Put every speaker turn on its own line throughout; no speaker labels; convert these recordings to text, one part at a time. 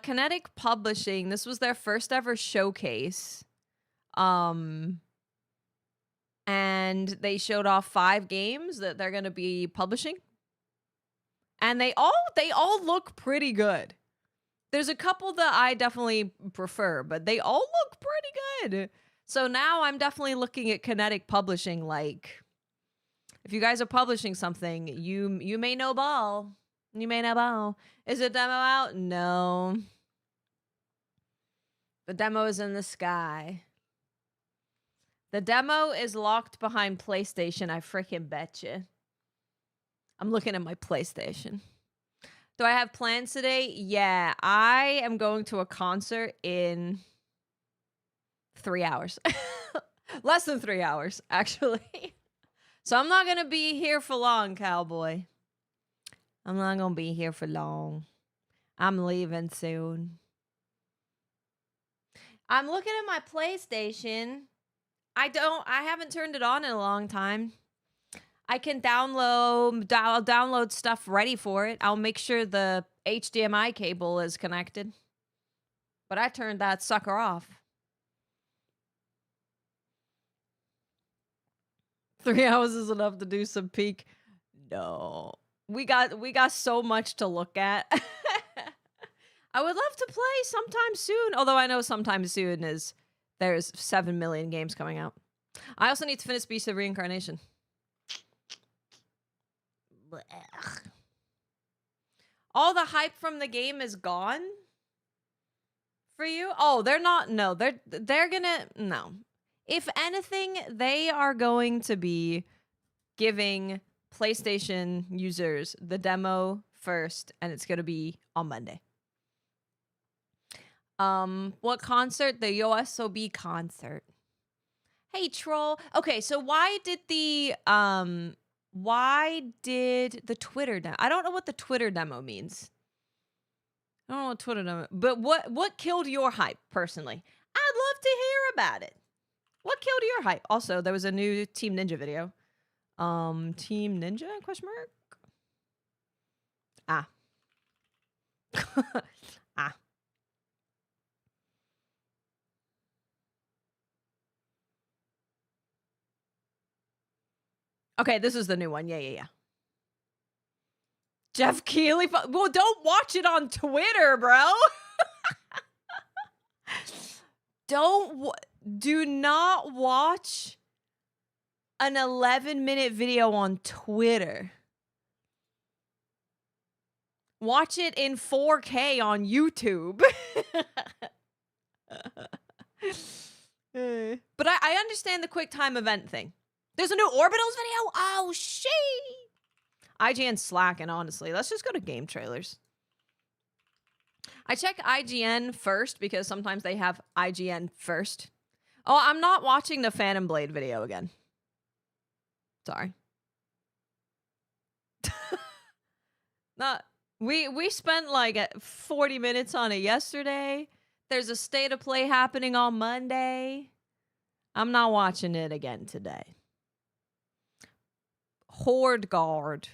Kinetic Publishing, this was their first ever showcase. And they showed off 5 games that they're going to be publishing. And they all look pretty good. There's a couple that I definitely prefer, but they all look pretty good. So now I'm definitely looking at Kinetic Publishing like, if you guys are publishing something, you may know ball. You may know ball. Is a demo out? No. The demo is in the sky. The demo is locked behind PlayStation, I freaking betcha. I'm looking at my PlayStation. Do I have plans today? Yeah, I am going to a concert in 3 hours. Less than 3 hours, actually. So I'm not going to be here for long, cowboy. I'm not going to be here for long. I'm leaving soon. I'm looking at my PlayStation. I haven't turned it on in a long time. I can download stuff ready for it. I'll make sure the HDMI cable is connected. But I turned that sucker off. 3 hours is enough to do some peak. No. We got so much to look at. I would love to play sometime soon. Although I know sometime soon there's 7 million games coming out. I also need to finish Beast of Reincarnation. Blech. All the hype from the game is gone for you? Oh, they're not. No, they're gonna. No. If anything, they are going to be giving PlayStation users the demo first, and it's going to be on Monday. What concert? The YOSOB concert. Hey, troll. Okay, so why did the Twitter demo? I don't know what the Twitter demo means. I don't know what Twitter demo, but what killed your hype personally? I'd love to hear about it. What killed your hype? Also, there was a new Team Ninja video. Team Ninja? Question mark? Ah. Ah. Okay, this is the new one. Yeah. Jeff Keighley. Well, don't watch it on Twitter, bro. Do not watch an 11-minute video on Twitter. Watch it in 4K on YouTube. But I understand the QuickTime event thing. There's a new Orbitals video? Oh, shit. IGN's slacking, honestly. Let's just go to game trailers. I check IGN first because sometimes they have IGN first. Oh, I'm not watching the Phantom Blade video again. Sorry. We spent like 40 minutes on it yesterday. There's a state of play happening on Monday. I'm not watching it again today. Horde Guard.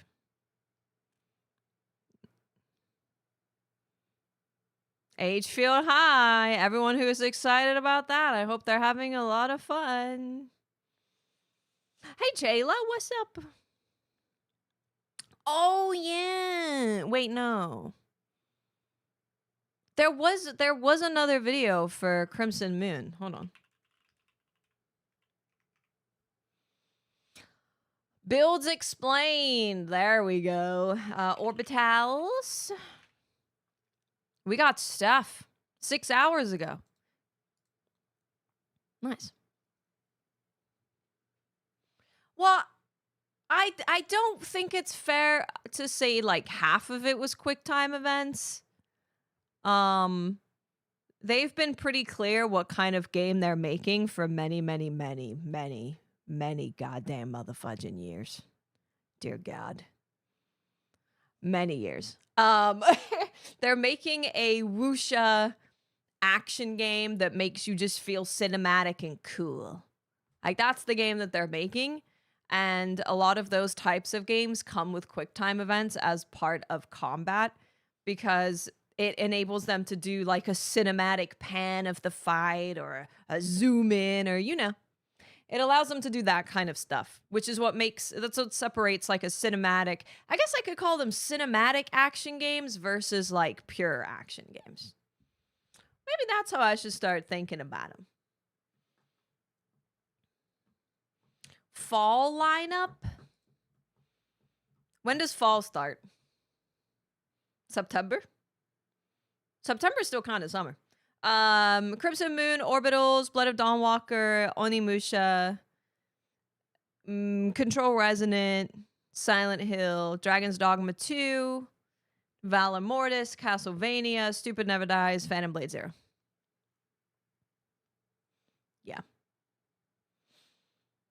Agefield High. Everyone who is excited about that, I hope they're having a lot of fun. Hey, Jayla, what's up? Oh, yeah. Wait, no. There was another video for Crimson Moon. Hold on. Builds explained. There we go. Orbitals. We got stuff 6 hours ago. Nice. Well, I don't think it's fair to say like half of it was QuickTime events. They've been pretty clear what kind of game they're making for many goddamn motherfudging years. Dear God. Many years. They're making a wuxia action game that makes you just feel cinematic and cool. Like, that's the game that they're making. And a lot of those types of games come with QuickTime events as part of combat because it enables them to do like a cinematic pan of the fight or a zoom in or, you know, it allows them to do that kind of stuff, which is that's what separates like a cinematic. I guess I could call them cinematic action games versus like pure action games. Maybe that's how I should start thinking about them. Fall lineup. When does fall start? September? September's still kind of summer. Crimson Moon, Orbitals, Blood of Dawnwalker, Onimusha, Control Resonant, Silent Hill, Dragon's Dogma 2, Valor Mortis, Castlevania, Stupid Never Dies, Phantom Blade Zero. Yeah.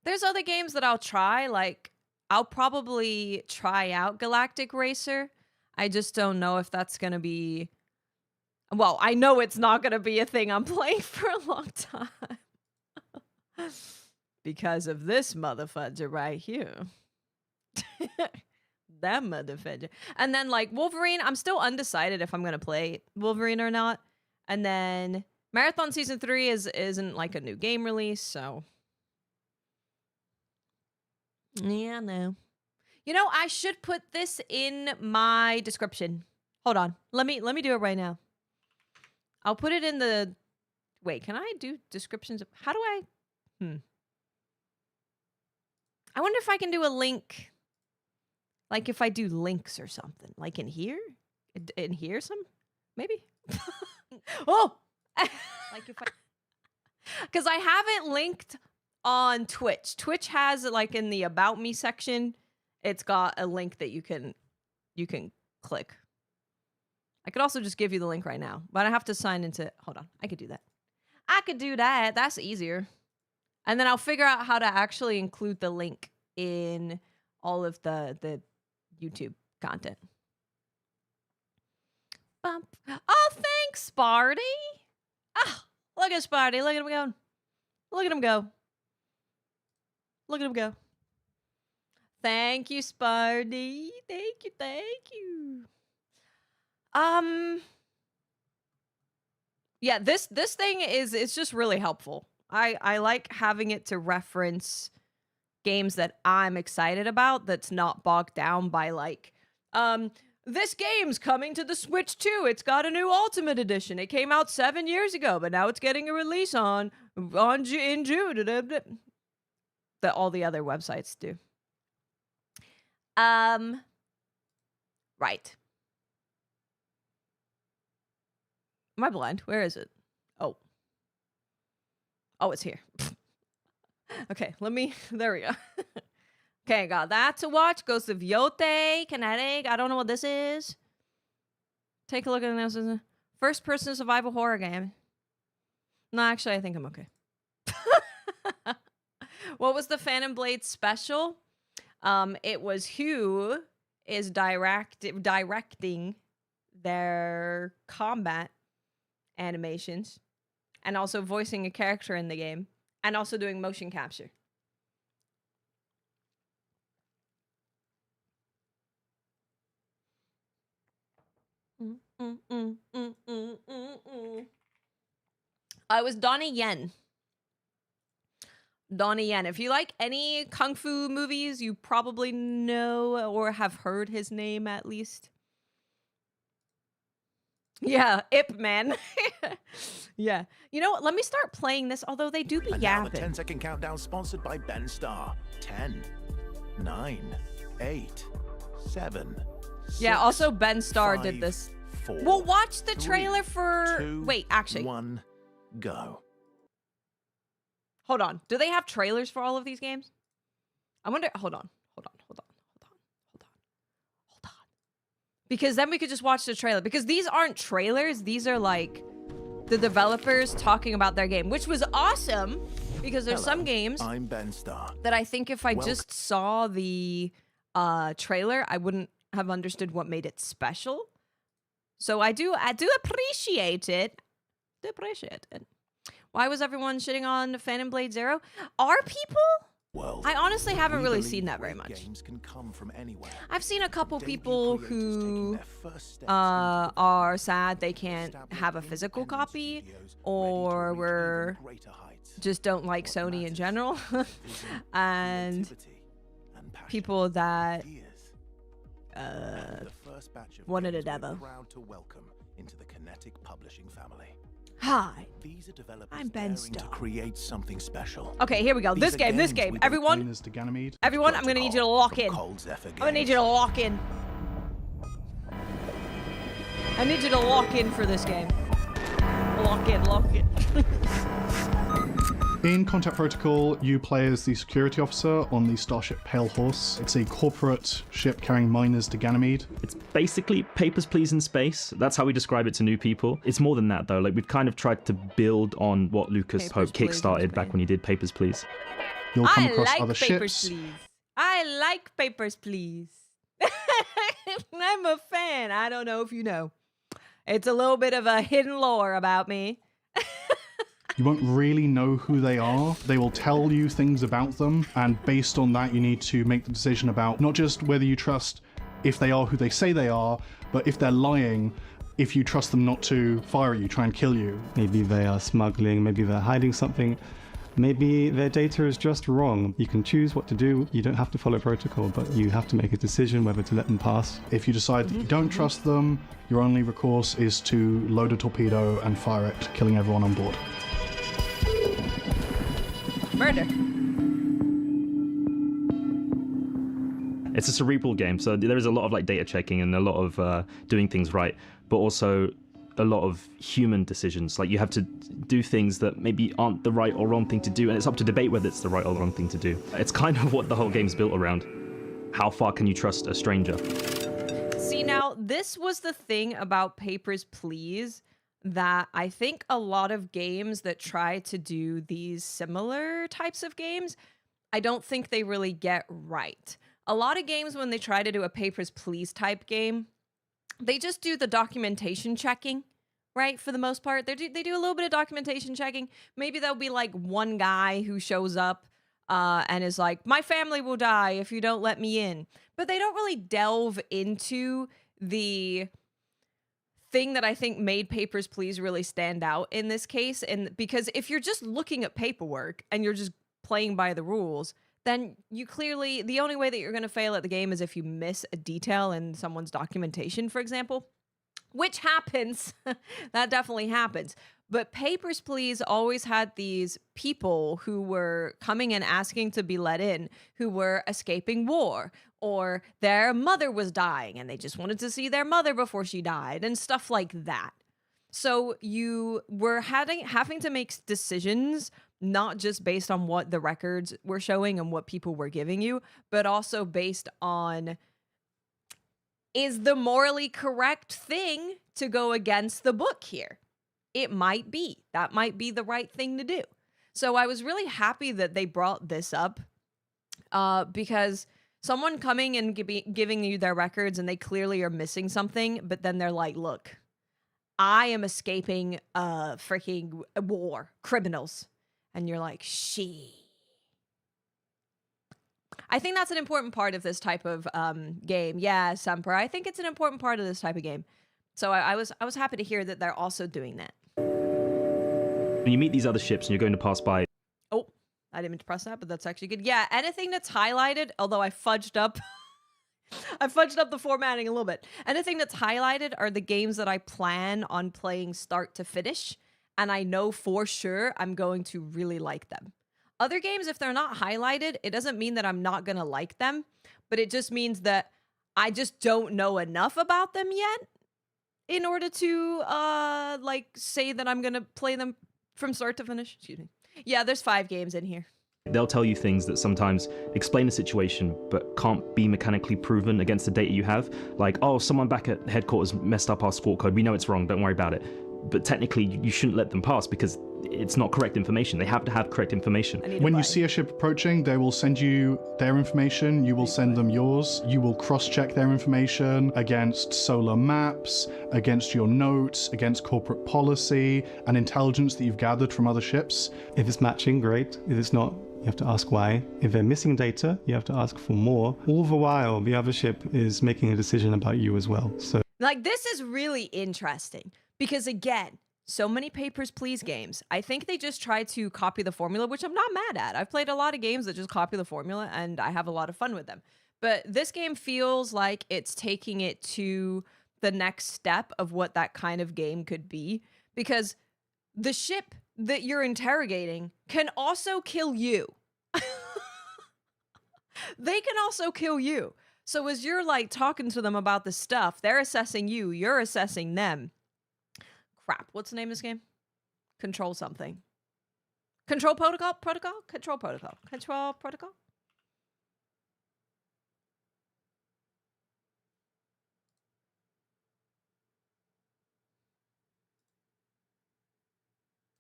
There's other games that I'll try, like I'll probably try out Galactic Racer. I just don't know if that's going to be... Well, I know it's not going to be a thing I'm playing for a long time. Because of this motherfucker right here. That motherfucker. And then, like, Wolverine, I'm still undecided if I'm going to play Wolverine or not. And then Marathon Season 3 isn't, like, a new game release, so... Yeah, no. You know, I should put this in my description. Hold on. Let me do it right now. I'll put it in the... Wait, can I do descriptions? How do I... I wonder if I can do a link. Like if I do links or something. Like in here? In here some? Maybe? Oh! Like if I... Because I have it linked on Twitch. Twitch has it like in the About Me section. It's got a link that you can click. I could also just give you the link right now, but I have to sign into... Hold on. I could do that. I could do that. That's easier. And then I'll figure out how to actually include the link in all of the YouTube content. Bump. Oh, thanks, Sparty. Ah, look at Sparty. Look at him go. Look at him go. Look at him go. Thank you, Sparty. Thank you. Thank you. Yeah, this thing it's just really helpful. I like having it to reference games that I'm excited about that's not bogged down by like, this game's coming to the Switch too. It's got a new Ultimate Edition. It came out 7 years ago, but now it's getting a release in June. That all the other websites do. Right. Am I blind? Where is it? Oh, it's here. Okay, there we go. Okay, got that to watch. Ghost of Yote, Kinetic. I don't know what this is. Take a look at this. First-person survival horror game. No, actually, I think I'm okay. What was the Phantom Blade special? It was who is directing their combat animations and also voicing a character in the game and also doing motion capture. I was Donnie Yen. Donnie Yen. If you like any kung fu movies, you probably know or have heard his name at least. Yeah, Ip Man. Yeah. You know what? Let me start playing this, although they do be
and
yapping.
Now the 10-second countdown sponsored by Ben Starr. 10, 9, 8, 7,
yeah,
6,
also Ben Starr
5,
did this.
4,
We'll watch the
3,
trailer for...
2,
Wait, actually.
1, go.
Hold on. Do they have trailers for all of these games? I wonder... Hold on. Because then we could just watch the trailer. Because these aren't trailers. These are like the developers talking about their game, which was awesome. Because there's some games
I'm Ben Starr.
that I think if I just saw the trailer, I wouldn't have understood what made it special. So I do appreciate it. Why was everyone shitting on Phantom Blade Zero? Are people?
world.
I honestly haven't
We
really
believe
seen that very
great
much.
Games can come from anywhere.
I've seen a couple
Debut
people
creators
who
taking their first steps into the
are sad they can't
established
have a physical
independent
copy,
studios
or
ready to reach
were
even greater heights.
just don't like
What
Sony in
matters
general,
is vision,
and
creativity, and passion.
people that
Ideas. And the first batch of
wanted a
games we're
demo.
proud to welcome into the Kinetic Publishing family.
Hi,
These are developers
I'm Ben
daring
Starr.
to create something special.
Okay, here we go.
These
This
are
game,
games we
everyone,
Miners to Ganymede.
everyone, I'm gonna need you to lock
Protocol
in.
from Cold Zephyr
I'm gonna need
Games.
you to lock in. I need you to lock in for this game. Lock in, lock in.
In Contact Protocol, you play as the security officer on the starship Pale Horse. It's a corporate ship carrying miners to Ganymede.
It's basically Papers, Please in space. That's how we describe it to new people. It's more than that, though. Like, we've kind of tried to build on what Lucas
Papers,
Hope
Please in
kickstarted back
space.
when he did Papers, Please.
You'll come
I
across
like
other
Papers,
ships.
Please. I like Papers, Please. I'm a fan. I don't know if you know. It's a little bit of a hidden lore about me.
You won't really know who they are. They will tell you things about them, and based on that, you need to make the decision about not just whether you trust if they are who they say they are, but if they're lying, if you trust them not to fire at you, try and kill you.
Maybe they are smuggling, maybe they're hiding something, maybe their data is just wrong. You can choose what to do. You don't have to follow protocol, but you have to make a decision whether to let them pass.
If you decide that you don't trust them, your only recourse is to load a torpedo and fire it, killing everyone on board.
Murder.
It's a cerebral game, so there is a lot of like data checking and a lot of doing things right, but also a lot of human decisions. Like, you have to do things that maybe aren't the right or wrong thing to do, and it's up to debate whether it's the right or wrong thing to do. It's kind of what the whole game's built around. How far can you trust a stranger?
See, now, this was the thing about Papers, Please, that I think a lot of games that try to do these similar types of games, I don't think they really get right. A lot of games, when they try to do a Papers, Please type game, they just do the documentation checking, right? For the most part, they do a little bit of documentation checking. Maybe there'll be like one guy who shows up and is like, my family will die if you don't let me in. But they don't really delve into the thing that I think made Papers, Please really stand out in this case. And because if you're just looking at paperwork and you're just playing by the rules, then you clearly, the only way that you're going to fail at the game is if you miss a detail in someone's documentation, for example, which happens. That definitely happens. But Papers, Please always had these people who were coming and asking to be let in, who were escaping war, or their mother was dying and they just wanted to see their mother before she died, and stuff like that. So you were having to make decisions not just based on what the records were showing and what people were giving you, but also based on, is the morally correct thing to go against the book here? It might be. That might be the right thing to do. So I was really happy that they brought this up because someone coming and giving you their records and they clearly are missing something, but then they're like, look, I am escaping freaking war, criminals. And you're like, she. I think that's an important part of this type of game. Yeah, Semper. I think it's an important part of this type of game. So I was happy to hear that they're also doing that.
When you meet these other ships and you're going to pass by,
Oh, I didn't mean to press that, but that's actually good. Yeah, anything that's highlighted, although I fudged up I fudged up the formatting a little bit. Anything that's highlighted are the games that I plan on playing start to finish, and I know for sure I'm going to really like them. Other games, if they're not highlighted, it doesn't mean that I'm not going to like them, but it just means that I just don't know enough about them yet in order to like say that I'm going to play them from start to finish. Excuse me. Yeah, there's 5 games in here.
they'll tell you things that sometimes explain a situation but can't be mechanically proven against the data you have. Like, oh, someone back at headquarters messed up our squawk code. We know it's wrong. Don't worry about it. but technically you shouldn't let them pass because it's not correct information. They have to have correct information.
When you see a ship approaching, they will send you their information, you will send them yours, you will cross-check their information against solar maps, against your notes, against corporate policy, and intelligence that you've gathered from other ships.
If it's matching, great. If it's not, you have to ask why. If they're missing data, you have to ask for more. All the while, the other ship is making a decision about you as well. So,
like, this is really interesting because, again, so many Papers, Please games. I think they just try to copy the formula, which I'm not mad at. I've played a lot of games that just copy the formula, and I have a lot of fun with them. But this game feels like it's taking it to the next step of what that kind of game could be, because the ship that you're interrogating can also kill you. They can also kill you. So as you're like talking to them about the stuff, they're assessing you, you're assessing them. Crap, what's the name of this game? Control something. Control protocol? Protocol? Control protocol. Control protocol?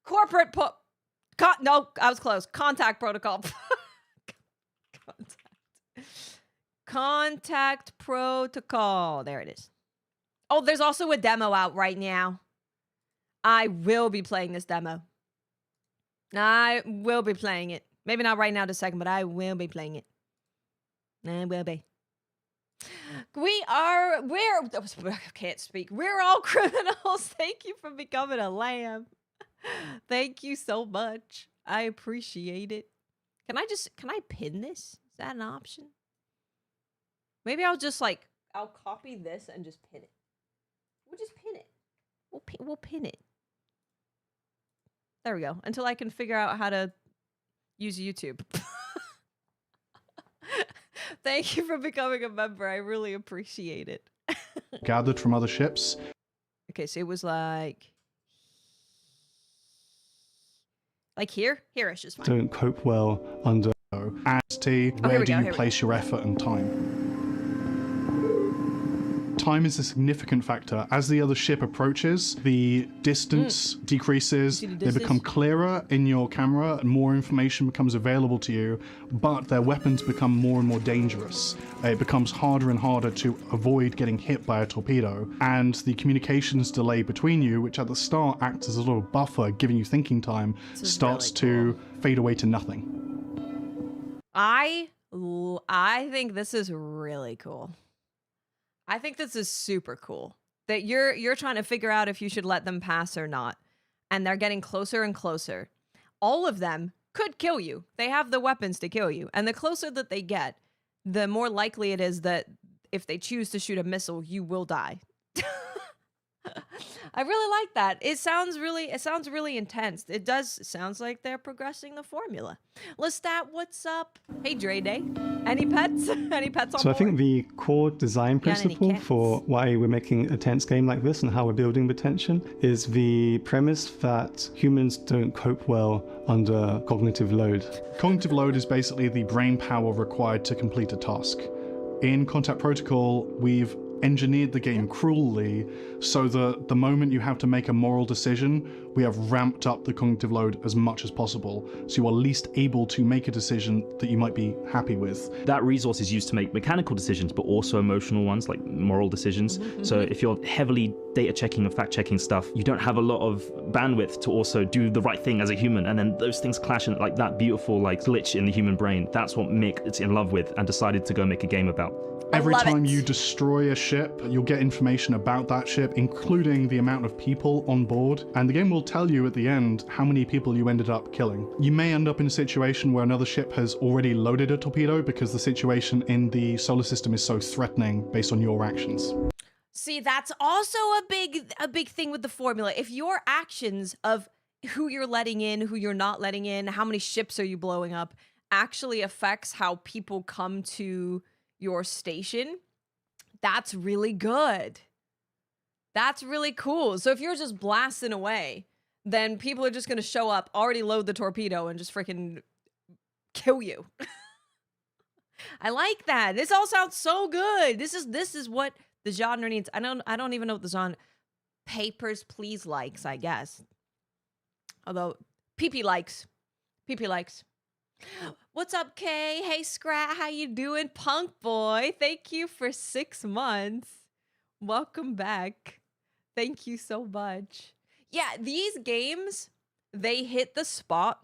Corporate no, I was close. Contact protocol. Contact protocol. There it is. Oh, there's also a demo out right now. I will be playing this demo. I will be playing it. Maybe not right now this second, but I will be playing it. I will be. I can't speak. We're all criminals. Thank you for becoming a lamb. Thank you so much. I appreciate it. Can I pin this? Is that an option? Maybe I'll just I'll copy this and just pin it. We'll just pin it. We'll pin it. There we go. Until I can figure out how to use YouTube. Thank you for becoming a member. I really appreciate it.
Gathered from other ships.
Okay, so it was like here? Here-ish is fine.
don't cope well under.
As to where do you place your effort and time? Time is a significant factor. As the other ship approaches, the distance decreases, they become clearer in your camera, and more information becomes available to you, but their weapons become more and more dangerous. It becomes harder and harder to avoid getting hit by a torpedo, and the communications delay between you, which at the start acts as a little buffer, giving you thinking time, starts to fade away to nothing.
I think this is really cool. I think this is super cool that you're trying to figure out if you should let them pass or not, and they're getting closer and closer. All of them could kill you. They have the weapons to kill you, and the closer that they get, the more likely it is that if they choose to shoot a missile, you will die. I really like that. It sounds really intense. It sounds like they're progressing the formula. Lestat, what's up? Hey, Dre Day. Any pets? Any pets on
So
board?
I think the core design principle for why we're making a tense game like this and how we're building the tension is the premise that humans don't cope well under cognitive load.
Cognitive load is basically the brain power required to complete a task. In Contact Protocol, we've engineered the game cruelly so that the moment you have to make a moral decision, we have ramped up the cognitive load as much as possible, so you are least able to make a decision that you might be happy with.
That resource is used to make mechanical decisions, but also emotional ones, like moral decisions. So if you're heavily data checking and fact checking stuff, you don't have a lot of bandwidth to also do the right thing as a human, and then those things clash, and like that beautiful glitch in the human brain, that's what Mick is in love with and decided to go make a game about.
Every time you destroy a ship, you'll get information about that ship, including the amount of people on board, and the game will tell you at the end how many people you ended up killing. You may end up in a situation where another ship has already loaded a torpedo because the situation in the solar system is so threatening based on your actions.
See, that's also a big thing with the formula. If your actions of who you're letting in, who you're not letting in, how many ships are you blowing up, actually affects how people come to your station, that's really good. That's really cool. So if you're just blasting away, then people are just going to show up, already load the torpedo, and just freaking kill you. I like that. This all sounds so good. This is what the genre needs. I don't even know what the genre. Papers, Please likes, I guess. Although, PP likes. PP likes. What's up, Kay? Hey, Scrat, how you doing? Punk boy, thank you for 6 months. Welcome back. Thank you so much. Yeah, these games, they hit the spot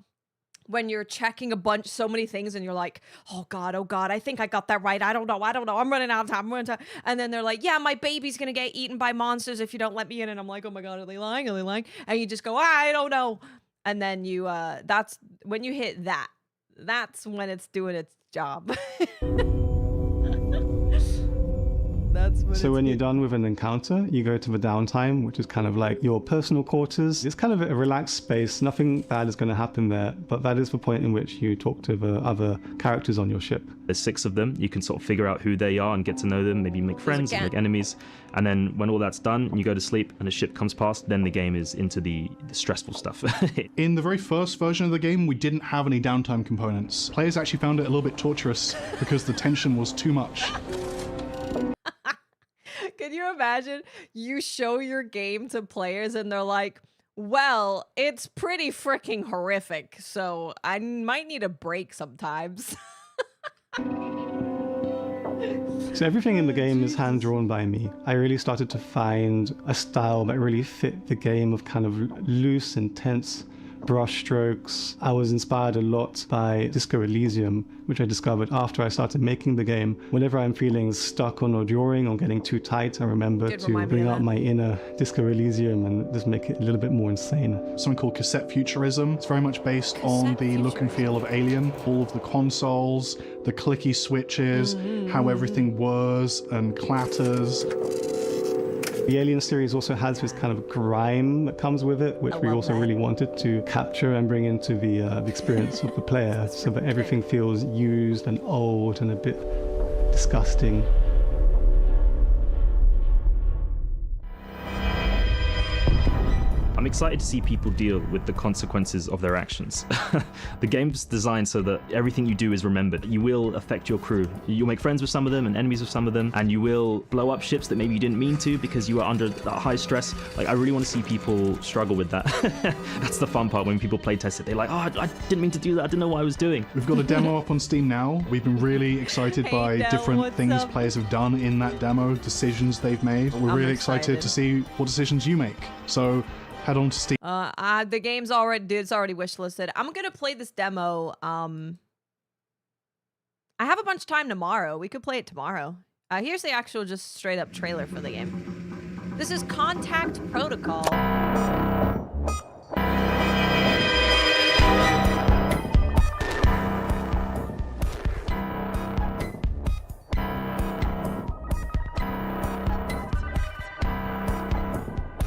when you're checking so many things and you're like, oh God, I think I got that right. I don't know. I'm running out of time. And then they're like, yeah, my baby's going to get eaten by monsters if you don't let me in. And I'm like, oh my God, are they lying? Are they lying? And you just go, I don't know. And then you, that's when you hit that, that's when it's doing its job. That's what
So when you're done with an encounter, you go to the downtime, which is kind of like your personal quarters. It's kind of a relaxed space. Nothing bad is going to happen there, but that is the point in which you talk to the other characters on your ship.
There's 6 of them. You can sort of figure out who they are and get to know them, maybe make friends and make enemies. And then when all that's done, you go to sleep and a ship comes past, then the game is into the stressful stuff.
In the very first version of the game, we didn't have any downtime components. Players actually found it a little bit torturous because the tension was too much.
Can you imagine you show your game to players and they're like, well, it's pretty freaking horrific, so I might need a break sometimes.
So everything in the game is hand-drawn by me. I really started to find a style that really fit the game of kind of loose, intense brush strokes. I was inspired a lot by Disco Elysium, which I discovered after I started making the game. Whenever I'm feeling stuck on a drawing or getting too tight, I remember to bring out my inner Disco Elysium and just make it a little bit more insane.
Something called cassette futurism. It's very much based on the look and feel of Alien. All of the consoles, the clicky switches, how everything whirs and clatters.
The Alien series also has this kind of grime that comes with it, which we also really wanted to capture and bring into the experience of the player, so that everything feels used and old and a bit disgusting.
I'm excited to see people deal with the consequences of their actions. The game's designed so that everything you do is remembered. You will affect your crew. You'll make friends with some of them and enemies with some of them, and you will blow up ships that maybe you didn't mean to because you were under high stress. Like, I really want to see people struggle with that. That's the fun part when people play test it. They're like, oh, I didn't mean to do that. I didn't know what I was doing.
We've got a demo up on Steam now. We've been really excited by different things players have done in that demo, decisions they've made. We're really excited to see what decisions you make. So head on to Steam.
The game's already wishlisted. I'm gonna play this demo. I have a bunch of time tomorrow. We could play it tomorrow. Here's the actual just straight up trailer for the game. This is Contact Protocol.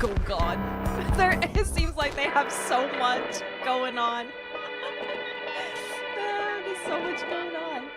Oh God. It seems like they have so much going on. There's so much going on.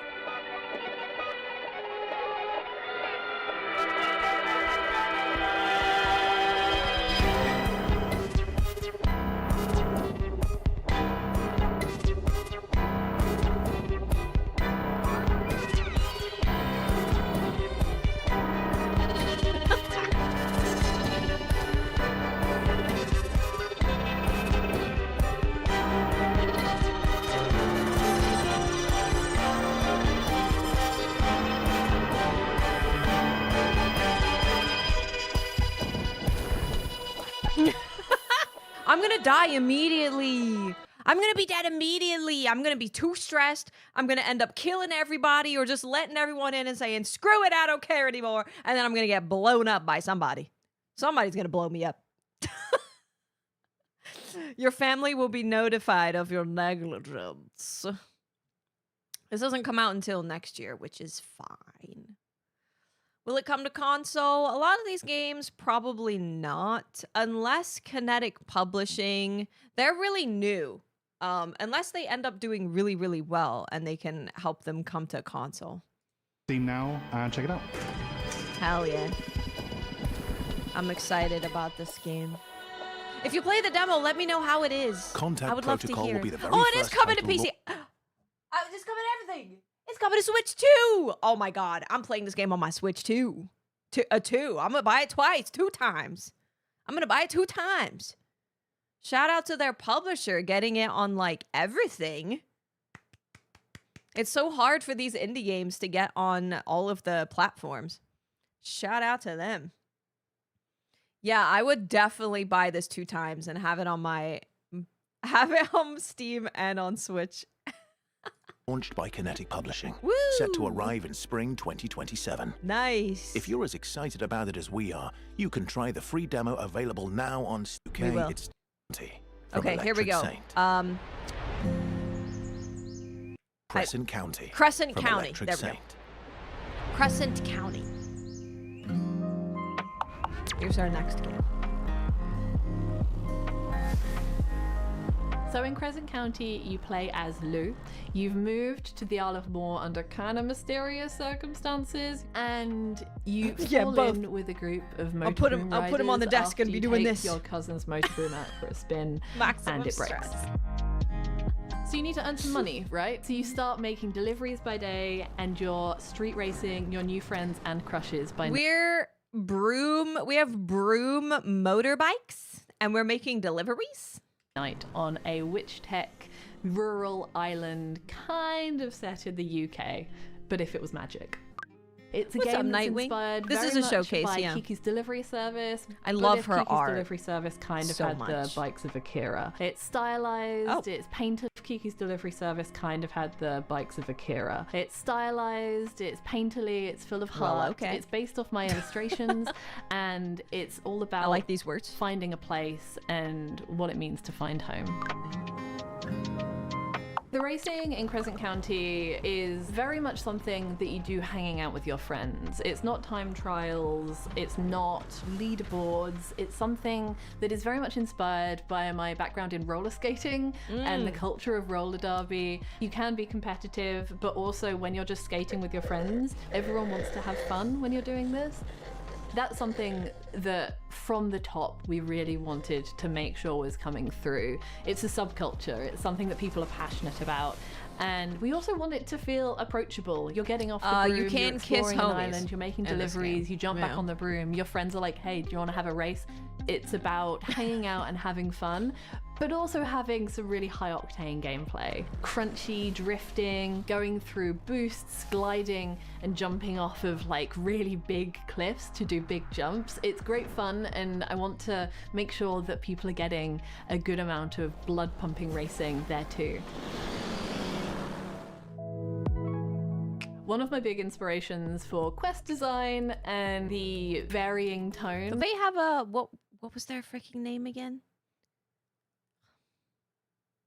I'm gonna die immediately. I'm gonna be dead immediately. I'm gonna be too stressed. I'm gonna end up killing everybody or just letting everyone in and saying, screw it, I don't care anymore. And then I'm gonna get blown up by somebody. Somebody's gonna blow me up. Your family will be notified of your negligence. This doesn't come out until next year, which is fine. Will it come to console? A lot of these games, probably not. Unless Kinetic Publishing, they're really new. Unless they end up doing really, really well and they can help them come to console.
Steam now and check it out.
Hell yeah. I'm excited about this game. If you play the demo, let me know how it is.
Contact
I would love to
Protocol
hear.
will be the very
Oh, it is
first
coming to
title
PC. It's coming to everything. It's coming to Switch too. Oh my God, I'm playing this game on my Switch too. I'm gonna buy it twice, 2 times. I'm gonna buy it 2 times. Shout out to their publisher getting it on like everything. It's so hard for these indie games to get on all of the platforms. Shout out to them. Yeah, I would definitely buy this 2 times and have it on Steam and on Switch.
Launched by Kinetic Publishing.
Woo!
Set to arrive in spring 2027.
Nice.
If you're as excited about it as we are, you can try the free demo available now on
We will.
It's County from
Okay, here we
Electric
go.
Saint. Crescent County.
Crescent
from
County.
Electric
There we go.
Saint.
Crescent County. Here's our next game.
So in Crescent County, you play as Lou. You've moved to the Isle of Moor under kind of mysterious circumstances, and you
Yeah,
fall
both.
in with a group of motor
I'll put 'em on the desk and be doing this.
Your cousin's motorboom out for a spin,
Maximum
and it breaks.
stress.
So you need to earn some money, right? So you start making deliveries by day, and you're street racing your new friends and crushes by night.
We have broom motorbikes and we're making deliveries.
On a witch tech rural island kind of set in the UK, but if it was magic. It's a
What's up,
game that's
Nightwing?
inspired
This
very
is a
much
showcase,
by
yeah.
Kiki's Delivery Service.
I
but
love
if
her
Kiki's
art
Delivery Service kind of
so
had
much.
the bikes of Akira. It's stylized,
Oh.
it's painted. Kiki's Delivery Service kind of had the bikes of Akira. It's stylized, it's painterly, it's full of
Well,
heart.
okay.
It's based off my illustrations, and it's all about
I like these words.
finding a place and what it means to find home. The racing in Crescent County is very much something that you do hanging out with your friends. It's not time trials, it's not leaderboards, it's something that is very much inspired by my background in roller skating and the culture of roller derby. You can be competitive, but also when you're just skating with your friends, everyone wants to have fun when you're doing this. That's something that from the top we really wanted to make sure was coming through. It's a subculture, it's something that people are passionate about, and we also want it to feel approachable. You're getting off the broom,
You can
you're
kiss
exploring an
homies
island, you're making
in this
deliveries,
game.
you jump
Yeah.
back on the broom, your friends are like, hey, do you want to have a race? It's about hanging out and having fun, but also having some really high octane gameplay. Crunchy, drifting, going through boosts, gliding, and jumping off of like really big cliffs to do big jumps. It's great fun, and I want to make sure that people are getting a good amount of blood pumping racing there too. One of my big inspirations for quest design and the varying tone.
Do they have a what was their freaking name again?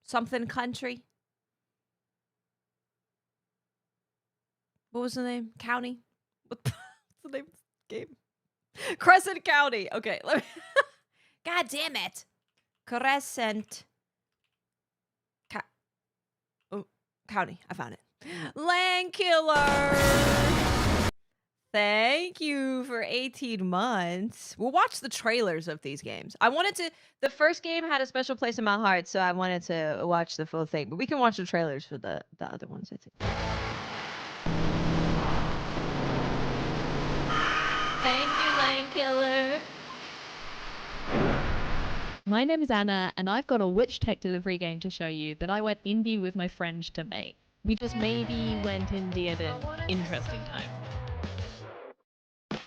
Something country. What was the name? County? What's the name of the game? Crescent County. Okay, let me God damn it. Crescent County. I found it. Land Killer. Thank you for 18 months. We'll watch the trailers of these games. The first game had a special place in my heart, so I wanted to watch the full thing. But we can watch the trailers for the other ones, I think. Thank you, Land Killer.
My name is Anna, and I've got a witch tech delivery game to show you that I went indie with my friends to make. We just maybe went indie at an interesting time.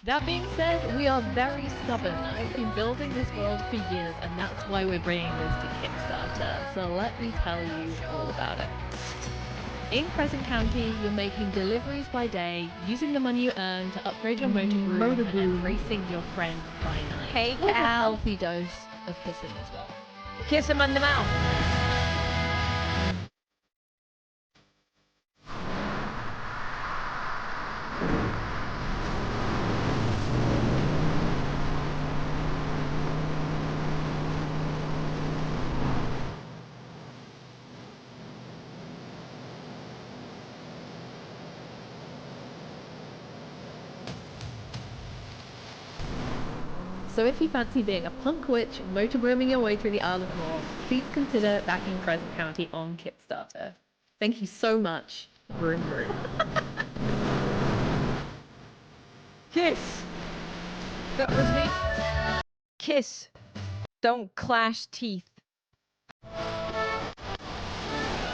That being said, we are very stubborn. I've been building this world for years, and that's why we're bringing this to Kickstarter. So let me tell you all about it. In Crescent County, you're making deliveries by day, using the money you earn to upgrade your motor boom, and racing your friend by night.
Hey,
With a
Cal.
healthy dose of kissing as well.
Kiss him on the mouth.
So if you fancy being a punk witch, motorbooming your way through the Isle of Moor, please consider backing Crescent County on Kickstarter. Thank you so much. Vroom vroom.
Kiss. That was me. Kiss.
Don't clash teeth.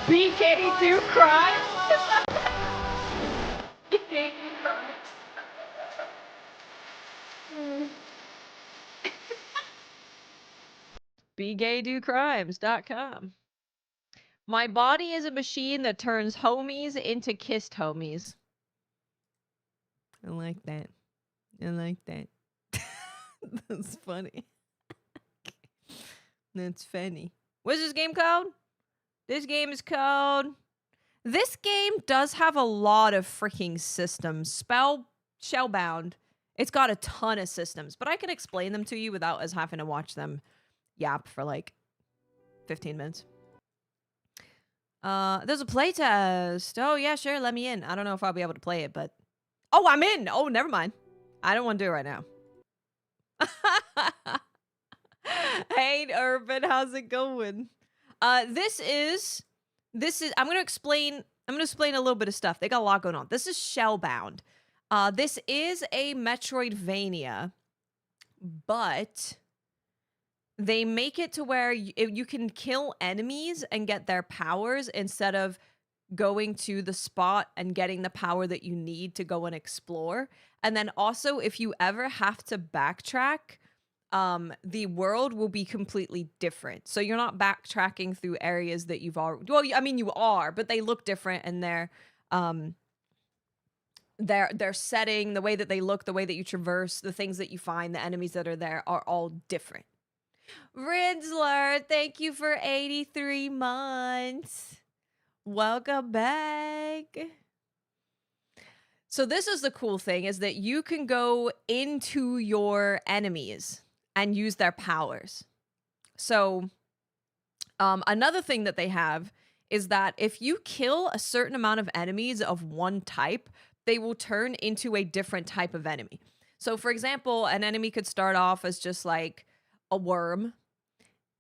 BK do crime? BK do crime.
BGayDoCrimes.com. My body is a machine that turns homies into kissed homies. I like that. I like that. That's funny. That's funny. What's this game called? This game is called... This game does have a lot of freaking systems. Shellbound. It's got a ton of systems, but I can explain them to you without us having to watch them yap for like 15 minutes. There's a playtest. Oh, yeah, sure, let me in. I don't know if I'll be able to play it, but... Oh, I'm in! Oh, never mind. I don't want to do it right now. Hey, Urban, how's it going? This is I'm gonna explain a little bit of stuff. They got a lot going on. This is Shellbound. This is a Metroidvania, but they make it to where you can kill enemies and get their powers instead of going to the spot and getting the power that you need to go and explore. And then also, if you ever have to backtrack, the world will be completely different. So you're not backtracking through areas that you've already... Well, I mean, you are, but they look different, and their setting, the way that they look, the way that you traverse, the things that you find, the enemies that are there are all different. Rinsler, thank you for 83 months. Welcome back. So this is the cool thing, is that you can go into your enemies and use their powers. So another thing that they have is that if you kill a certain amount of enemies of one type, they will turn into a different type of enemy. So for example, an enemy could start off as just like a worm,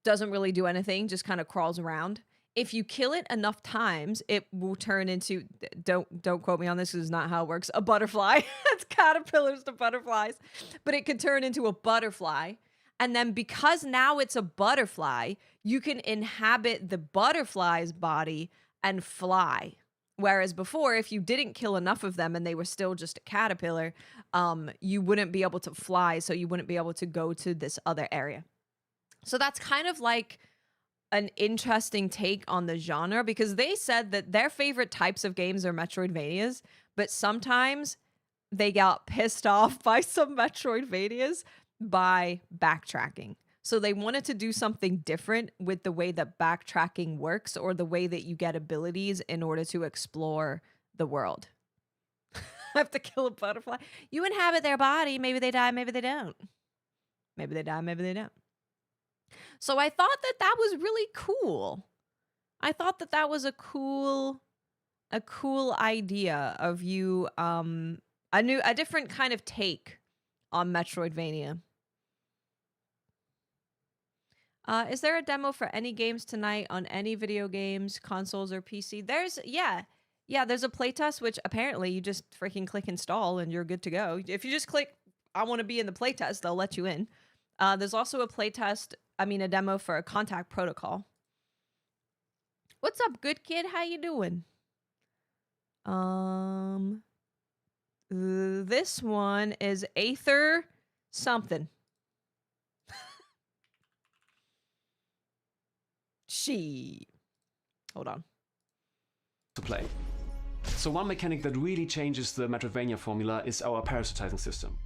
doesn't really do anything, just kind of crawls around. If you kill it enough times, it will turn into, don't quote me on this, this is not how it works, a butterfly. It's caterpillars to butterflies. But it could turn into a butterfly. And then because now it's a butterfly, you can inhabit the butterfly's body and fly. Whereas before, if you didn't kill enough of them and they were still just a caterpillar, you wouldn't be able to fly, so you wouldn't be able to go to this other area. So that's kind of like an interesting take on the genre, because they said that their favorite types of games are Metroidvanias, but sometimes they got pissed off by some Metroidvanias by backtracking. So they wanted to do something different with the way that backtracking works, or the way that you get abilities in order to explore the world. I have to kill a butterfly. You inhabit their body. Maybe they die, maybe they don't. Maybe they die, maybe they don't. So I thought that that was really cool. I thought that that was a cool idea of you, a different kind of take on Metroidvania. Is there a demo for any games tonight on any video games, consoles, or PC? There's a playtest, which apparently you just freaking click install and you're good to go. If you just click, I want to be in the playtest, they'll let you in. There's also a demo for a Contact Protocol. What's up, good kid? How you doing? This one is Aether something. Hold on.
To play. So one mechanic that really changes the Metroidvania formula is our parasitizing system.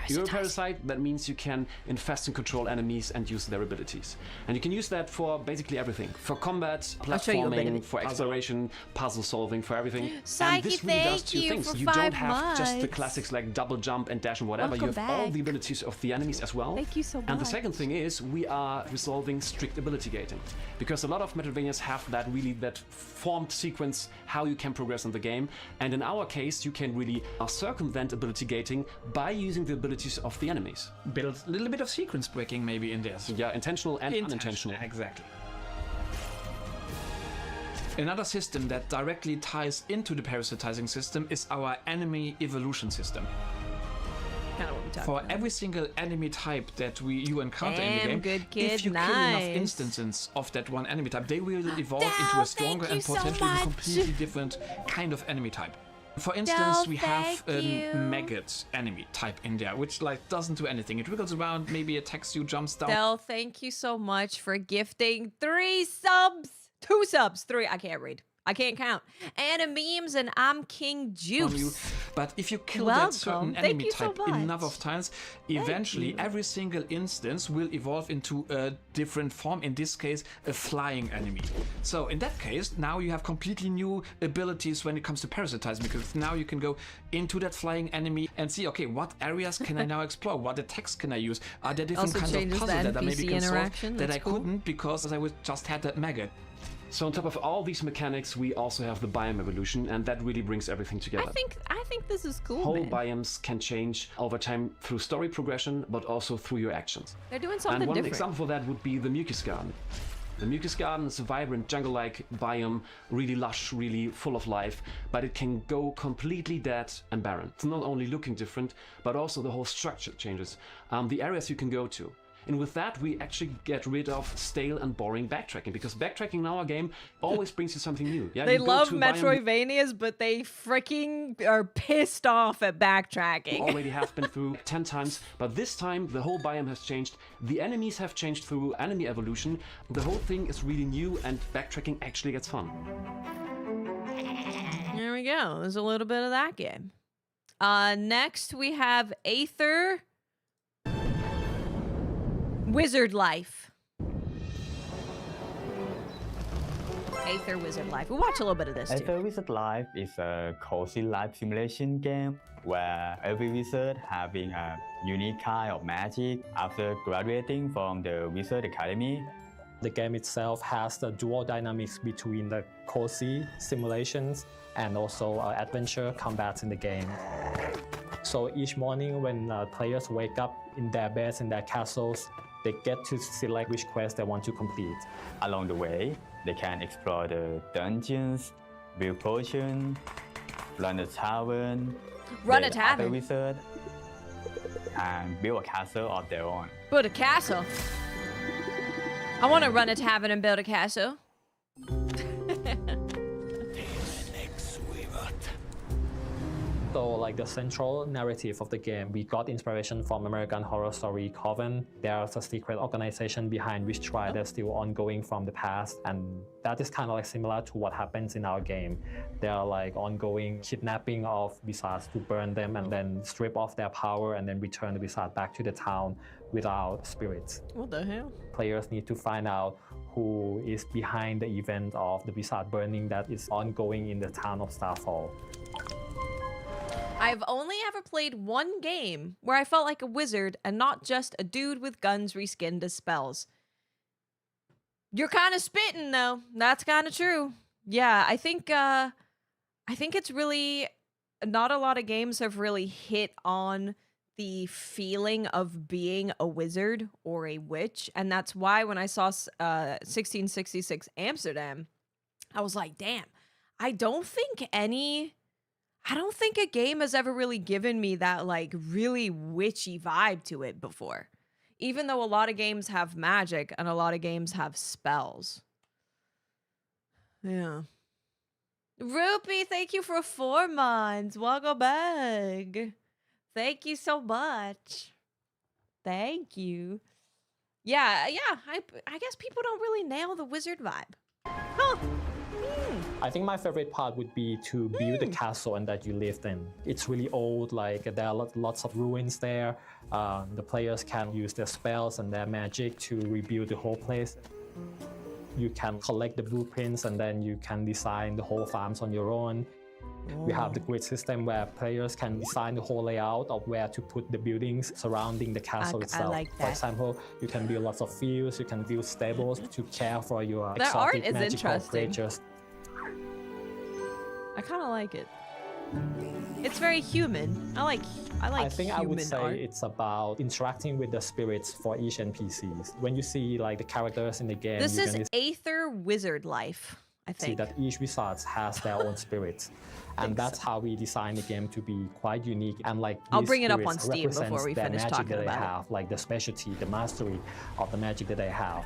You're a parasite, that means you can infest and control enemies and use their abilities. And you can use that for basically everything. For combat, platforming, for exploration, puzzle solving, for everything.
Psyche,
and this really does two things. You don't have just the classics like double jump and dash and whatever. You have all the abilities of the enemies as well.
Thank you so much.
And the second thing is we are resolving strict ability gating. Because a lot of Metroidvanias have that formed sequence how you can progress in the game. And in our case, you can really circumvent ability gating by using the abilities of the enemies.
Build a little bit of sequence breaking maybe in this.
Yeah, intentional and unintentional.
Exactly. Another system that directly ties into the parasitizing system is our enemy evolution system.
Kind of what we talking
For
about?
every single enemy type that you encounter in the
Damn,
game,
good kid,
if you kill enough
nice.
instances of that one enemy type, they will evolve into
Dell,
a stronger
thank you
and
so
potentially
much.
completely different kind of enemy type. For instance,
Dell,
we have
thank you.
a maggot enemy type in there, which like doesn't do anything. It wiggles around, maybe attacks you, jumps down.
Del, thank you so much for gifting 3 subs. 2 subs. 3. I can't read. I can't count. Anna Memes and I'm King
On
Juice.
you. But if you kill
Welcome.
that certain
Thank
enemy
you so
type enough
much.
of times, eventually every single instance will evolve into a different form, in this case a flying enemy. So in that case, now you have completely new abilities when it comes to parasitizing, because now you can go into that flying enemy and see, okay, what areas can I now explore? What attacks can I use? Are there different
Also
kinds of
changes the
puzzles that I maybe
NPC
can solve
interaction,
that
that's
I
cool.
couldn't because I just had that maggot?
So on top of all these mechanics, we also have the biome evolution, and that really brings everything together.
I think this is cool,
Whole
man.
biomes can change over time through story progression, but also through your actions.
They're doing something
And one
different.
example for that would be the mucus garden. The mucus garden is a vibrant jungle-like biome, really lush, really full of life, but it can go completely dead and barren. It's not only looking different, but also the whole structure changes. The areas you can go to. And with that, we actually get rid of stale and boring backtracking, because backtracking in our game always brings you something new. Yeah,
They
you go
love
to a biome
Metroidvanias, but they freaking are pissed off at
you
backtracking.
already have been through 10 times, but this time the whole biome has changed. The enemies have changed through enemy evolution. The whole thing is really new, and backtracking actually gets fun.
There we go. There's a little bit of that game. Next we have Aether Wizard Life. Aether Wizard Life. We'll watch a little bit of this too.
Aether Wizard Life is a cozy life simulation game where every wizard having a unique kind of magic after graduating from the Wizard Academy.
The game itself has the dual dynamics between the cozy simulations and also adventure combats in the game. So each morning when players wake up in their beds, in their castles, they get to select which quest they want to complete.
Along the way, they can explore the dungeons, build potions, run a tavern,
Run a
date
tavern?
other wizard, and build a castle of their own.
Build a castle. I want to run a tavern and build a castle.
So like the central narrative of the game, we got inspiration from American Horror Story Coven. There's a secret organization behind which trial that's still ongoing from the past, and that is kind of like similar to what happens in our game. There are like ongoing kidnapping of wizards to burn them and then strip off their power and then return the wizard back to the town without spirits.
What the hell?
Players need to find out who is behind the event of the wizard burning that is ongoing in the town of Starfall.
I've only ever played one game where I felt like a wizard and not just a dude with guns reskinned as spells. You're kind of spitting though. That's kind of true. Yeah, I think it's really not a lot of games have really hit on the feeling of being a wizard or a witch, and that's why when I saw 1666 Amsterdam, I was like, damn, I don't think a game has ever really given me that like really witchy vibe to it before. Even though a lot of games have magic and a lot of games have spells. Yeah. Rupee, thank you for 4 months. Welcome back. Thank you so much. Thank you. Yeah, I guess people don't really nail the wizard vibe. Huh.
I think my favorite part would be to build the castle and that you lived in. It's really old, like there are lots of ruins there. The players can use their spells and their magic to rebuild the whole place. You can collect the blueprints and then you can design the whole farms on your own. We have the grid system where players can design the whole layout of where to put the buildings surrounding the castle itself.
I like that.
For example, you can build lots of fields, you can build stables to care for your
That art
exotic
is
magical
interesting.
creatures.
I kind of like it. It's very human. I like
I think I would
human
say
art.
it's about interacting with the spirits for each NPCs. When you see like the characters in the game,
This
you
is
can
Aether Wizard Life. I
See
think.
that each wizard has their own spirits, and that's how we designed the game to be quite unique. And like
I'll
these
bring it up
spirits
on Steam before
represents
we
their
finish
magic
talking
that they
about it.
have, like the specialty, the mastery of the magic that they have.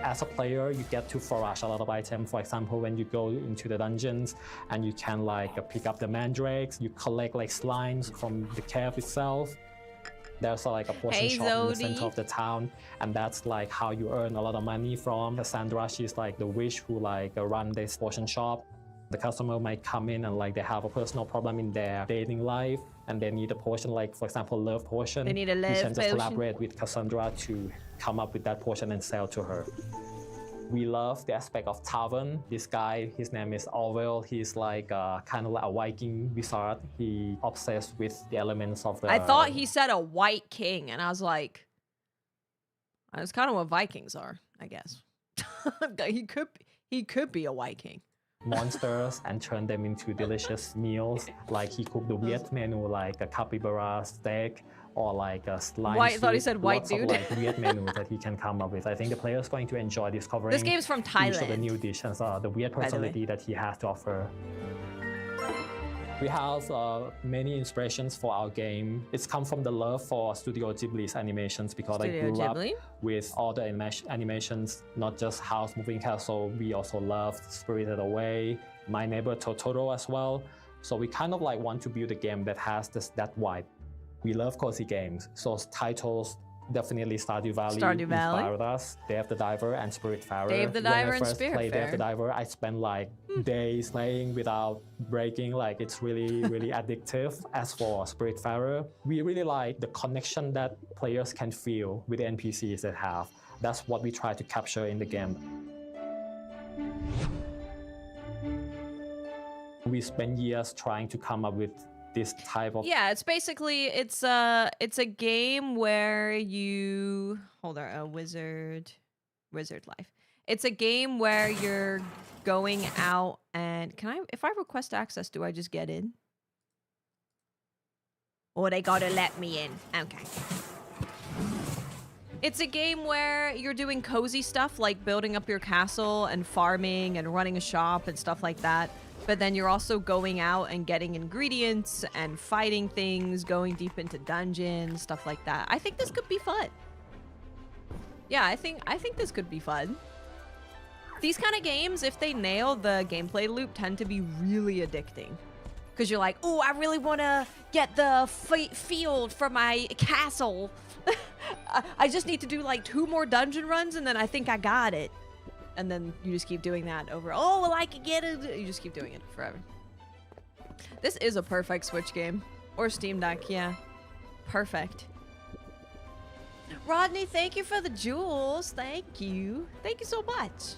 As a player, you get to forage a lot of items. For example, when you go into the dungeons and you can like pick up the mandrakes, you collect like slimes from the cave itself. There's like a potion
Hey,
shop in the
Zodi.
center of the town, and that's like how you earn a lot of money from. Cassandra, she's like the witch who like run this potion shop. The customer might come in and like they have a personal problem in their dating life and they need a potion, like for example, love potion.
They need a
You
love
can just
potion.
collaborate with Cassandra to come up with that potion and sell to her. We love the aspect of tavern. This guy, his name is Orwell. He's like kind of like a Viking wizard. He obsessed with the elements of the.
I thought he said a white king, and I was like, that's kind of what Vikings are, I guess. he could be a white king.
Monsters and turn them into delicious meals. Like he cooked the weird menu like a capybara steak or like a slime
White, thought he
soup.
said white
Lots
dude.
Of, like weird menus that he can come up with. I think the player is going to enjoy discovering
This game's from
each of the
Thailand,
new dishes, the weird
by the way.
personality that he has to offer. We have many inspirations for our game. It's come from the love for Studio Ghibli's animations because I
Studio
grew
Ghibli.
up with all the animations, not just House Moving Castle. We also loved Spirited Away, My Neighbor Totoro as well. So we kind of like want to build a game that has that vibe. We love cozy games, so titles definitely Stardew Valley inspired us. Dave the Diver and Spiritfarer.
Dave the Diver and
When I first played Dave the
Spiritfarer.
Diver, I spent like days playing without breaking. Like it's really, really addictive. As for Spiritfarer, we really like the connection that players can feel with the NPCs that have. That's what we try to capture in the game. We spent years trying to come up with this type of
Yeah, it's basically it's a game where you hold on, a wizard life. It's a game where you're going out and if I request access, do I just get in? Or they gotta let me in. Okay. It's a game where you're doing cozy stuff like building up your castle and farming and running a shop and stuff like that. But then you're also going out and getting ingredients and fighting things, going deep into dungeons, stuff like that. I think this could be fun. Yeah, I think this could be fun. These kind of games, if they nail the gameplay loop, tend to be really addicting. Because you're like, oh, I really want to get the field for my castle. I just need to do like 2 more dungeon runs and then I think I got it. And then you just keep doing that over. Oh, well, I could get it. You just keep doing it forever. This is a perfect Switch game. Or Steam Deck, yeah. Perfect. Rodney, thank you for the jewels. Thank you. Thank you so much.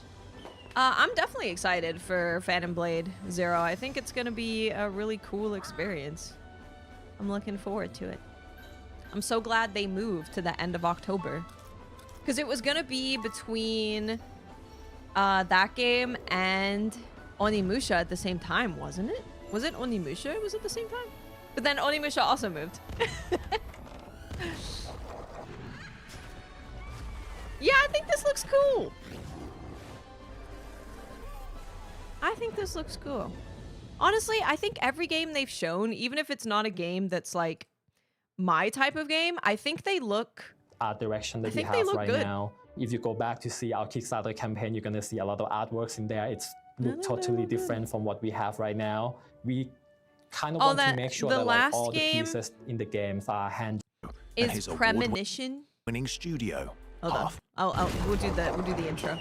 I'm definitely excited for Phantom Blade Zero. I think it's going to be a really cool experience. I'm looking forward to it. I'm so glad they moved to the end of October. Because it was going to be between that game and Onimusha at the same time, wasn't it? Was it Onimusha? Was it the same time? But then Onimusha also moved. Yeah, I think this looks cool. I think this looks cool. Honestly, I think every game they've shown, even if it's not a game that's like my type of game, I think they look...
art direction that we
think they
have
look
right
good.
now. If you go back to see our Kickstarter campaign, you're gonna see a lot of artworks in there. It's look totally different from what we have right now. We kind of want to make sure that like, all the pieces in the games are hand.
And
Is
his
Premonition?
winning studio.
Hold on. We'll do the intro.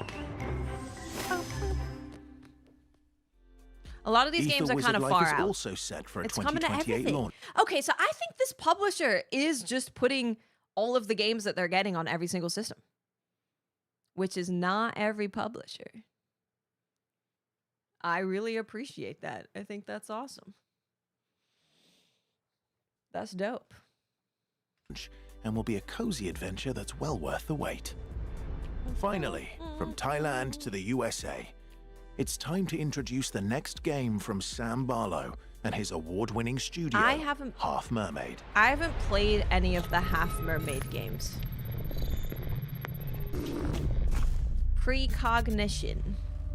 A lot of these
Ether
games are
Wizard
kind of
Life
far
is
out.
also set for a
It's coming to
2028
everything.
launch.
Okay, so I think this publisher is just putting all of the games that they're getting on every single system, which is not every publisher. I really appreciate that. I think that's awesome. That's dope.
And will be a cozy adventure that's well worth the wait. Finally, from Thailand to the USA, it's time to introduce the next game from Sam Barlow and his award-winning studio, Half Mermaid.
I haven't played any of the Half Mermaid games. Precognition.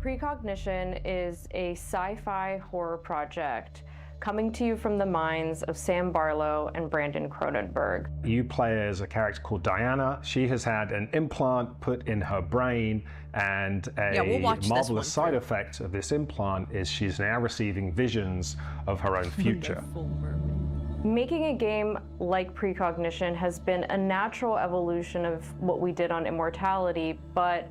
Precognition is a sci-fi horror project coming to you from the minds of Sam Barlow and Brandon Cronenberg.
You play as a character called Diana. She has had an implant put in her brain, and a marvelous side effect of this implant is she's now receiving visions of her own future.
Making a game like Precognition has been a natural evolution of what we did on Immortality, but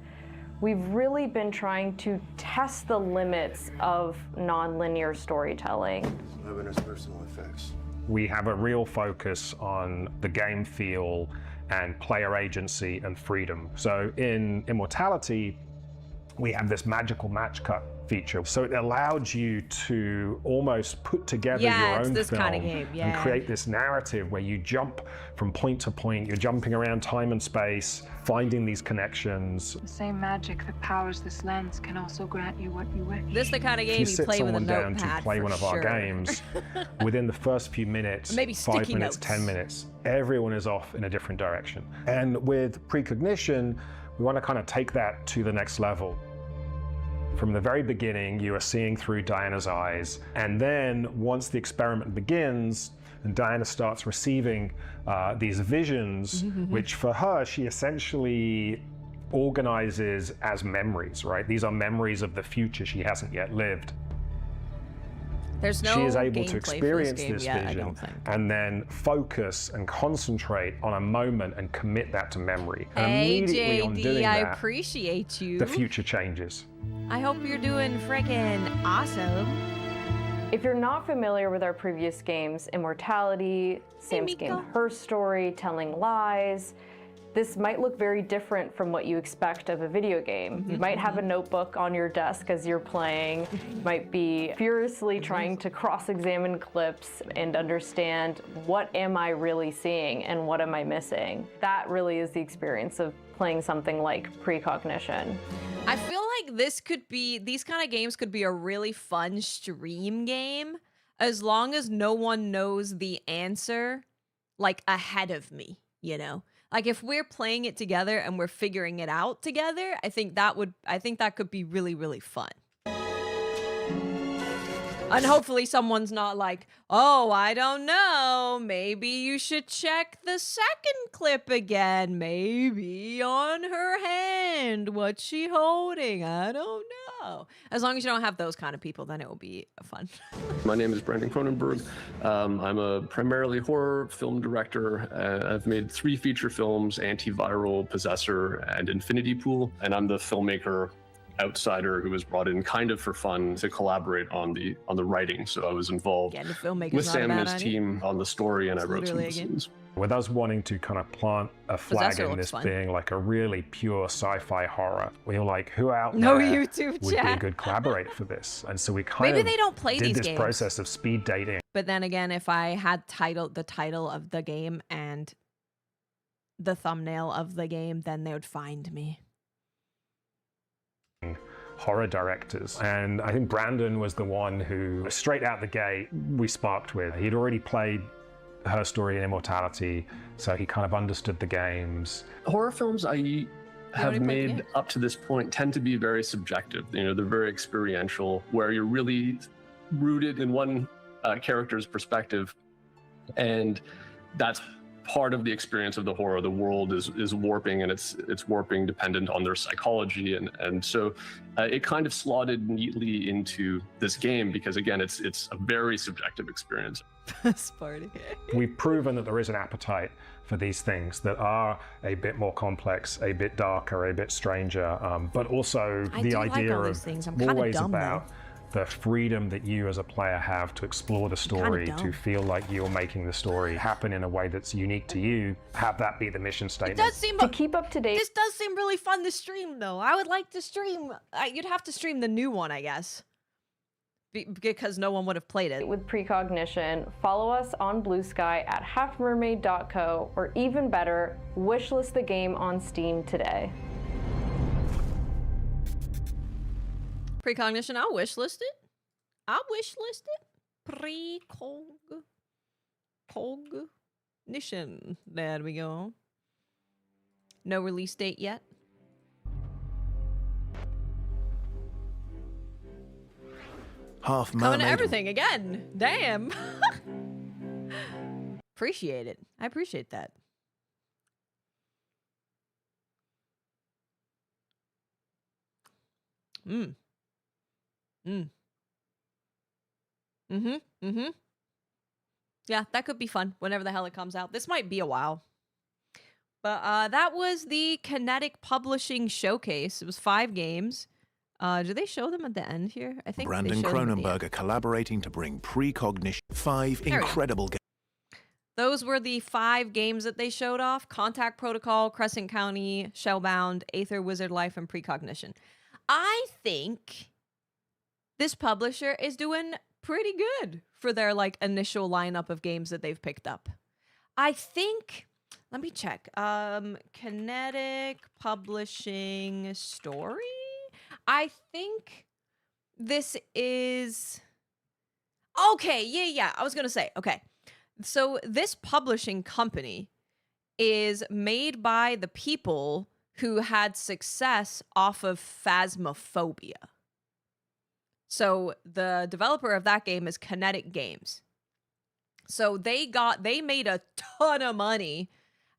we've really been trying to test the limits of non-linear storytelling.
Has personal effects.
We have a real focus on the game feel and player agency and freedom. So in Immortality, we have this magical match cut feature. So it allowed you to almost put together your own
this
film
kind of game.
and create this narrative where you jump from point to point, you're jumping around time and space, finding these connections.
The same magic that powers this lens can also grant you what you wish.
This is the kind of game
If you sit
play with a
someone down
notepad
to play one of our games, within the first few minutes,
Maybe
5
sticky
minutes,
notes.
10 minutes, everyone is off in a different direction. And with Precognition, we want to kind of take that to the next level. From the very beginning, you are seeing through Diana's eyes, and then once the experiment begins, and Diana starts receiving these visions, which for her, she essentially organizes as memories, right? These are memories of the future she hasn't yet lived.
There's no
She is able
gameplay
to
for
experience
game
this
yet, I
vision
don't think.
and then focus and concentrate on a moment and commit that to memory. And
Hey,
immediately on doing
JD, I
that,
appreciate you.
the future changes.
I hope you're doing freaking awesome.
If you're not familiar with our previous games, Immortality, Sam's game Her Story, Telling Lies, this might look very different from what you expect of a video game. You might have a notebook on your desk as you're playing. You might be furiously trying to cross-examine clips and understand what am I really seeing and what am I missing. That really is the experience of playing something like Precognition.
I feel like these kind of games could be a really fun stream game as long as no one knows the answer like ahead of me, you know? Like if we're playing it together and we're figuring it out together, I think that could be really, really fun. And hopefully someone's not like, oh, I don't know. Maybe you should check the second clip again. Maybe on her hand. What's she holding? I don't know. As long as you don't have those kind of people, then it will be fun.
My name is Brandon Cronenberg. I'm a primarily horror film director. I've made 3 feature films, Antiviral, Possessor, and Infinity Pool. And I'm the filmmaker outsider who was brought in kind of for fun to collaborate on the writing. So I was involved with Sam and his team on the story, and I wrote some of the scenes.
With us wanting to kind of plant a flag
Possessor
in this
looks fun.
being like a really pure sci-fi horror, we were like, who out
No
there
YouTube
would be a
chat.
good collaborator for this? And so we kind
Maybe
of
they don't play
did
these
this
games.
process of speed dating.
But then again, if I had the title of the game and the thumbnail of the game, then they would find me.
Horror directors. And I think Brandon was the one who, straight out the gate, we sparked with. He'd already played Her Story and Immortality, so he kind of understood the games.
Horror films I have made up to this point tend to be very subjective. You know, they're very experiential, where you're really rooted in one character's perspective, and that's part of the experience of the horror. The world is warping, and it's warping dependent on their psychology, and so it kind of slotted neatly into this game because again, it's a very subjective experience.
Sparty.
We've proven that there is an appetite for these things that are a bit more complex, a bit darker, a bit stranger, but also
I
the
do like
idea
all
of
these things. I'm kinda
always
dumb,
about the freedom that you as a player have to explore the story,
dumb.
to feel like you're making the story happen in a way that's unique to you, have that be the mission statement.
It does seem
to keep up to date.
This does seem really fun to stream, though. I would like to stream. You'd have to stream the new one, I guess, because no one would have played it.
With Precognition, follow us on Blue Sky at halfmermaid.co, or even better, wishlist the game on Steam today.
Precognition, I'll wishlist it. I'll wishlist it. Precognition. There we go. No release date yet.
half
Coming to
mermaid.
everything again. Damn. Appreciate it. I appreciate that. Mm. Mm. Mm-hmm. Mm-hmm. Yeah, that could be fun whenever the hell it comes out. This might be a while. But that was the Kinetic Publishing Showcase. It was 5 games. Do they show them at the end here? I think
Brandon
they showed them at the end.
Cronenberg are collaborating to bring precognition. 5
There we go.
incredible games.
Those were the 5 games that they showed off. Contact Protocol, Crescent County, Shellbound, Aether Wizard Life, and Precognition. I think this publisher is doing pretty good for their like initial lineup of games that they've picked up. I think, let me check. Kinetic Publishing Story? I think this is... Okay, yeah. I was going to say, okay. So this publishing company is made by the people who had success off of Phasmophobia. So the developer of that game is Kinetic Games. So they made a ton of money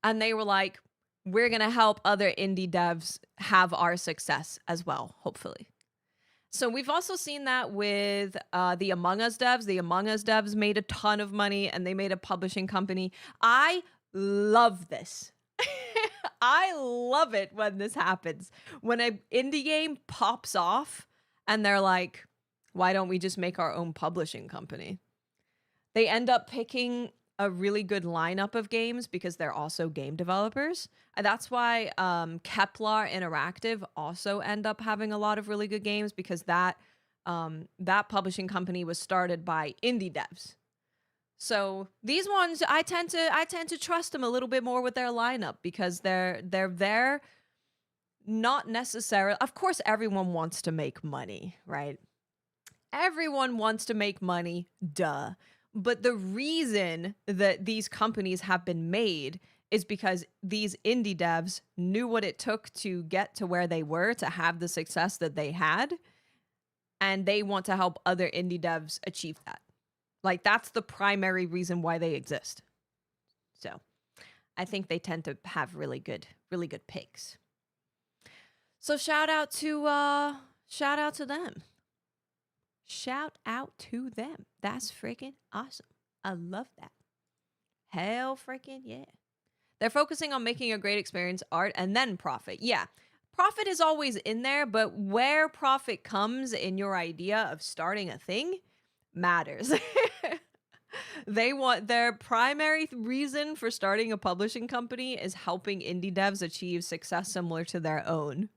and they were like, we're going to help other indie devs have our success as well, hopefully. So we've also seen that with the Among Us devs. The Among Us devs made a ton of money and they made a publishing company. I love this. I love it when this happens. When an indie game pops off and they're like, why don't we just make our own publishing company? They end up picking a really good lineup of games because they're also game developers. And that's why Kepler Interactive also end up having a lot of really good games because that publishing company was started by indie devs. So these ones, I tend to trust them a little bit more with their lineup because they're there not necessarily. Of course, everyone wants to make money, right? Everyone wants to make money, duh. But the reason that these companies have been made is because these indie devs knew what it took to get to where they were, to have the success that they had, and they want to help other indie devs achieve that. Like, that's the primary reason why they exist. So, I think they tend to have really good picks. So, shout out to them. Shout out to them. That's freaking awesome. I love that. Hell freaking yeah. They're focusing on making a great experience, art, and then profit. Yeah, profit is always in there, but where profit comes in your idea of starting a thing matters. They want their primary reason for starting a publishing company is helping indie devs achieve success similar to their own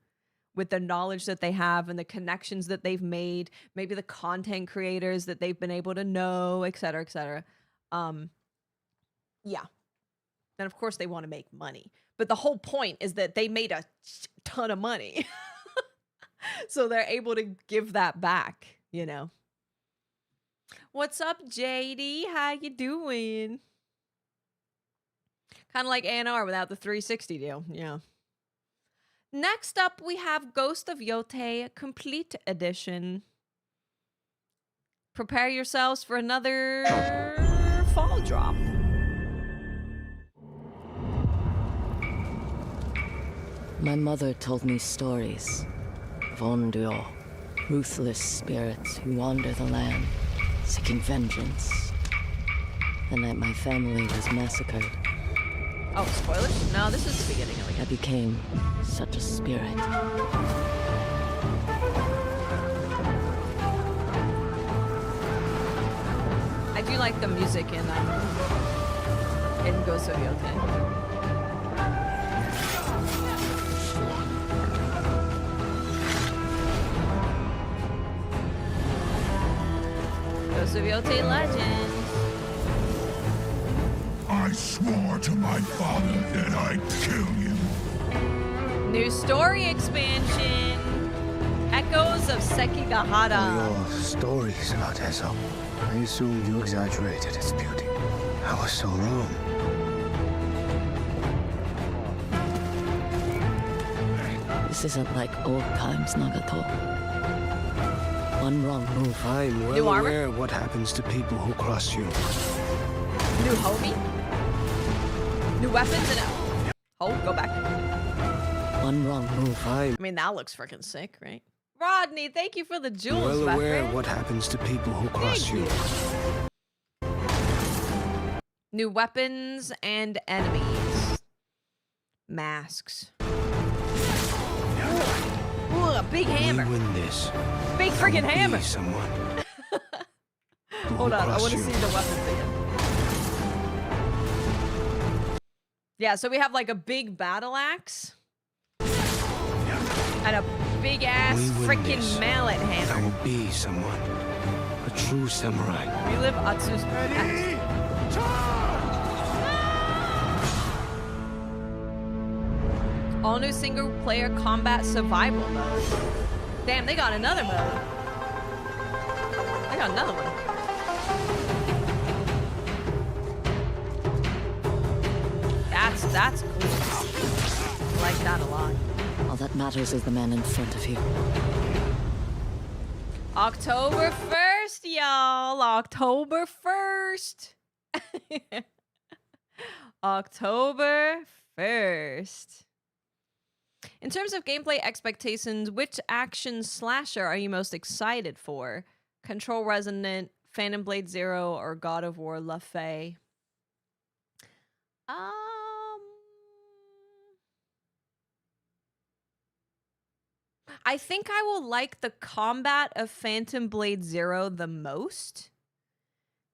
with the knowledge that they have and the connections that they've made, maybe the content creators that they've been able to know, et cetera, et cetera. Yeah. And of course they want to make money, but the whole point is that they made a ton of money. So they're able to give that back, you know. What's up, JD? How you doing? Kind of like A&R without the 360 deal, yeah. Next up, we have Ghost of Yote Complete Edition. Prepare yourselves for another fall drop.
My mother told me stories of Onryo, ruthless spirits who wander the land, seeking vengeance. The night my family was massacred.
Oh, spoilers? No, this is the beginning of the game.
I became such a spirit.
I do like the music in Ghost of Yote. Ghost of Yote Legends.
I swore to my father that I'd kill you.
New story expansion. Echoes of Sekigahara.
Your stories about Ezo. I assumed you exaggerated its beauty. I was so wrong.
This isn't like old times, Nagato. One wrong move.
I'm
New
well
armor?
aware of what happens to people who cross you.
New homie? New weapons and hold, go back.
One wrong move.
I mean, that looks freaking sick, right? Rodney, thank you for the jewels,
Well
my
aware
friend.
of what happens to people who cross you.
New weapons and enemies. Masks. Ooh, a big hammer.
We win this.
Big freaking
Be
hammer.
someone.
Hold on, I
cross
want to
you.
see the weapons again. Yeah, so we have like a big battle axe. And a big ass
We win
freaking
this.
mallet
I
hammer.
will be someone. A true samurai.
Relive Atsu's axe. All new single player combat survival mode. Damn, they got another mode. They got another one. That's cool. I like that a lot.
All that matters is the man in front of you.
October 1st, y'all. October 1st. October 1st. In terms of gameplay expectations, which action slasher are you most excited for? Control Resonant, Phantom Blade Zero, or God of War La Fey? I think I will like the combat of Phantom Blade Zero the most.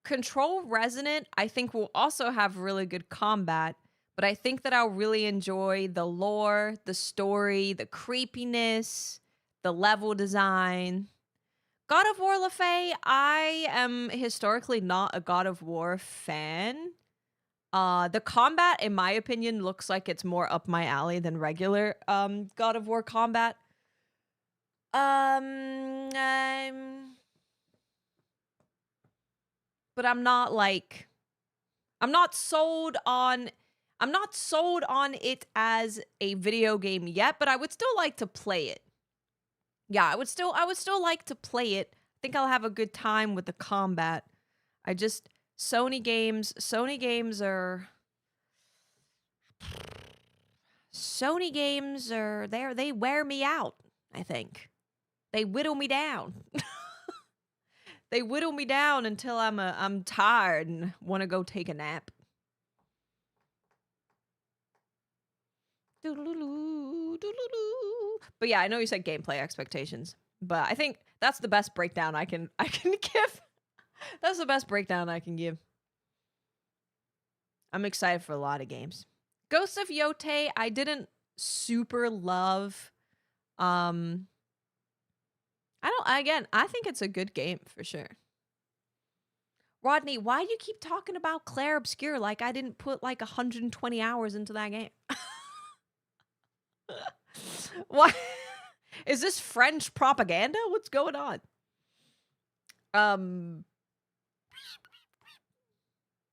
Control Resonant, I think, will also have really good combat, but I think that I'll really enjoy the lore, the story, the creepiness, the level design. God of War La Fey, I am historically not a God of War fan. The combat, in my opinion, looks like it's more up my alley than regular God of War combat. But I'm not like, I'm not sold on it as a video game yet, but I would still like to play it. Yeah, I would still like to play it. I think I'll have a good time with the combat. Sony games are there, they wear me out, I think. They whittle me down. They whittle me down until I'm tired and want to go take a nap. But yeah, I know you said gameplay expectations, but I think that's the best breakdown I can give. That's the best breakdown I can give. I'm excited for a lot of games. Ghost of Yote, I didn't super love. I think it's a good game for sure. Rodney, why do you keep talking about Claire Obscure like I didn't put like 120 hours into that game? What? Is this French propaganda? What's going on?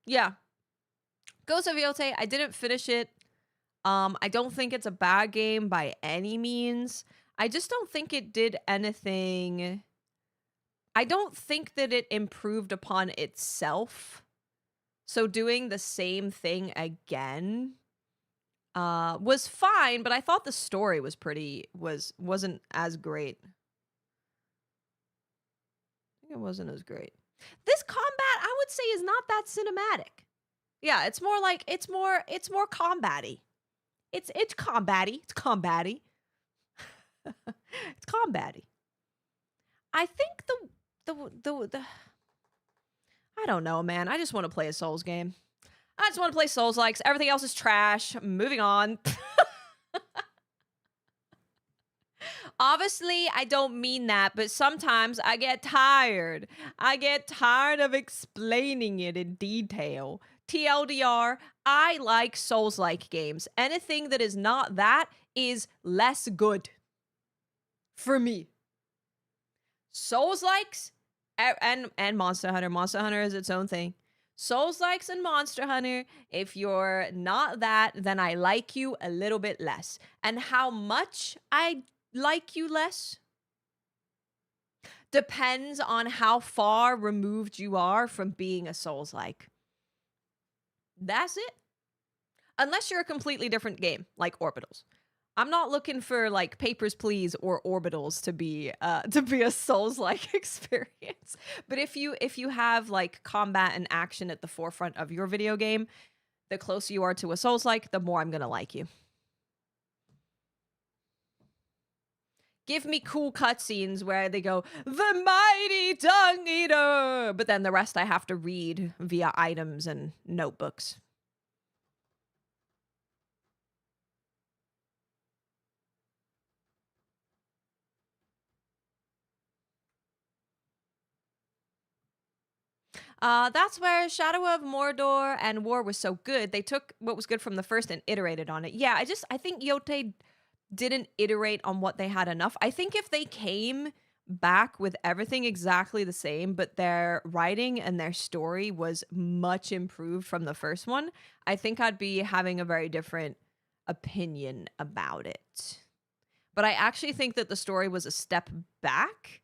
Yeah. Ghost of Yote, I didn't finish it. I don't think it's a bad game by any means. I just don't think it did anything. I don't think that it improved upon itself. So doing the same thing again was fine, but I thought the story wasn't as great. I think it wasn't as great. This combat, I would say, is not that cinematic. Yeah, it's more like it's more combat-y. It's combat-y. It's combat-y. It's combat-y. I think the I don't know, man. I just want to play a Souls game. I just want to play Souls-likes. Everything else is trash. Moving on. Obviously, I don't mean that, but sometimes I get tired. I get tired of explaining it in detail. TLDR, I like Souls-like games. Anything that is not that is less good. For me. Souls-likes and Monster Hunter. Monster Hunter is its own thing. Souls-likes and Monster Hunter, if you're not that, then I like you a little bit less. And how much I like you less depends on how far removed you are from being a Souls-like. That's it. Unless you're a completely different game, like Orbitals. I'm not looking for like Papers, Please or Orbitals to be a Souls-like experience. But if you have like combat and action at the forefront of your video game, the closer you are to a Souls-like, the more I'm gonna like you. Give me cool cutscenes where they go, "The mighty dung eater," but then the rest I have to read via items and notebooks. That's where Shadow of Mordor and War was so good. They took what was good from the first and iterated on it. Yeah, I think Yote didn't iterate on what they had enough. I think if they came back with everything exactly the same, but their writing and their story was much improved from the first one, I think I'd be having a very different opinion about it. But I actually think that the story was a step back.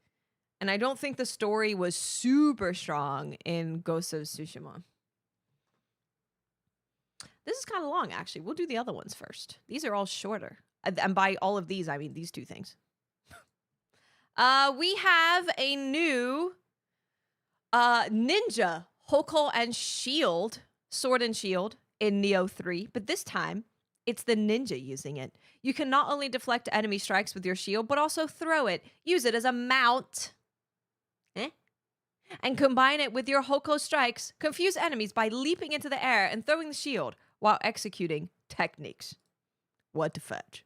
And I don't think the story was super strong in Ghost of Tsushima. This is kind of long, actually. We'll do the other ones first. These are all shorter. And by all of these, I mean these two things. We have a new ninja Hoko and Shield, Sword and Shield in Neo 3. But this time, it's the ninja using it. You can not only deflect enemy strikes with your shield, but also throw it. Use it as a mount. And combine it with your Hoko strikes. Confuse enemies by leaping into the air and throwing the shield while executing techniques. What the fudge?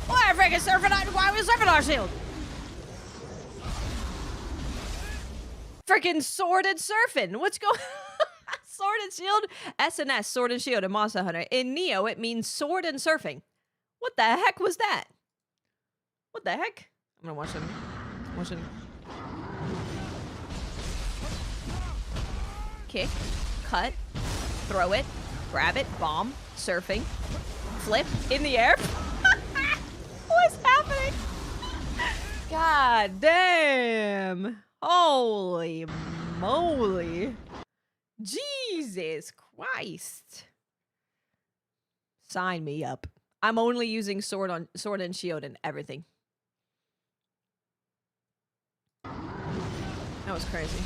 Why freaking surfing on? Why was surfing our shield? Freaking sword and surfing. What's going? Sword and Shield, SNS, Sword and Shield, and Monster Hunter. In Neo, it means sword and surfing. What the heck was that? What the heck? I'm gonna watch them. Kick, cut, throw it, grab it, bomb, surfing, flip, in the air. What's happening? God damn. Holy moly. Jesus Christ. Sign me up. I'm only using sword and shield and everything. That was crazy.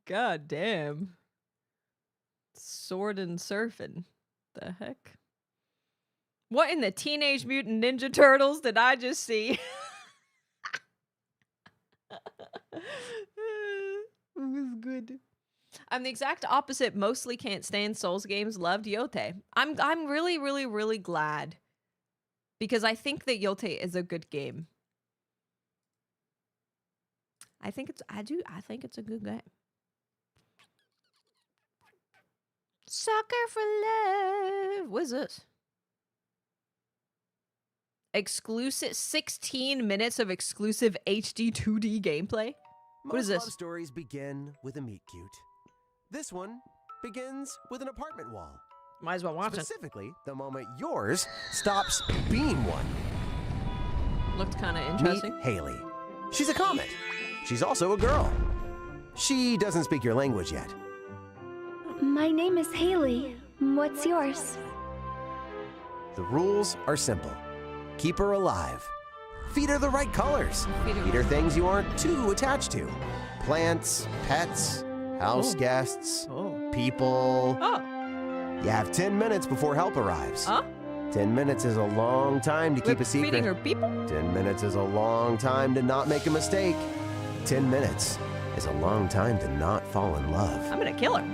God damn. Sword and surfing. The heck? What in the Teenage Mutant Ninja Turtles did I just see? It was good. I'm the exact opposite. Mostly can't stand Souls games. Loved Yote. I'm really, really, really glad. Because I think that Yote is a good game. I think it's a good game. Sucker for love. What's this? Exclusive 16 minutes of exclusive HD 2D gameplay. What is
Most
this?
love stories begin with a meet cute. This one begins with an apartment wall.
Might as well watch it.
Specifically, the moment yours stops being one.
Looked kind of interesting.
Meet Haley. She's a comet. She's also a girl. She doesn't speak your language yet.
My name is Haley. What's yours?
The rules are simple. Keep her alive. Feed her the right colors. Feed her things you aren't too attached to. Plants, pets, house guests, people. You have 10 minutes before help arrives. 10 minutes is a long time to keep a secret.
Feeding her people?
10 minutes is a long time to not make a mistake. 10 minutes is a long time to not fall in love.
I'm gonna kill her.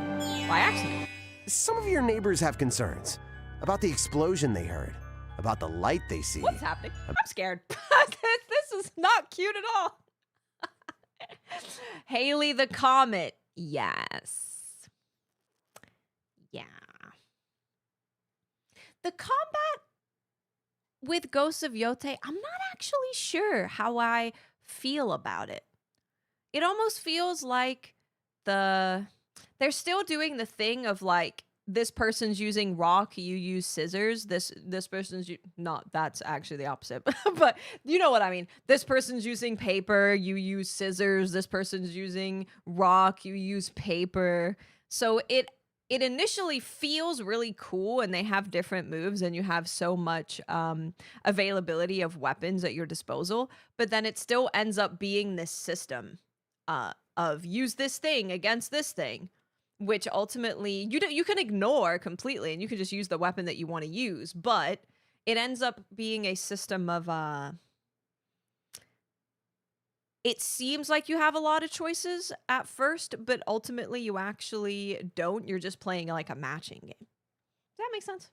By accident.
Some of your neighbors have concerns about the explosion they heard, about the light they see.
What's happening? I'm scared. This is not cute at all. Haley the Comet. Yes. Yeah. The combat with Ghosts of Yote, I'm not actually sure how I feel about it. It almost feels like they're still doing the thing of like, this person's using rock, you use scissors. This person's not, that's actually the opposite. But you know what I mean. This person's using paper, you use scissors. This person's using rock, you use paper. So it initially feels really cool, and they have different moves, and you have so much availability of weapons at your disposal. But then it still ends up being this system of use this thing against this thing, which ultimately you can ignore completely, and you can just use the weapon that you want to use. But it ends up being a system of it seems like you have a lot of choices at first, but ultimately you actually don't. You're just playing like a matching game. Does that make sense?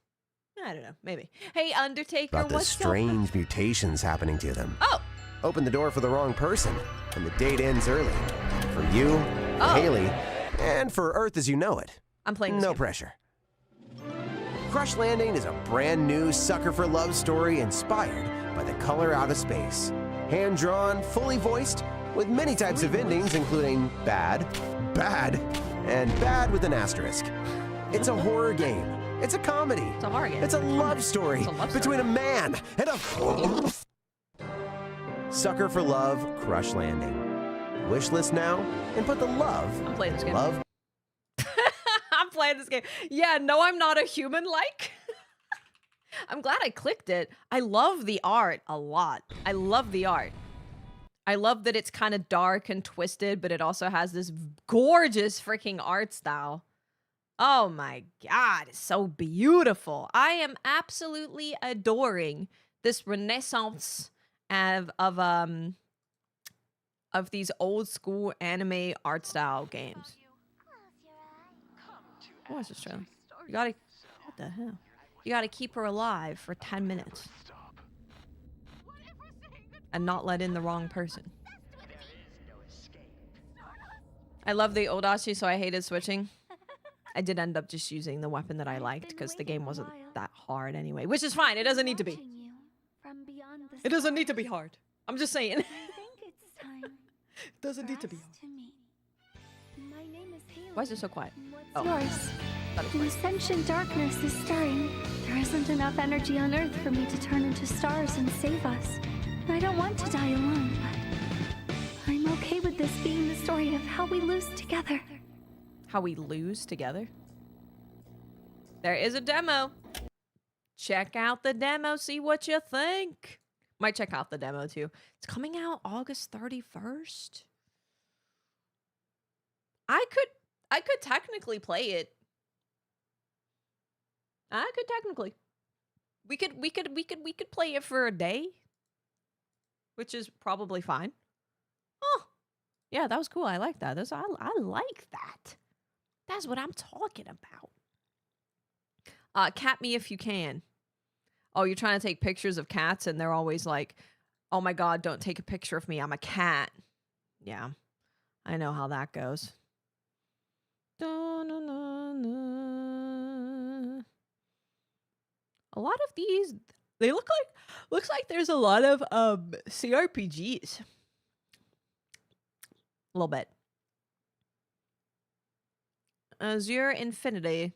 I don't know, maybe. Hey, Undertaker,
About the
what's
strange mutations happening to them.
Oh!
Open the door for the wrong person, and the date ends early. For you, Haley, and for Earth as you know it.
I'm playing this
No
game.
pressure. Crush Landing is a brand new sucker for love story inspired by the color out of space. Hand-drawn, fully voiced, with many types of endings, including bad, and bad with an asterisk. It's a horror game. It's a comedy.
It's a horror game.
It's a love story between a man and a... Sucker for Love, Crush Landing. Wishlist now, and put the love...
I'm playing this game.
Love...
I'm playing this game. Yeah, no, I'm not a human-like. I'm glad I clicked it. I love the art a lot. I love the art. I love that it's kind of dark and twisted, but it also has this gorgeous freaking art style. Oh my God, it's so beautiful. I am absolutely adoring this renaissance of these old school anime art style games. What's this trailer? You gotta, what the hell? You gotta keep her alive for 10 minutes. And not let in the wrong person. I love the Odachi, so I hated switching. I did end up just using the weapon that I liked because the game wasn't that hard anyway, which is fine. It doesn't need to be. It doesn't need to be hard. I'm just saying. It doesn't need to be hard. Why is it so quiet? Oh.
Yours. The ascension darkness is stirring. There isn't enough energy on Earth for me to turn into stars and save us. I don't want to die alone, but I'm okay with this being the story of how we lose together.
How we lose together? There is a demo. Check out the demo, see what you think. Might check out the demo too. It's coming out August 31st. I could technically play it. I could technically. We could play it for a day, which is probably fine. Oh, yeah, that was cool. I like that. I like that. That's what I'm talking about. Cat me if you can. Oh, you're trying to take pictures of cats, and they're always like, "Oh my God, don't take a picture of me. I'm a cat." Yeah, I know how that goes. A lot of these, they looks like there's a lot of CRPGs. A little bit. Azure Infinity.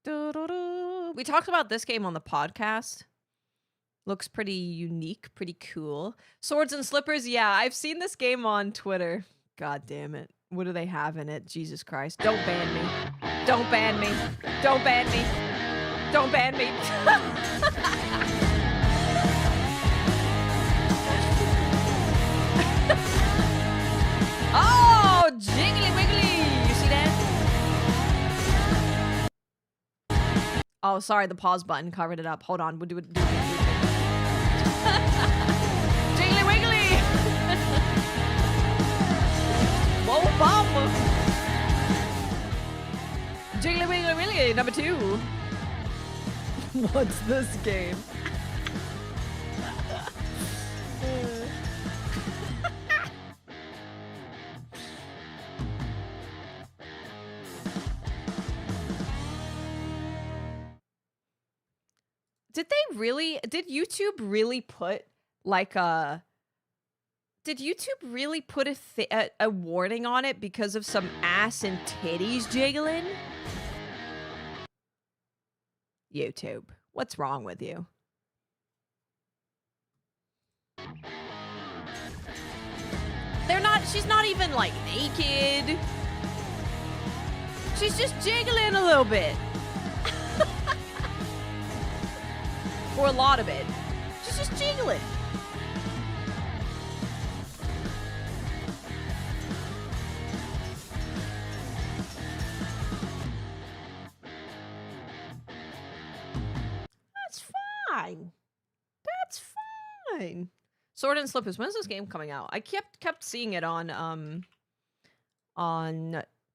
We talked about this game on the podcast. Looks pretty unique, pretty cool. Swords and Slippers, yeah, I've seen this game on Twitter. God damn it. What do they have in it? Jesus Christ. Don't ban me. Don't ban me. Don't ban me. Don't ban me. Oh, jiggly wiggly. You see that? Oh, sorry, the pause button covered it up. Hold on. We'll do it. Jiggly wiggly. Whoa, Bob. Jiggly wiggly wiggly. Number 2. What's this game? Did they really? Did YouTube really put like a? Did YouTube really put a warning on it because of some ass and titties jiggling? YouTube, what's wrong with you? They're not. She's not even like naked. She's just jiggling a little bit. For a lot of it. She's just jiggling. That's fine. That's fine. Sword and Slippers. When's this game coming out? I kept seeing it on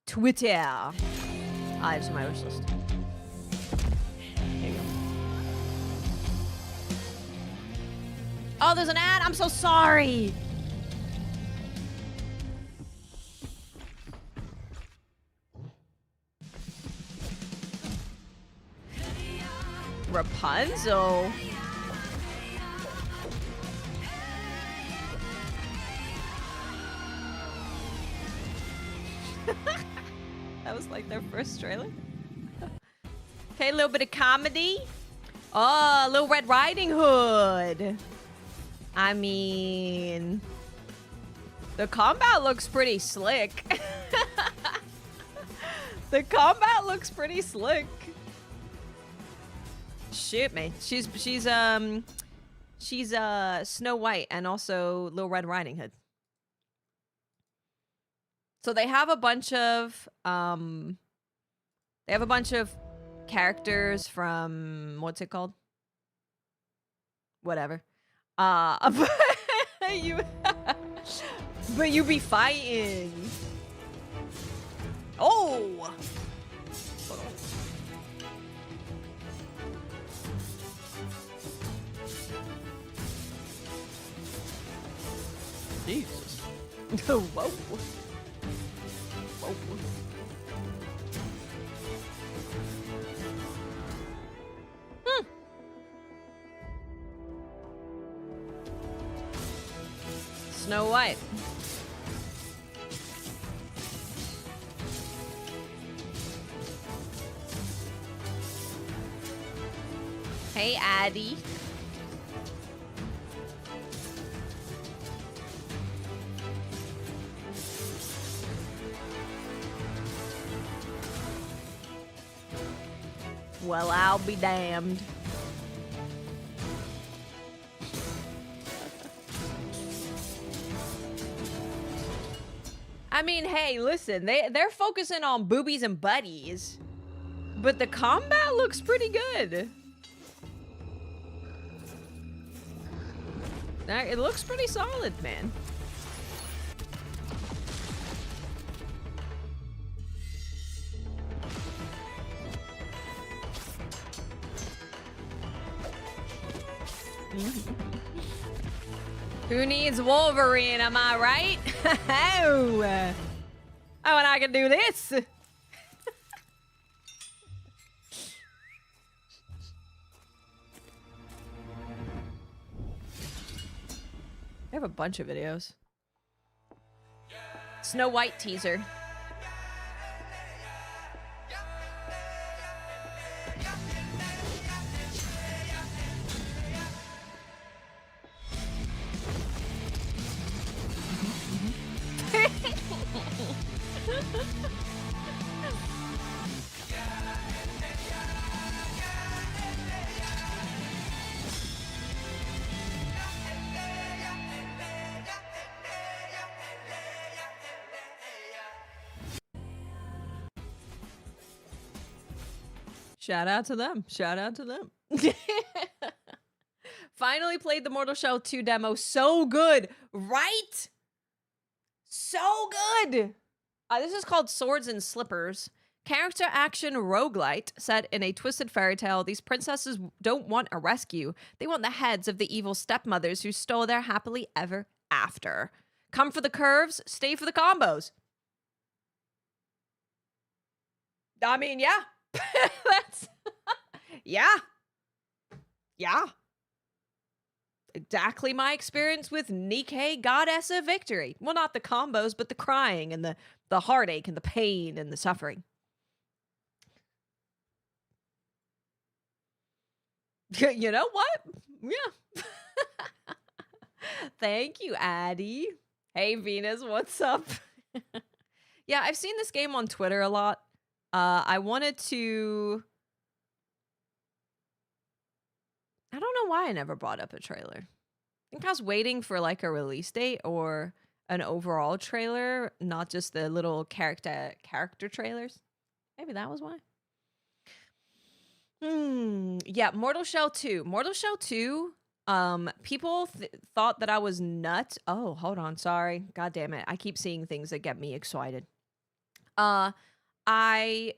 Twitter. It's on my wish list. There you go. Oh, there's an ad. I'm so sorry. Rapunzel. That was like their first trailer. Okay, a little bit of comedy. Oh, Little Red Riding Hood. I mean, the combat looks pretty slick. The combat looks pretty slick. Shoot me. She's Snow White and also Little Red Riding Hood. So they have a bunch of characters from what's it called? Whatever. But you be fighting. Oh. Hold on. Jesus. Whoa. Whoa. Snow White. Hey, Addie. Well, I'll be damned. I mean, hey, listen, they're focusing on boobies and buddies, but the combat looks pretty good. It looks pretty solid, man. Who needs Wolverine, am I right? Oh, and I can do this. They have a bunch of videos. Snow White teaser. Shout out to them. Shout out to them. Finally played the Mortal Shell 2 demo. So good, right? So good. This is called Swords and Slippers. Character action roguelite set in a twisted fairy tale. These princesses don't want a rescue. They want the heads of the evil stepmothers who stole their happily ever after. Come for the curves, stay for the combos. I mean, yeah. That's yeah. Yeah. Exactly my experience with Nikke, Goddess of Victory. Well, not the combos, but the crying and the heartache and the pain and the suffering. You know what? Yeah. Thank you, Addie. Hey, Venus, what's up? Yeah, I've seen this game on Twitter a lot. I wanted to... I don't know why I never brought up a trailer. I think I was waiting for like a release date or an overall trailer, not just the little character trailers. Maybe that was why. Yeah, Mortal Shell 2. Mortal Shell 2, people thought that I was nuts. Oh, hold on, sorry. God damn it. I keep seeing things that get me excited. When I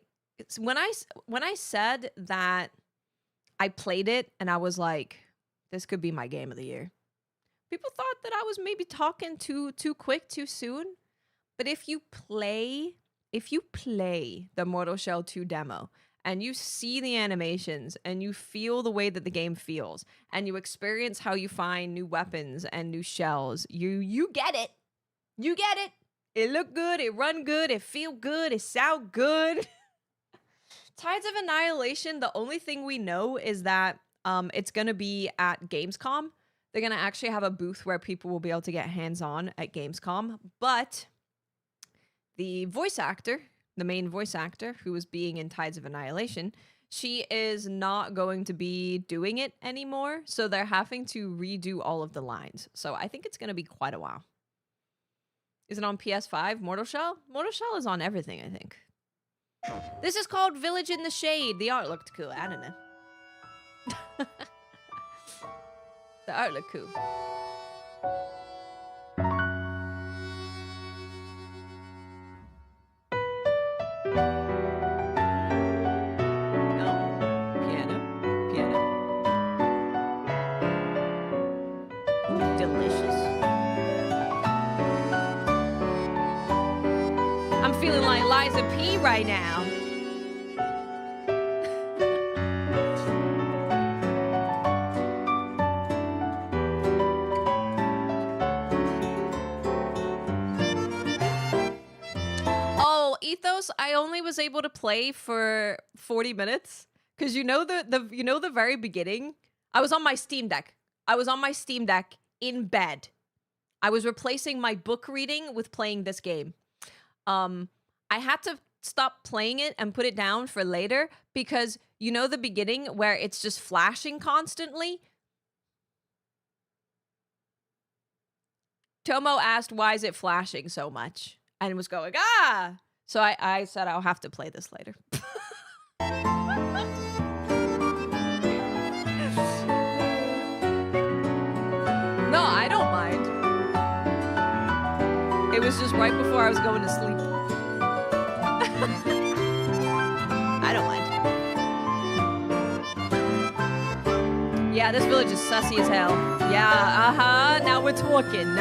said that I played it and I was like, this could be my game of the year. People thought that I was maybe talking too quick, too soon. But if you play the Mortal Shell 2 demo and you see the animations and you feel the way that the game feels and you experience how you find new weapons and new shells, you get it. You get it. It look good, it run good, it feel good, it sound good. Tides of Annihilation, the only thing we know is that it's going to be at Gamescom. They're going to actually have a booth where people will be able to get hands-on at Gamescom. But the voice actor, the main voice actor who was being in Tides of Annihilation, she is not going to be doing it anymore. So they're having to redo all of the lines. So I think it's going to be quite a while. Is it on PS5? Mortal Shell? Mortal Shell is on everything, I think. This is called Village in the Shade. The art looked cool. I don't know. The art looked cool. Oh, piano. Ooh, delicious. I'm feeling like Liza P right now. Oh, Ethos, I only was able to play for 40 minutes because you know the very beginning. I was on my Steam Deck. In bed. I was replacing my book reading with playing this game. I had to stop playing it and put it down for later because you know the beginning where it's just flashing constantly? Tomo asked, why is it flashing so much? And was going, ah! So I said I'll have to play this later. No, I don't mind. It was just right before I was going to sleep. I don't mind. Yeah, this village is sussy as hell. Yeah, now we're talking.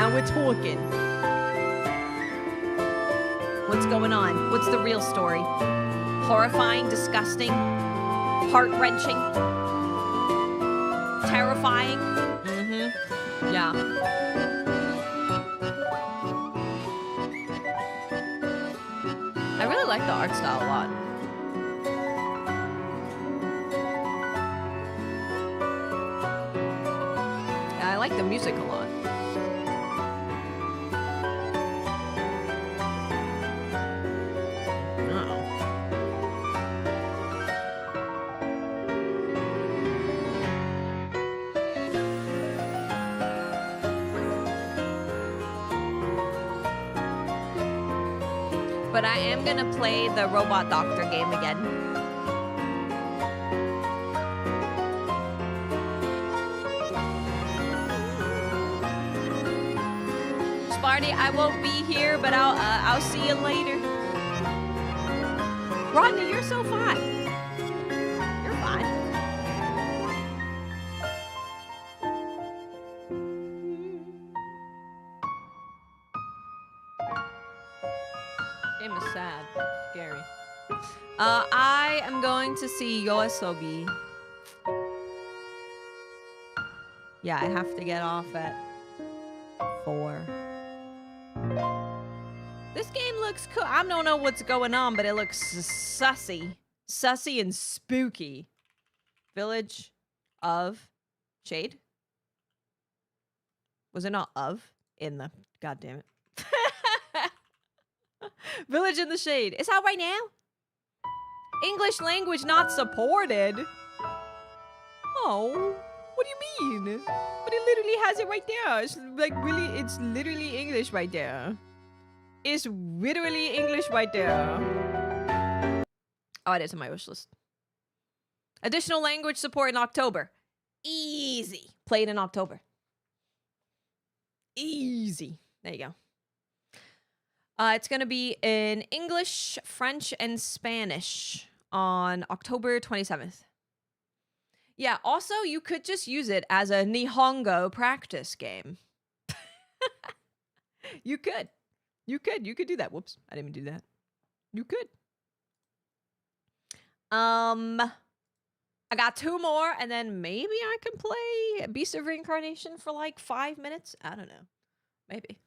What's going on? What's the real story? Horrifying, disgusting, heart-wrenching, terrifying. Yeah. I really like the art style a lot. I like the music a lot. But I am gonna play the Robot Doctor game again. Sparty, I won't be here, but I'll see you later. Rodney, you're so fine. You're fine. Game is sad, scary. I am going to see Yoasobi. Yeah, I have to get off at 4. This game looks cool. I don't know what's going on, but it looks sussy. Sussy and spooky. Village of Shade? Was it not of? In the... God damn it. Village in the Shade. It's out right now? English language not supported? Oh, what do you mean? But it literally has it right there. It's like really, it's literally English right there. It's literally English right there. Oh, it is on my wish list. Additional language support in October. Easy. Played in October. Easy. There you go. It's going to be in English, French, and Spanish on October 27th. Yeah, also, you could just use it as a Nihongo practice game. You could. You could do that. Whoops, I didn't even do that. You could. I got 2 more, and then maybe I can play Beast of Reincarnation for like 5 minutes. I don't know. Maybe.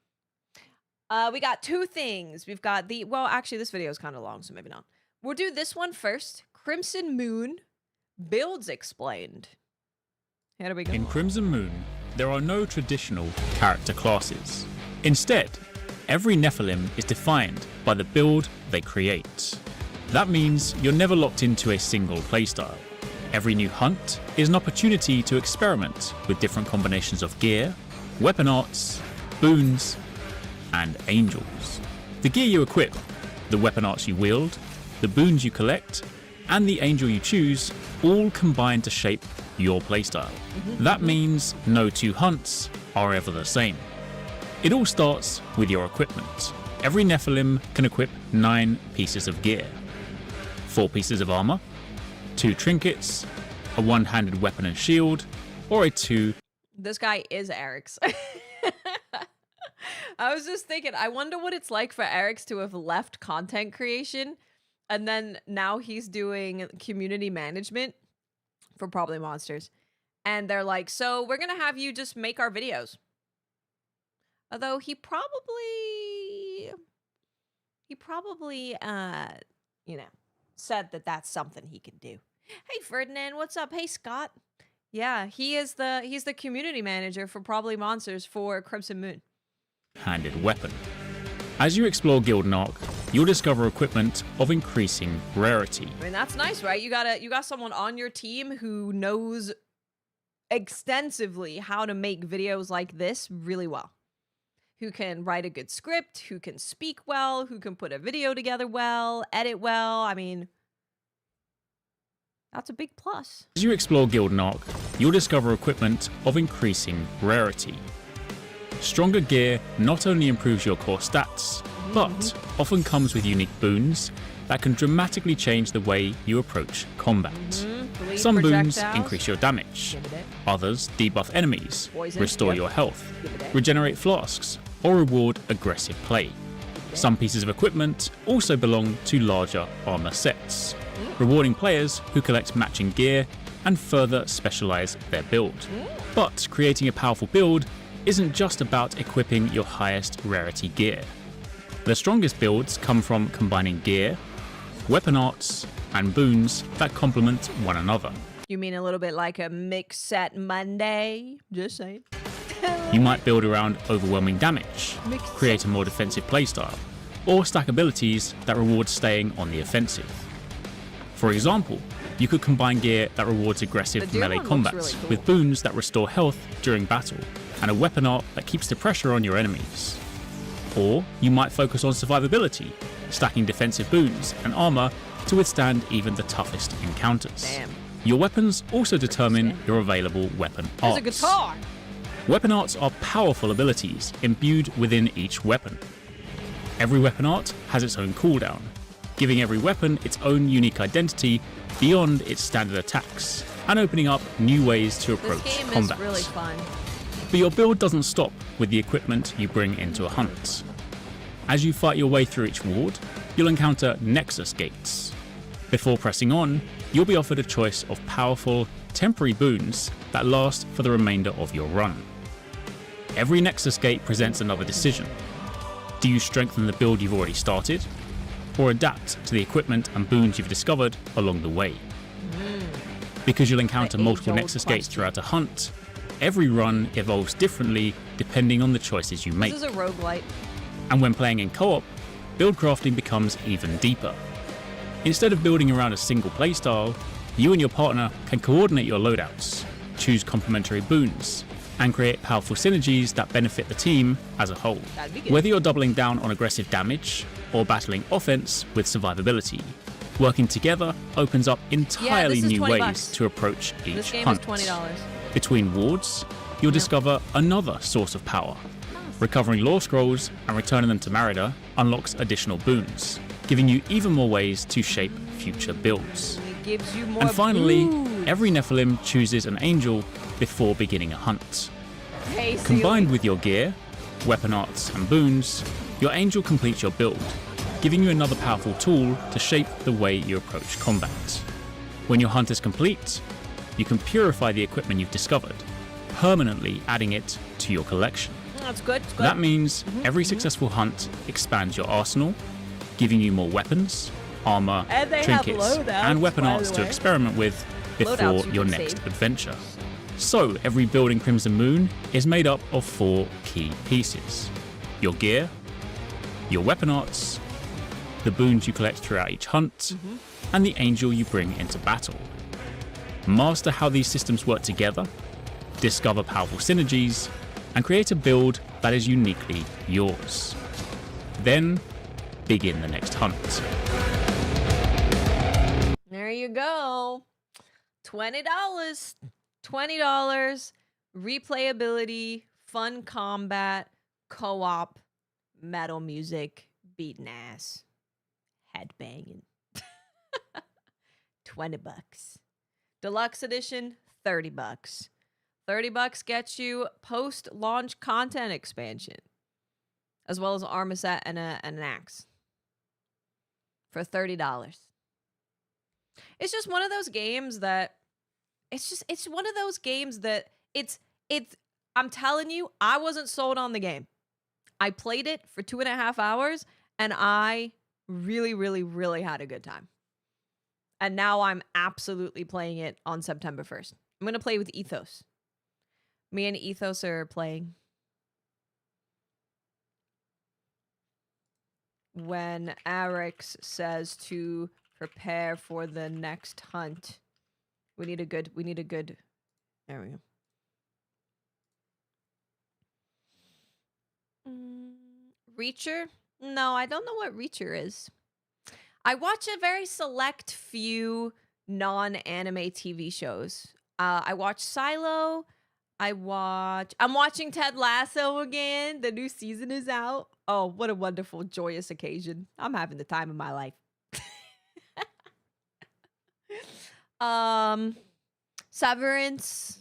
We got 2 things. We've got the... Well, actually, this video is kind of long, so maybe not. We'll do this one first. Crimson Moon Builds Explained. Here we go.
In Crimson Moon, there are no traditional character classes. Instead, every Nephilim is defined by the build they create. That means you're never locked into a single playstyle. Every new hunt is an opportunity to experiment with different combinations of gear, weapon arts, boons, and angels. The gear you equip, the weapon arts you wield, the boons you collect, and the angel you choose all combine to shape your playstyle. That means no 2 hunts are ever the same. It all starts with your equipment. Every Nephilim can equip 9 pieces of gear. 4 pieces of armor, 2 trinkets, a one-handed weapon and shield, or a 2...
This guy is Eric's. I was just thinking, I wonder what it's like for Eric's to have left content creation, and then now he's doing community management for Probably Monsters. And they're like, so we're going to have you just make our videos. Although he probably, you know, said that that's something he can do. Hey, Ferdinand, what's up? Hey, Scott. Yeah, he's the community manager for Probably Monsters for Crimson Moon.
Handed weapon. As you explore Guild Arc, you'll discover equipment of increasing rarity.
I mean, that's nice, right? You got someone on your team who knows extensively how to make videos like this really well. Who can write a good script, who can speak well, who can put a video together well, edit well. I mean, that's a big plus.
As you explore Guild Arc, you'll discover equipment of increasing rarity. Stronger gear not only improves your core stats, but often comes with unique boons that can dramatically change the way you approach combat. Some boons increase your damage, others debuff enemies, restore your health, regenerate flasks, or reward aggressive play. Some pieces of equipment also belong to larger armor sets, rewarding players who collect matching gear and further specialize their build. But creating a powerful build isn't just about equipping your highest rarity gear. The strongest builds come from combining gear, weapon arts, and boons that complement one another.
You mean a little bit like a mix set Monday? Just saying.
You might build around overwhelming damage, create a more defensive playstyle, or stack abilities that reward staying on the offensive. For example, you could combine gear that rewards aggressive melee combat really cool, with boons that restore health during battle, and a weapon art that keeps the pressure on your enemies. Or you might focus on survivability, stacking defensive boons and armor to withstand even the toughest encounters.
Damn.
Your weapons also determine your available weapon arts.
There's a guitar!
Weapon arts are powerful abilities imbued within each weapon. Every weapon art has its own cooldown, giving every weapon its own unique identity beyond its standard attacks, and opening up new ways to approach
this game
combat.
Is really fun.
But your build doesn't stop with the equipment you bring into a hunt. As you fight your way through each ward, you'll encounter Nexus gates. Before pressing on, you'll be offered a choice of powerful, temporary boons that last for the remainder of your run. Every Nexus gate presents another decision. Do you strengthen the build you've already started, or adapt to the equipment and boons you've discovered along the way? Because you'll encounter multiple Nexus gates throughout a hunt, every run evolves differently depending on the choices you make.
This is a roguelite.
And when playing in co-op, build crafting becomes even deeper. Instead of building around a single playstyle, you and your partner can coordinate your loadouts, choose complementary boons, and create powerful synergies that benefit the team as a whole. Whether you're doubling down on aggressive damage or battling offense with survivability, working together opens up entirely new ways to approach each
This game
hunt.
is $20.
Between wards, you'll discover another source of power. Recovering lore scrolls and returning them to Merida unlocks additional boons, giving you even more ways to shape future builds.
It gives you more
And finally,
boons.
every Nephilim chooses an angel before beginning a hunt.
Hey,
Combined with your gear, weapon arts, and boons, your angel completes your build, giving you another powerful tool to shape the way you approach combat. When your hunt is complete, you can purify the equipment you've discovered, permanently adding it to your collection.
That's good. It's good.
That means every successful hunt expands your arsenal, giving you more weapons, armor,
And they have
trinkets,
loadouts,
and weapon
by
arts
the
to
way.
experiment with before
Loadouts you
your
can
next
save.
adventure. So every build in Crimson Moon is made up of 4 key pieces: your gear, your weapon arts, the boons you collect throughout each hunt, and the angel you bring into battle. Master how these systems work together, discover powerful synergies, and create a build that is uniquely yours. Then, begin the next hunt.
There you go. $20. $20. Replayability, fun combat, co-op, metal music, beating ass, headbanging. $20. Deluxe edition, $30. $30 gets you post-launch content expansion, as well as armor set and an axe for $30. It's just one of those games that it's one of those games that it's I'm telling you, I wasn't sold on the game. I played it for 2.5 hours and I really, really, really had a good time. And now I'm absolutely playing it on September 1st. I'm going to play with Ethos. Me and Ethos are playing. When Arix says to prepare for the next hunt. We need a good, there we go. Reacher? No, I don't know what Reacher is. I watch a very select few non-anime TV shows. I watch Silo. I'm watching Ted Lasso again. The new season is out. Oh, what a wonderful, joyous occasion. I'm having the time of my life. Severance.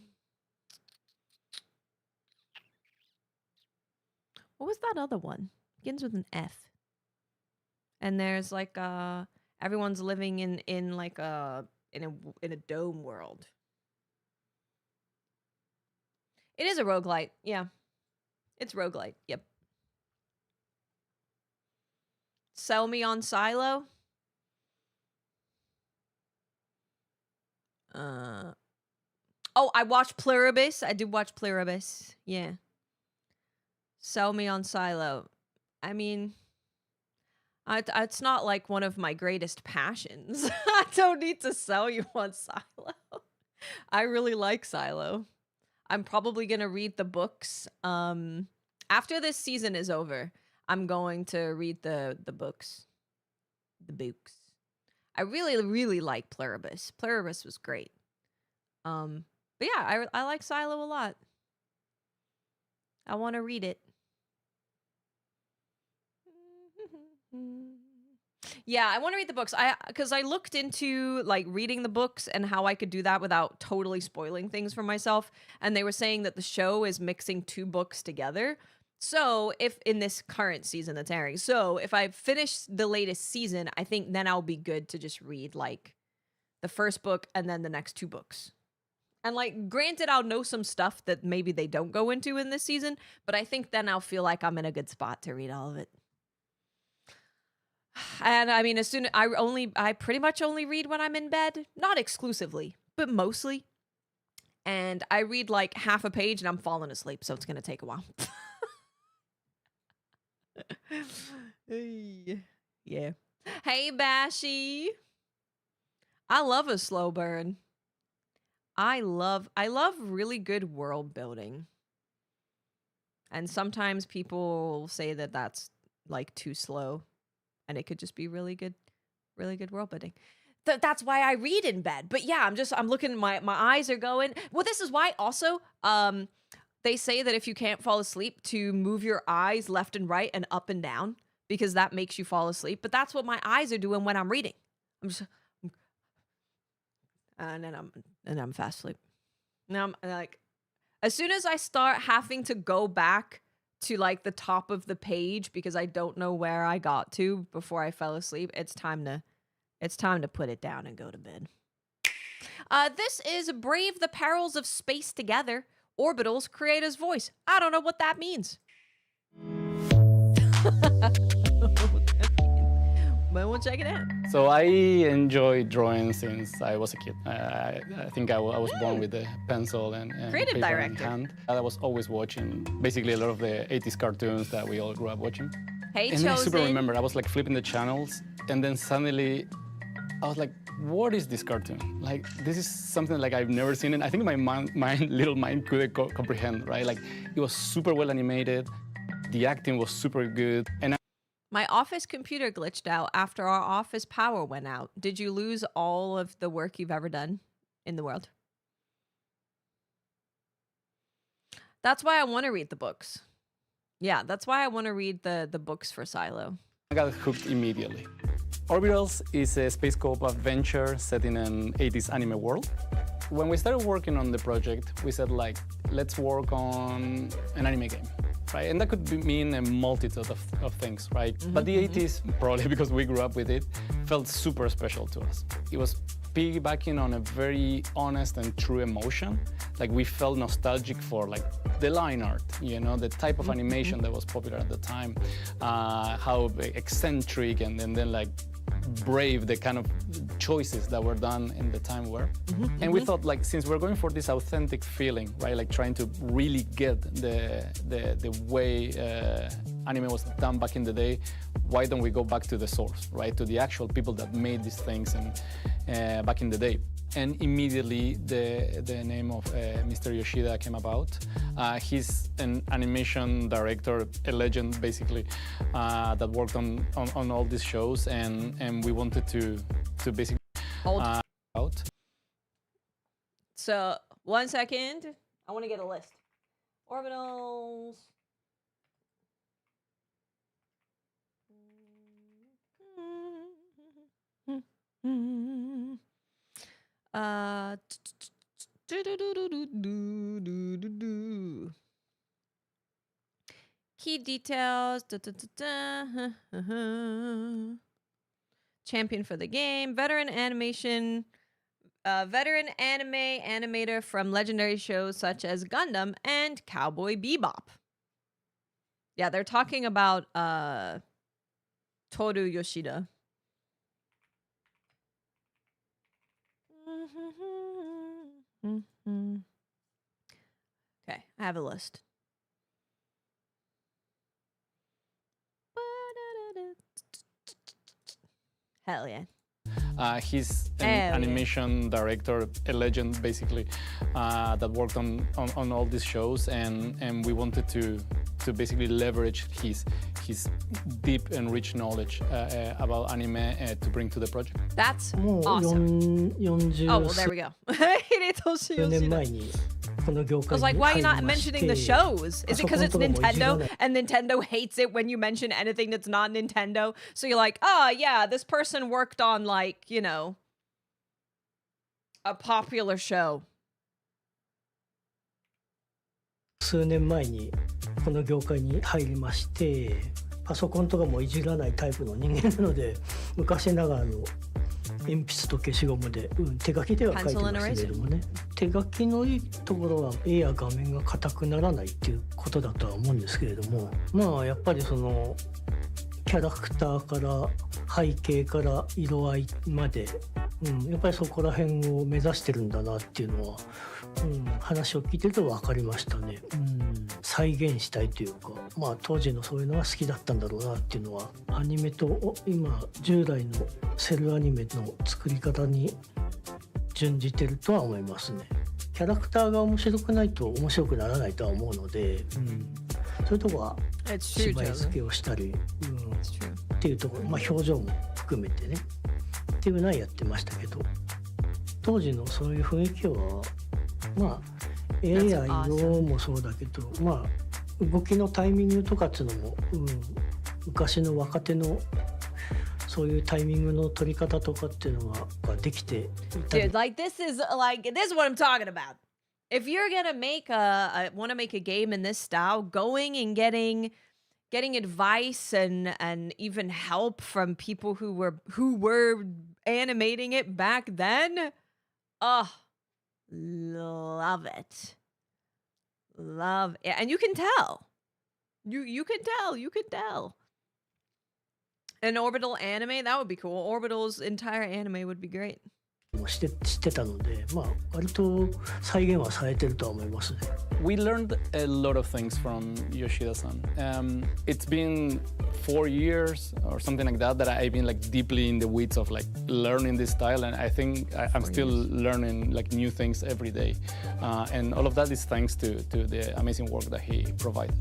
What was that other one? Begins with an F. And there's like everyone's living in like in a dome world. It is a roguelite, yeah. It's roguelite, yep. Sell me on Silo. Oh, I watched Pluribus. I did watch Pluribus. Yeah. Sell me on Silo. I mean, it's not like one of my greatest passions. I don't need to sell you on Silo. I really like Silo. I'm probably going to read the books. After this season is over, I'm going to read the books. The books. I really, really like Pluribus. Pluribus was great. But yeah, I like Silo a lot. I want to read it. Yeah, I want to read the books. Because I looked into like reading the books and how I could do that without totally spoiling things for myself. And they were saying that the show is mixing 2 books together. So if in this current season that's airing, so if I finish the latest season, I think then I'll be good to just read like the first book and then the next 2 books. And like, granted, I'll know some stuff that maybe they don't go into in this season, but I think then I'll feel like I'm in a good spot to read all of it. And I mean, I pretty much only read when I'm in bed, not exclusively, but mostly. And I read like half a page and I'm falling asleep, so it's going to take a while. Yeah. Hey, Bashy. I love a slow burn. I love really good world building. And sometimes people say that that's like too slow, and it could just be really good world building. That's why I read in bed. But yeah, I'm looking, my eyes are going. Well, this is why also they say that if you can't fall asleep, to move your eyes left and right and up and down, because that makes you fall asleep. But that's what my eyes are doing when I'm reading. And then I'm fast asleep. Now I'm like, as soon as I start having to go back to like the top of the page because I don't know where I got to before I fell asleep, it's time to put it down and go to bed. This is Brave the Perils of Space Together, Orbital's creator's voice. I don't know what that means. But we'll check it out.
So I enjoy drawing since I was a kid. I think I was born with a pencil and
creative
paper
director.
in hand. I was always watching basically a lot of the 80s cartoons that we all grew up watching.
Hey,
and I super
Chosen.
remember, I was like flipping the channels, and then suddenly I was like, what is this cartoon? Like, this is something like I've never seen it. I think my little mind couldn't comprehend, right? Like, it was super well animated. The acting was super good. And
My office computer glitched out after our office power went out. Did you lose all of the work you've ever done in the world? That's why I want to read the books. Yeah, that's why I want to read the books for Silo.
I got hooked immediately. Orbitals is a space co-op adventure set in an 80s anime world. When we started working on the project, we said, like, let's work on an anime game, right? And that could mean a multitude of things, right? But the 80s, probably because we grew up with it, felt super special to us. It was piggybacking on a very honest and true emotion. Like, we felt nostalgic for like the line art, you know, the type of animation that was popular at the time, how eccentric and then like brave the kind of choices that were done in the time were. And we thought, like, since we're going for this authentic feeling, right, like trying to really get the way anime was done back in the day, why don't we go back to the source, right, to the actual people that made these things and back in the day. And immediately the name of Mr. Yoshida came about. He's an animation director, a legend basically, that worked on all these shows, and we wanted to basically out.
So 1 second, I want to get a list. Orbitals. Key details. Champion for the game. Veteran animation. Veteran anime animator from legendary shows such as Gundam and Cowboy Bebop. Yeah, they're talking about Toru Yoshida. Okay, I have a list. Hell yeah.
He's an animation director, a legend basically, that worked on all these shows, and we wanted to basically leverage his deep and rich knowledge about anime to bring to the project.
That's awesome. Oh, well, there we go. Hidetoshi Yoshida. I was like, why are you not mentioning the shows? Is it because it's Nintendo and Nintendo hates it when you mention anything that's not Nintendo? So you're like, oh yeah, this person worked on, like, you know, a popular show.
数年前にこの業界に入りまして、パソコンとかもいじらないタイプの人間なので、昔ながらの鉛筆と消しゴムで、手書きでは書いてましたけれどもね。手書きのいいところは絵や画面が硬くならないっていうことだとは思うんですけれども、まあやっぱりそのキャラクターから背景から色合いまで、やっぱりそこら辺を目指してるんだなっていうのは、話を聞いてると分かりましたね。再現したいというか、まあ当時のそういうのが好きだったんだろうなっていうのは、アニメと今従来のセルアニメの作り方に準じてるとは思いますね。キャラクターが面白くないと面白くならないとは思うので、そういうとこは芝居付けをしたり、っていうところ、まあ表情も含めてねっていうのはやってましたけど、当時のそういう雰囲気はまあ絵や色もそうだけど、まあ動きのタイミングとかっていうのも、昔の若手のそういうタイミングの取り方とかっていうのができていたり。
Dude, like this is what I'm talking about. If you're gonna want to make a game in this style, going and getting advice and even help from people who were animating it back then, love it. Love it. And you can tell. You can tell. An Orbital anime, that would be cool. Orbital's entire anime would be great.
してたので、まあ割と再現はされてるとは思いますね。
We learned a lot of things from Yoshida-san. It's been 4 years or something like that I've been like deeply in the weeds of like learning this style, and I think I'm still learning like new things every day. And all of that is thanks to the amazing work that he provides.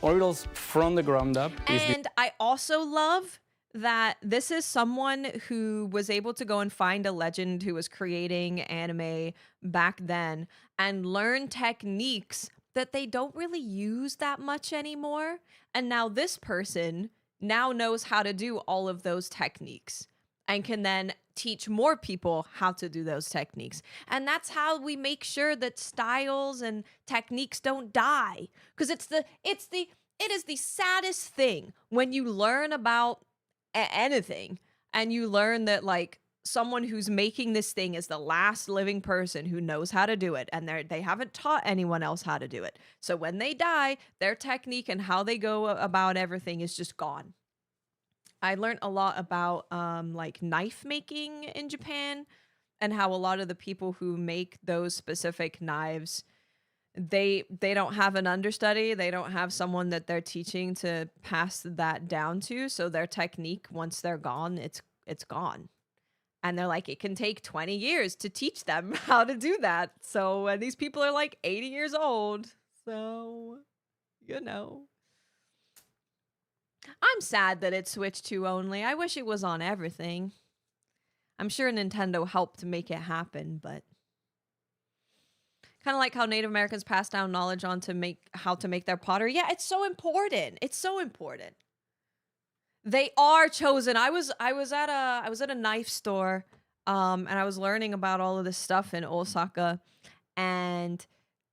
Orbitals from the ground up.
And I also love that this is someone who was able to go and find a legend who was creating anime back then and learn techniques that they don't really use that much anymore. And now this person now knows how to do all of those techniques and can then teach more people how to do those techniques. And that's how we make sure that styles and techniques don't die. Because it is the saddest thing when you learn about anything and you learn that like someone who's making this thing is the last living person who knows how to do it, and they haven't taught anyone else how to do it. So when they die, their technique and how they go about everything is just gone. I learned a lot about like knife making in Japan and how a lot of the people who make those specific knives, they don't have an understudy, they don't have someone that they're teaching to pass that down to, so their technique, once they're gone, it's gone. And they're like, it can take 20 years to teach them how to do that. So, and these people are like 80 years old. So, you know. I'm sad that it's Switch 2 only. I wish it was on everything. I'm sure Nintendo helped make it happen, but kind of like how Native Americans pass down knowledge on to how to make their pottery. Yeah, it's so important. It's so important. They are chosen. I was at a knife store, and I was learning about all of this stuff in Osaka, and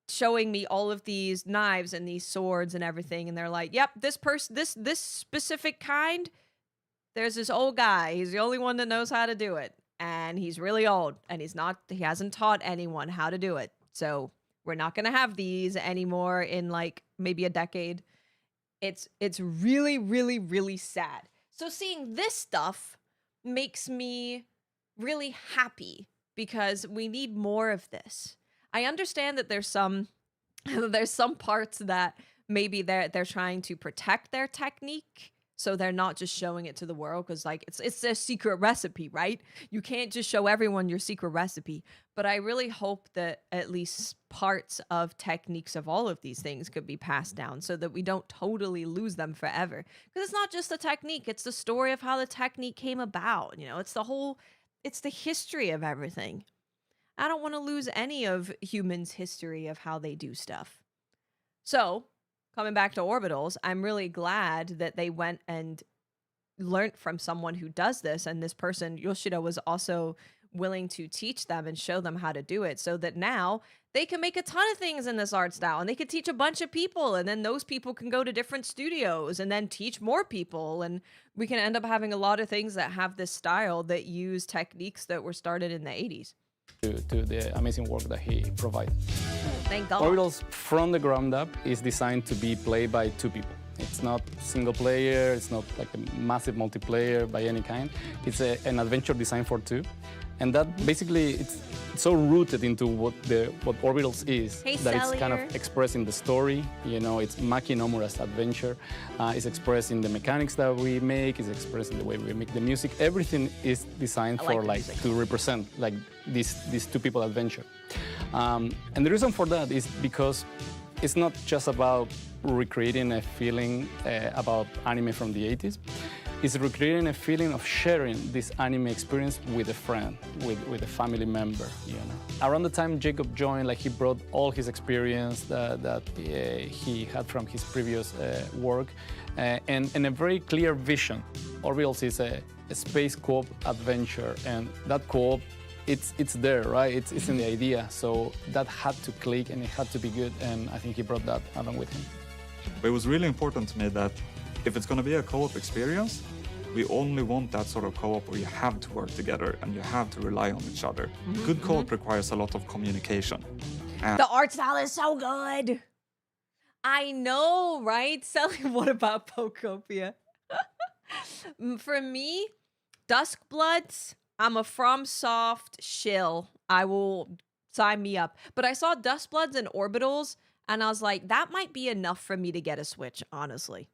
showing me all of these knives and these swords and everything. And they're like, "Yep, this specific kind. There's this old guy. He's the only one that knows how to do it, and he's really old, and he hasn't taught anyone how to do it. So we're not gonna have these anymore in like maybe a decade." It's really, really, really sad. So seeing this stuff makes me really happy because we need more of this. I understand that there's some parts that maybe they're trying to protect their technique, so they're not just showing it to the world, because like it's a secret recipe, right? You can't just show everyone your secret recipe. But I really hope that at least parts of techniques of all of these things could be passed down so that we don't totally lose them forever. Because it's not just the technique, it's the story of how the technique came about. You know, it's the history of everything. I don't want to lose any of humans' history of how they do stuff. So, coming back to Orbitals, I'm really glad that they went and learned from someone who does this, and this person, Yoshida, was also willing to teach them and show them how to do it, so that now they can make a ton of things in this art style, and they could teach a bunch of people, and then those people can go to different studios and then teach more people, and we can end up having a lot of things that have this style that use techniques that were started in the 80s.
To the amazing work that he provided.
Thank God.
Orbitals from the ground up is designed to be played by 2 people. It's not single player, it's not like a massive multiplayer by any kind. It's an adventure designed for 2. And that basically, it's so rooted into what Orbitals is, that it's kind of expressed in the story. You know, it's Maki Nomura's adventure. It's expressed in the mechanics that we make. It's expressed in the way we make the music. Everything is designed for to represent like this 2 people adventure. And the reason for that is because it's not just about recreating a feeling about anime from the 80s. It's recreating a feeling of sharing this anime experience with a friend, with a family member, you know. Around the time Jacob joined, like he brought all his experience that he had from his previous work and a very clear vision. Orbitals is a space co-op adventure, and that co-op, it's there, right? It's in the idea, so that had to click and it had to be good, and I think he brought that along with him.
But it was really important to me that if it's going to be a co-op experience, we only want that sort of co-op where you have to work together and you have to rely on each other. Good co-op requires a lot of communication.
The art style is so good. I know, right? Sally, what about Pokopia? For me, Duskbloods, I'm a FromSoft shill. I will sign me up. But I saw Duskbloods and Orbitals, and I was like, that might be enough for me to get a Switch, honestly.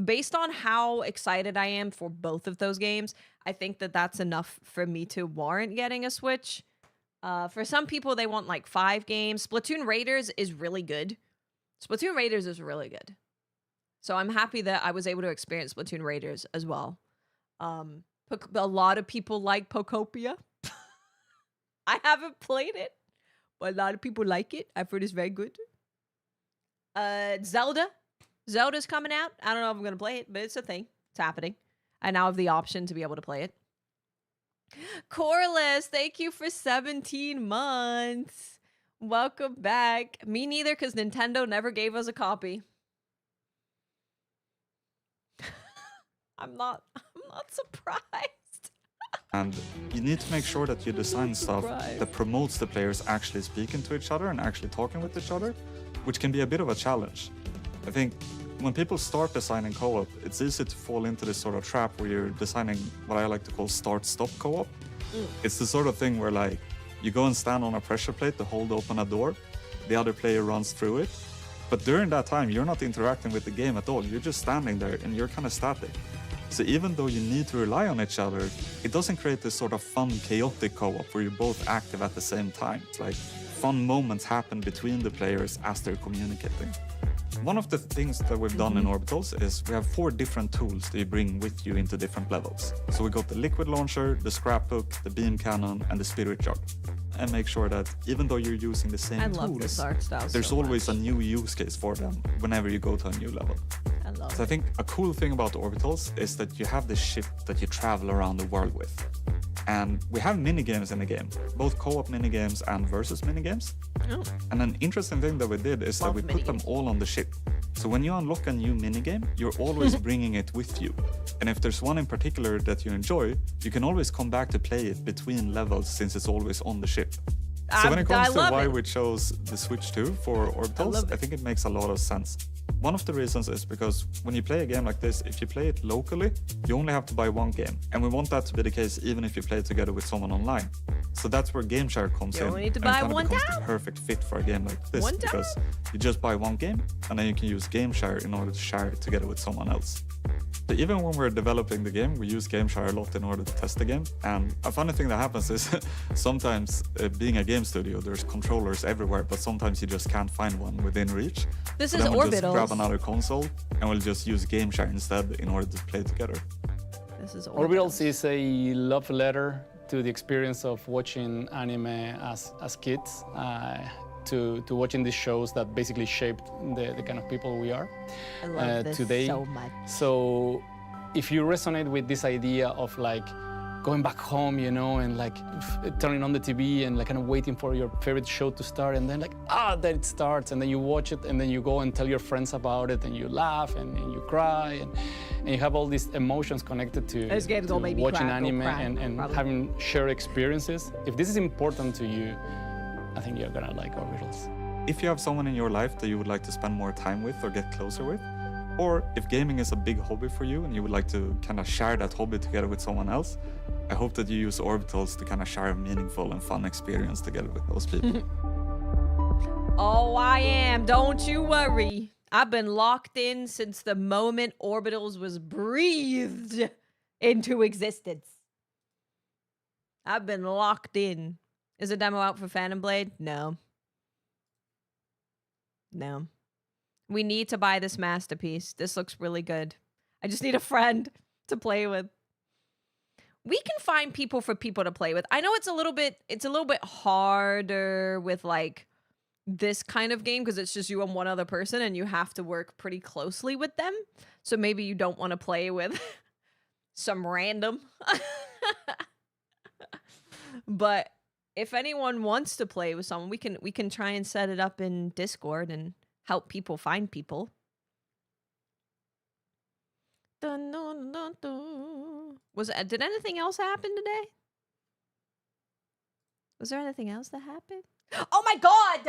Based on how excited I am for both of those games, I think that that's enough for me to warrant getting a Switch. For some people, they want like 5 games. Splatoon Raiders is really good. Splatoon Raiders is really good. So I'm happy that I was able to experience Splatoon Raiders as well. A lot of people like Pokopia. I haven't played it, but a lot of people like it. I've heard it's very good. Zelda's coming out. I don't know if I'm going to play it, but it's a thing. It's happening. I now have the option to be able to play it. Corliss, thank you for 17 months. Welcome back. Me neither, because Nintendo never gave us a copy. I'm not surprised.
And you need to make sure that you design stuff that promotes the players actually speaking to each other and actually talking with each other, which can be a bit of a challenge. I think when people start designing co-op, it's easy to fall into this sort of trap where you're designing what I like to call start-stop co-op. It's the sort of thing where like you go and stand on a pressure plate to hold open a door, the other player runs through it, but during that time you're not interacting with the game at all, you're just standing there and you're kind of static. So even though you need to rely on each other, it doesn't create this sort of fun, chaotic co-op where you're both active at the same time. It's like fun moments happen between the players as they're communicating. One of the things that we've done in Orbitals is we have 4 different tools that you bring with you into different levels. So we got the liquid launcher, the scrapbook, the beam cannon, and the spirit jug. And make sure that even though you're using the same tools, there's always a new use case for them whenever you go to a new level. So I think a cool thing about Orbitals is that you have this ship that you travel around the world with. And we have minigames in the game, both co-op minigames and versus minigames. Oh. And an interesting thing that we did is that we put them all on the ship. So when you unlock a new minigame, you're always bringing it with you. And if there's one in particular that you enjoy, you can always come back to play it between levels since it's always on the ship. So when it comes to why we chose the Switch 2 for Orbitals, I think it makes a lot of sense. One of the reasons is because when you play a game like this, if you play it locally, you only have to buy 1 game. And we want that to be the case even if you play it together with someone online. So that's where game share comes in.
Need to
and
buy
it kind of
one
becomes
down.
the perfect fit for a game like this. Because you just buy 1 game and then you can use game share in order to share it together with someone else. So even when we're developing the game, we use game share a lot in order to test the game. And a funny thing that happens is sometimes being a game studio, there's controllers everywhere, but sometimes you just can't find one within reach.
This
so
is
then we'll
Orbitals.
just grab another console and we'll just use game share instead in order to play together.
This is
Orbitals is a love letter to the experience of watching anime as kids, to watching these shows that basically shaped the kind of people we are
I love this
today.
so much.
So if you resonate with this idea of like going back home, you know, and like turning on the TV and like kind of waiting for your favorite show to start, and then like, then it starts, and then you watch it, and then you go and tell your friends about it, and you laugh, and you cry, and you have all these emotions connected to watching anime and having shared experiences. If this is important to you, I think you're gonna like Orbitals.
If you have someone in your life that you would like to spend more time with or get closer with, or if gaming is a big hobby for you and you would like to kind of share that hobby together with someone else, I hope that you use Orbitals to kind of share a meaningful and fun experience together with those people.
Oh, I am. Don't you worry. I've been locked in since the moment Orbitals was breathed into existence. I've been locked in. Is a demo out for Phantom Blade? No. No. We need to buy this masterpiece. This looks really good. I just need a friend to play with. We can find people to play with. I know it's a little bit harder with like this kind of game because it's just you and one other person and you have to work pretty closely with them. So maybe you don't want to play with some random. But if anyone wants to play with someone, we can try and set it up in Discord and help people find people. Dun, dun, dun, dun. Did anything else happen today? Was there anything else that happened? Oh my god!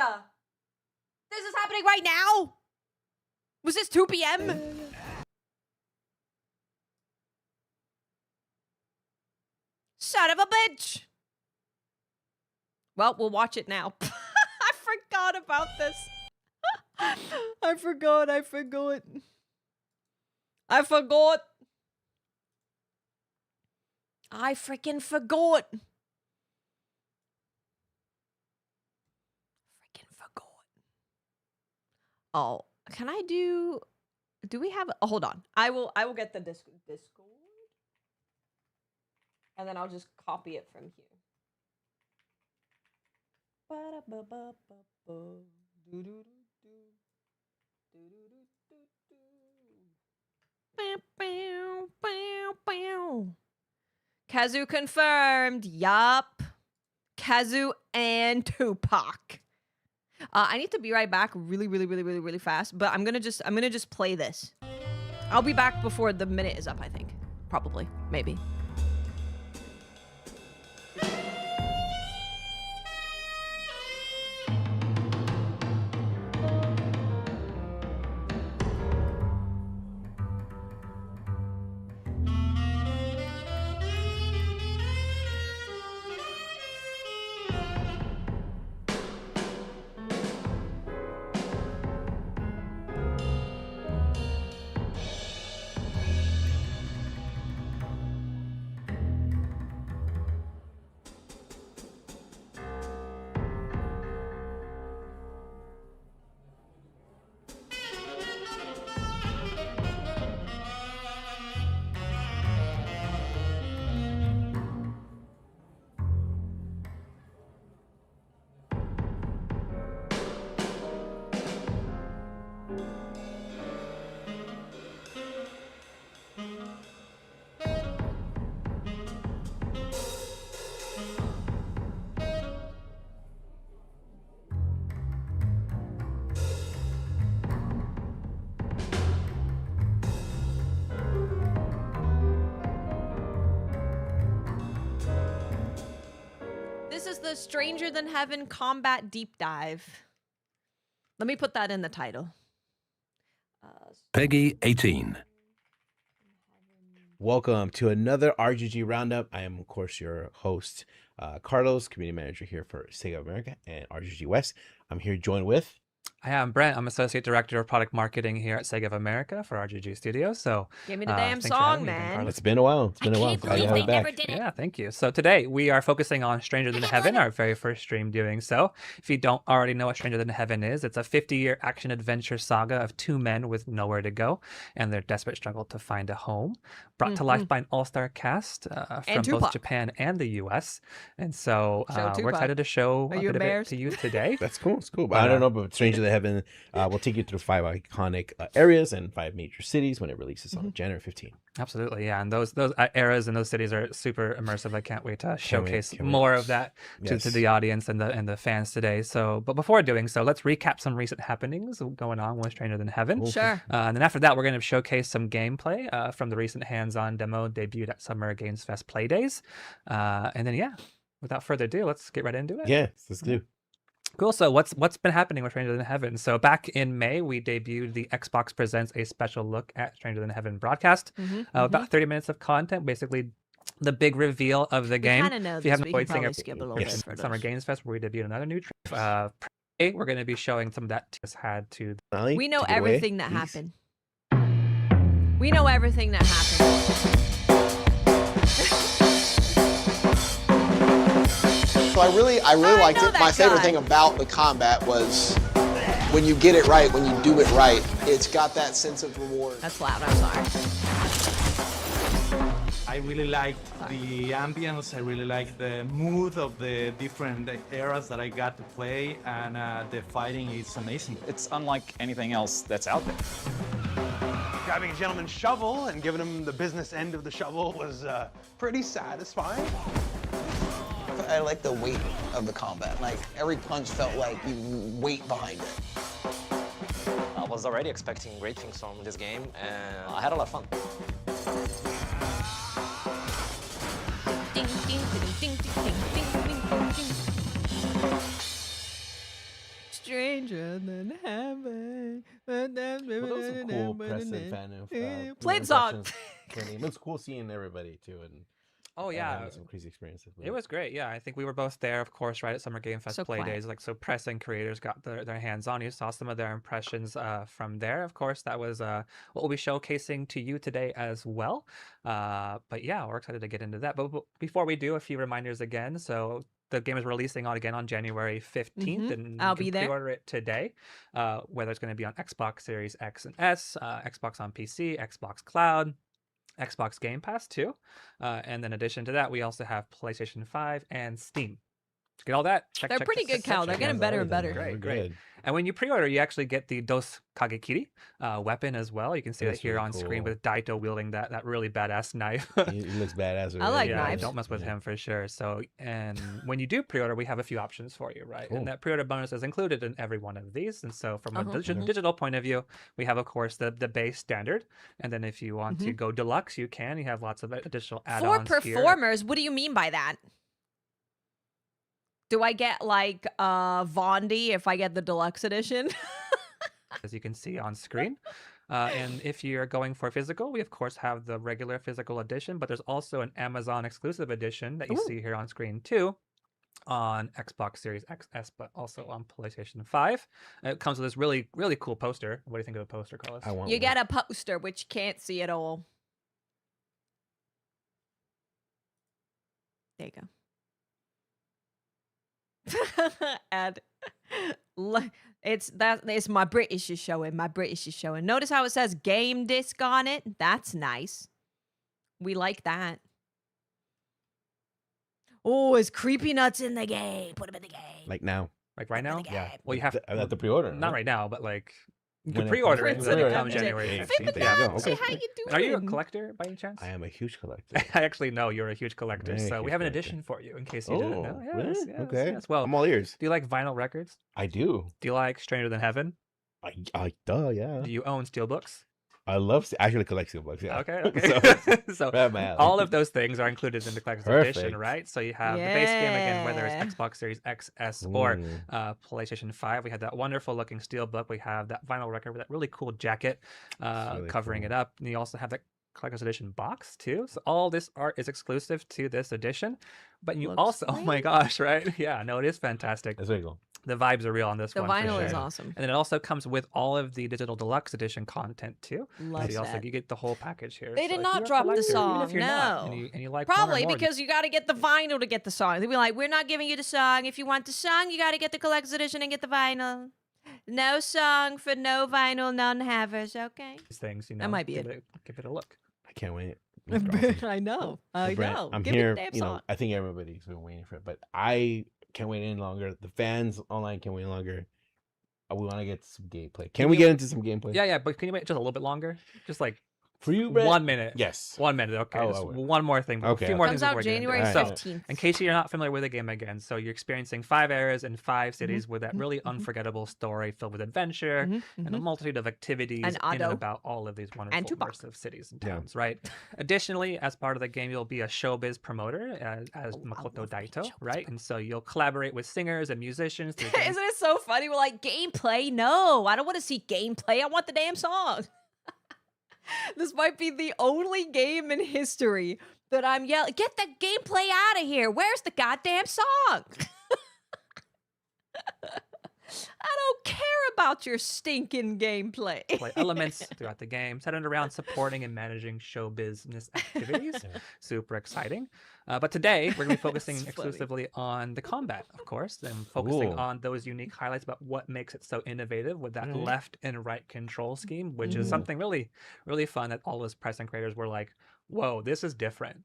This is happening right now! Was this 2 p.m.? Son of a bitch! Well, we'll watch it now. I forgot about this. I forgot. I freaking forgot. Oh, can I do we have hold on. I will get the Discord. And then I'll just copy it from here. Kazu confirmed. Yup. Kazu and Tupac. I need to be right back really fast, but I'm gonna just play this. I'll be back before the minute is up, I think. Probably. Maybe. This is the Stranger Than Heaven Combat Deep Dive. Let me put that in the title.
Peggy 18.
Welcome to another RGG Roundup. I am, of course, your host, Carlos, community manager here for Sega of America and RGG West. I'm here joined with...
Hi, I'm Brent. I'm Associate Director of Product Marketing here at Sega of America for RGG Studios. So,
give me the damn song, man.
It's been a while. Glad you have it back.
Yeah, thank you. So today we are focusing on Stranger Than Heaven, our very first stream doing so. If you don't already know what Stranger Than Heaven is, it's a 50-year action-adventure saga of two men with nowhere to go and their desperate struggle to find a home. Brought to life by an all-star cast from both Japan and the U.S. And so we're excited to show a bit of it to you today.
That's cool. It's cool. But I don't know about Stranger Stranger Than Heaven will take you through 5 iconic areas and 5 major cities when it releases on January 15th.
Absolutely, yeah, and those eras and those cities are super immersive. I can't wait to showcase
can't wait.
more of that to
Yes.
the audience and the fans today. So, but before doing so, let's recap some recent happenings going on with Stranger Than Heaven.
Sure.
And then after that, we're going to showcase some gameplay from the recent hands-on demo debuted at Summer Games Fest Play Days. And then, yeah, without further ado, let's get right into it.
Yeah, let's do.
Cool. So what's been happening with Stranger Than Heaven? So back in May, we debuted the Xbox Presents a special look at Stranger Than Heaven broadcast. About 30 minutes of content, basically the big reveal of the game.
Kind of know
If you
this.
haven't
We can
avoided seeing
probably skip a little bit for
Summer
this.
Games Fest, where we debuted another new trailer. We're going to be showing some of that just had to.
We know everything that happened. We know everything that happened.
So I really liked it. My favorite thing about the combat was when you get it right, when you do it right, it's got that sense of reward.
That's loud, I'm sorry.
I really liked the ambience, I really liked the mood of the different eras that I got to play, and the fighting is amazing.
It's unlike anything else that's out there.
Grabbing a gentleman's shovel and giving him the business end of the shovel was pretty satisfying.
I like the weight of the combat. Like, every punch felt like you weight behind it.
I was already expecting great things from this game, and I had a lot of fun.
Ding, ding, ding, ding, ding, ding, ding, ding, ding. Stranger than heaven.
Well, that was a cool press and fan of
Play the song.
It was cool seeing everybody too, and
Oh yeah,
having some crazy experiences.
It was great. Yeah, I think we were both there, of course, right at Summer Game Fest
So
Play
quiet.
Days. Like, so press and creators got their hands on. You saw some of their impressions from there. Of course, that was what we'll be showcasing to you today as well. But yeah, we're excited to get into that. But before we do, a few reminders again. So the game is releasing again on January 15th, and
I'll
you can
be there.
pre-order it today. Whether it's going to be on Xbox Series X and S, Xbox on PC, Xbox Cloud, Xbox Game Pass too. And in addition to that, we also have PlayStation 5 and Steam. To get all that,
They're pretty good, Cal. They're getting better and better.
Great, great. And when you pre-order, you actually get the Dos Kagekiri weapon as well. You can see
That's
that here
really
on screen
cool.
with Daito wielding that really badass knife.
He looks badass.
I like
Yeah,
knives.
don't mess with him for sure. So, and when you do pre-order, we have a few options for you, right?
Cool.
And that pre-order bonus is included in every one of these. And so, from a
Uh-huh.
digital point of view, we have, of course, the base standard. And then if you want to go deluxe, you can. You have lots of additional
For
add-ons here.
performers, what do you mean by that? Do I get like Vondi if I get the deluxe edition?
As you can see on screen. And if you're going for physical, we of course have the regular physical edition, but there's also an Amazon exclusive edition that you see here on screen too, on Xbox Series XS, but also on PlayStation 5. It comes with this really, really cool poster. What do you think of the poster, Carlos?
I want
You
one.
get a poster which can't see at all. There you go. And it's my British is showing. My British is showing. Notice how it says game disc on it. That's nice. We like that. Oh, it's creepy nuts in the game. Put him in the game.
Like now.
Like right now?
Yeah.
Well, you have
I have to pre-order.
not right now, but like you
When
can
it
pre-order it
comes-
when it
Pre-order.
comes
Yeah.
January
Yeah.
15th.
There you go. Okay.
How you doing?
Are you a collector by any chance?
I am a huge collector.
I actually know you're a huge collector,
Very
so we
huge
have an
collector.
edition for you in case you didn't know.
Oh,
Yes,
really?
yes,
Okay.
yes. Well,
I'm all ears.
do you like vinyl records?
I do.
Do you like Stranger Than Heaven?
Yeah.
Do you own steelbooks?
I love actually collect steelbooks. Yeah.
Okay, okay.
so,
So
right up my alley.
all of those things are included in the collector's edition,
Perfect.
right? So you have the base game again, whether
Yeah.
it's Xbox Series X, S, or
Ooh.
PlayStation 5. We have that wonderful looking steelbook. We have that vinyl record with that really cool jacket
really
covering
cool.
it up. And you also have that collector's edition box too. So all this art is exclusive to this edition. But you
Looks
also, oh my gosh, right? Yeah, no, it is fantastic.
That's very cool.
The vibes are real on this
The
one. for
vinyl is
sure.
awesome.
And then it also comes with all of the digital deluxe edition content too.
Love
So you also
that.
you get the whole package here.
They
So
did
if
not
you're a
drop the
collector, even
song,
if you're not,
no.
and you like one or
Probably
more,
because you got to get the vinyl to get the song. They'd be like, we're not giving you the song. If you want the song, you got to get the collector's edition and get the vinyl. No song for no vinyl non-havers, okay?
these things, you know,
That might be
give
it.
Give it a look.
I can't wait. That's awesome.
I know.
So,
I
Brent,
know.
I'm
Give
here.
me the damn
You know,
song.
I think everybody's been waiting for it, but I can't wait any longer. The fans online can't wait any longer. we want to get some gameplay. Can we get into some gameplay?
Yeah, but can you wait just a little bit longer? Just like
for you, Brett?
1 minute.
Yes.
1 minute. Okay. Just one more thing.
Okay.
A few more
Comes
things before
out
we get into
January
it. So,
15th.
in case you're not familiar with the game again, so you're experiencing 5 eras in 5 cities with that really unforgettable story filled with adventure and a multitude of activities in and about all of these wonderful immersive cities and towns, right? Additionally, as part of the game, you'll be a showbiz promoter as Makoto Daito, right? And so you'll collaborate with singers and musicians.
Isn't it so funny? We're like, gameplay? No, I don't want to see gameplay. I want the damn song. This might be the only game in history that I'm yelling, get the gameplay out of here. Where's the goddamn song? I don't care about your stinking gameplay.
Play elements throughout the game, centered around supporting and managing show business activities. Super exciting. But today, we're going to be focusing exclusively on the combat, of course, and focusing on those unique highlights about what makes it so innovative with that left and right control scheme, which is something really, really fun that all those press and creators were like, whoa, this is different.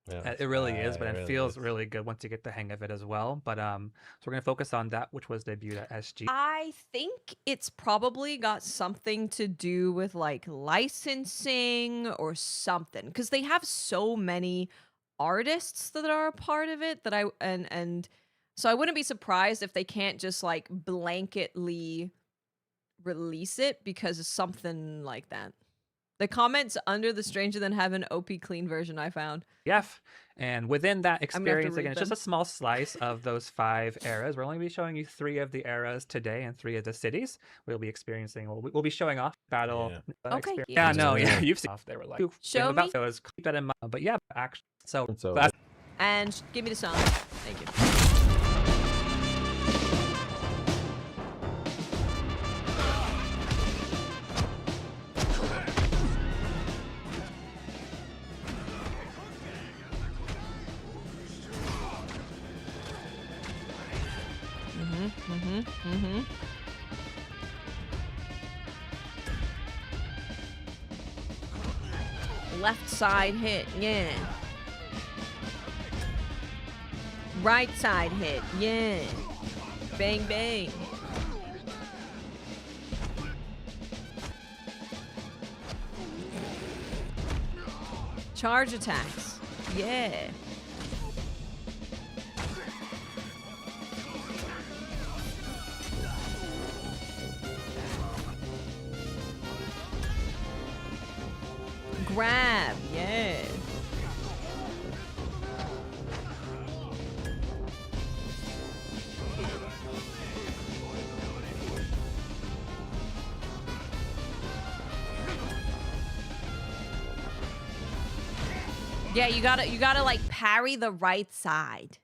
Yeah, it really is, but it feels really good once you get the hang of it as well. But so we're going to focus on that, which was debuted at SG.
I think it's probably got something to do with like licensing or something, because they have so many artists that are a part of it that so I wouldn't be surprised if they can't just like blanketly release it because of something like that. The comments under the Stranger Than Heaven OP clean version I found.
Yes, and within that experience, again, it's
them.
just a small slice of those 5 eras. We're only going to be showing you 3 of the eras today and 3 of the cities. We'll be experiencing, we'll be showing off battle.
Okay.
Yeah, no, yeah, you've seen off. They were like,
show me.
So keep that in mind. But yeah, actually, so
and give me the song. Thank you. Left side hit, yeah. Right side hit, yeah. Bang, bang. Charge attacks, yeah. Grab, yeah. Yeah, you gotta like parry the right side.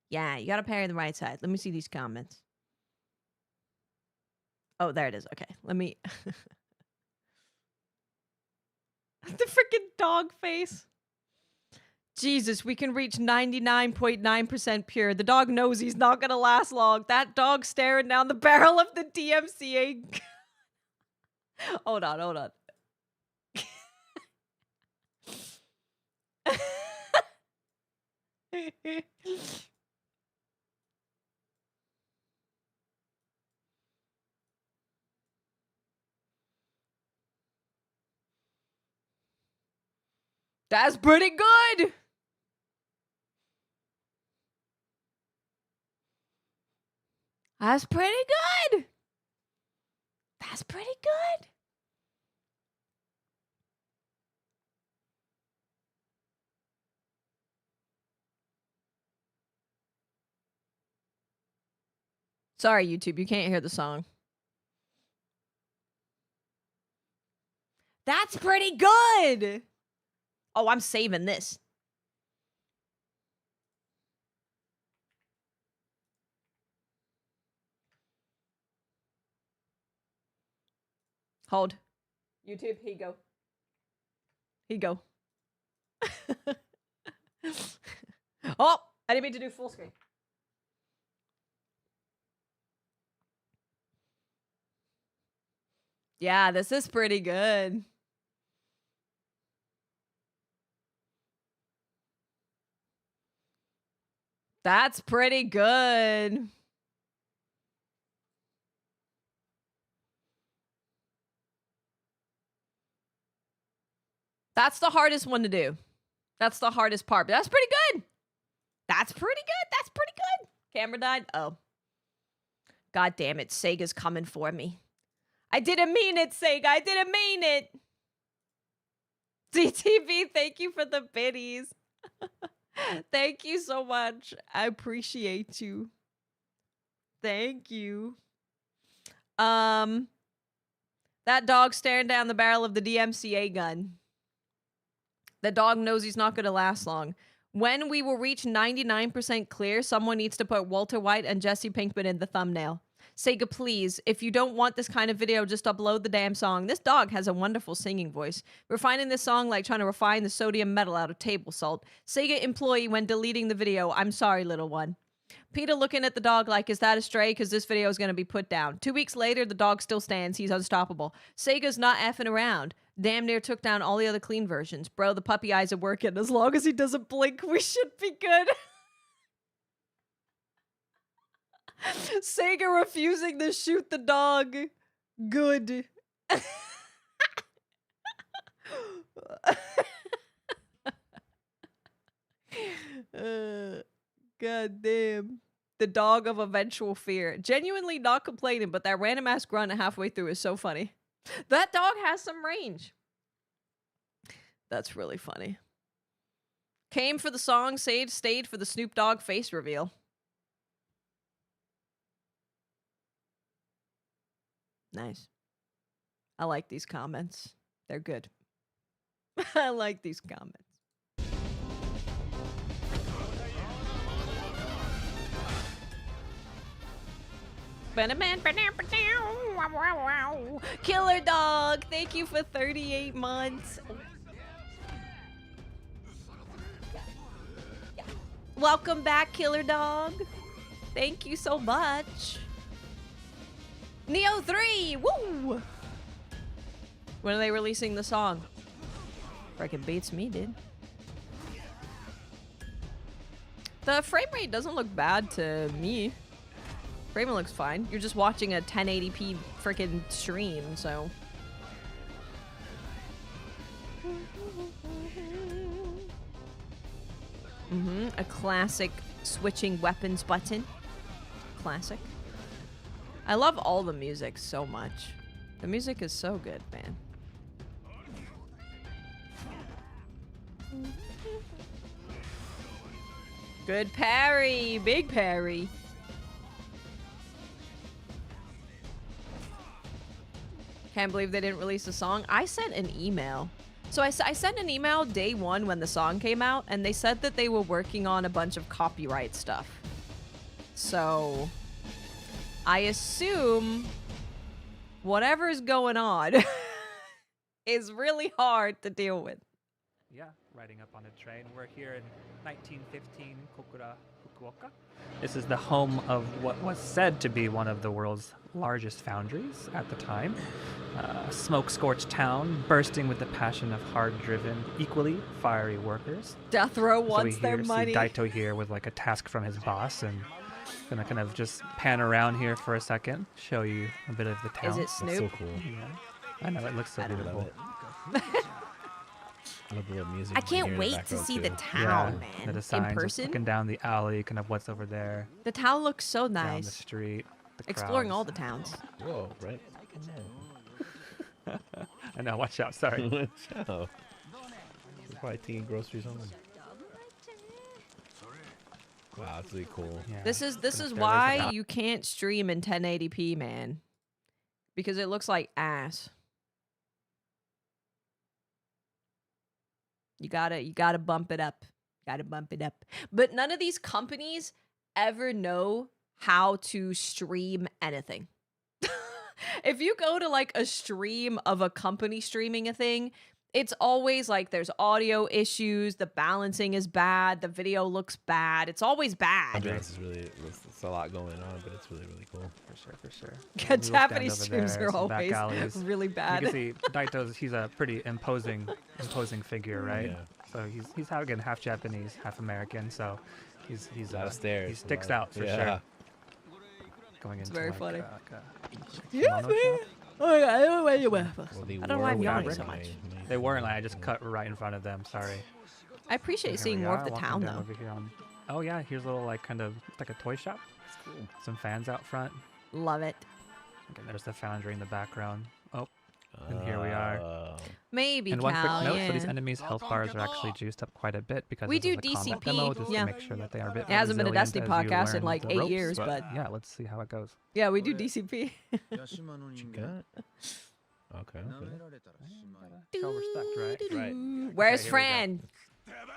Yeah, you gotta parry the right side. Let me see these comments. Oh, there it is. Okay, let me. The freaking dog face. Jesus, we can reach 99.9% pure. The dog knows he's not gonna last long. That dog staring down the barrel of the DMCA. Hold on. That's pretty good. That's pretty good. That's pretty good. Sorry, YouTube, you can't hear the song. That's pretty good. Oh, I'm saving this. Hold. YouTube, here you go. Here you go. Oh, I didn't mean to do full screen. Yeah, this is pretty good. That's pretty good. That's the hardest one to do. That's the hardest part, but that's pretty good. That's pretty good. That's pretty good. Camera died. Oh. God damn it. Sega's coming for me. I didn't mean it, Sega. I didn't mean it. DTV, thank you for the biddies. Thank you so much. I appreciate you. Thank you. That dog staring down the barrel of the DMCA gun. The dog knows he's not going to last long. When we will reach 99% clear, someone needs to put Walter White and Jesse Pinkman in the thumbnail. Sega, please, if you don't want this kind of video, just upload the damn song. This dog has a wonderful singing voice. Refining this song like trying to refine the sodium metal out of table salt. Sega employee when deleting the video. I'm sorry, little one. Peter looking at the dog like, is that a stray? Because this video is going to be put down. 2 weeks later, the dog still stands. He's unstoppable. Sega's not effing around. Damn near took down all the other clean versions. Bro, the puppy eyes are working. As long as he doesn't blink, we should be good. Sega refusing to shoot the dog. Good. God damn. The dog of eventual fear. Genuinely not complaining, but that random ass grunt halfway through is so funny. That dog has some range. That's really funny. Came for the song, stayed for the Snoop Dogg face reveal. Nice. I like these comments. They're good. I like these comments. Killer Dog, thank you for 38 months. Welcome back, Killer Dog. Thank you so much. Neo 3, woo! When are they releasing the song? Freaking beats me, dude. The frame rate doesn't look bad to me. Frame rate looks fine. You're just watching a 1080p freaking stream, so. A classic switching weapons button. Classic. I love all the music so much. The music is so good, man. Good parry, big parry. Can't believe they didn't release the song. I sent an email. So I sent an email day one when the song came out, and they said that they were working on a bunch of copyright stuff. So I assume whatever's going on is really hard to deal with.
Yeah, riding up on a train. We're here in 1915 Kokura, Fukuoka. This is the home of what was said to be one of the world's largest foundries at the time. A smoke-scorched town bursting with the passion of hard-driven, equally fiery workers.
Death Row wants their money.
See Daito here with like a task from his boss, and gonna kind of just pan around here for a second, show you a bit of the town.
Is it Snoop?
That's so cool.
Yeah. I know, it looks so beautiful.
I love the little music.
I can't wait to see the town, man.
The designs,
in person.
looking down the alley, kind of what's over there.
The town looks so
Down
nice.
the street. The
Exploring
crowds.
all the towns.
Whoa, right?
I know, watch out, sorry.
Watch out. We're probably taking groceries home. Wow, that's really cool.
Yeah.
This is why you can't stream in 1080p, man. Because it looks like ass. You gotta bump it up. Gotta bump it up. But none of these companies ever know how to stream anything. If you go to like a stream of a company streaming a thing, it's always like there's audio issues, the balancing is bad, the video looks bad. It's always bad.
It's a lot going on, but it's really, really cool.
For sure.
Yeah, Japanese streams are always really bad.
You can see Daito's, he's a pretty imposing figure, right?
Yeah.
So he's again half Japanese, half American, so he's
lot of stairs,
he sticks
a lot.
out for
Yeah.
sure. Going into
very
like,
funny.
Kimono shop.
Oh, yeah, I don't know why you
Well,
I don't know why I'm yawning so much.
They weren't. I just cut right in front of them. Sorry.
I appreciate seeing more of the town though.
Over here on, oh yeah, here's a little like kind of like a toy shop. It's cool. Some fans out front.
Love it.
Okay, there's the foundry in the background. Oh, and here we are.
Maybe.
And one quick note:
yeah.
so these enemies' health bars are actually juiced up quite a bit because
we
this
do
is a combat
DCP.
demo, just
yeah.
to make sure that they are a bit.
It hasn't been a
resilient
Destiny
as you
podcast in
learn
like
the
8
ropes,
years,
but yeah, let's see how it goes.
Yeah, we do DCP.
Okay.
Show respect, right?
Where's
Okay,
Fran?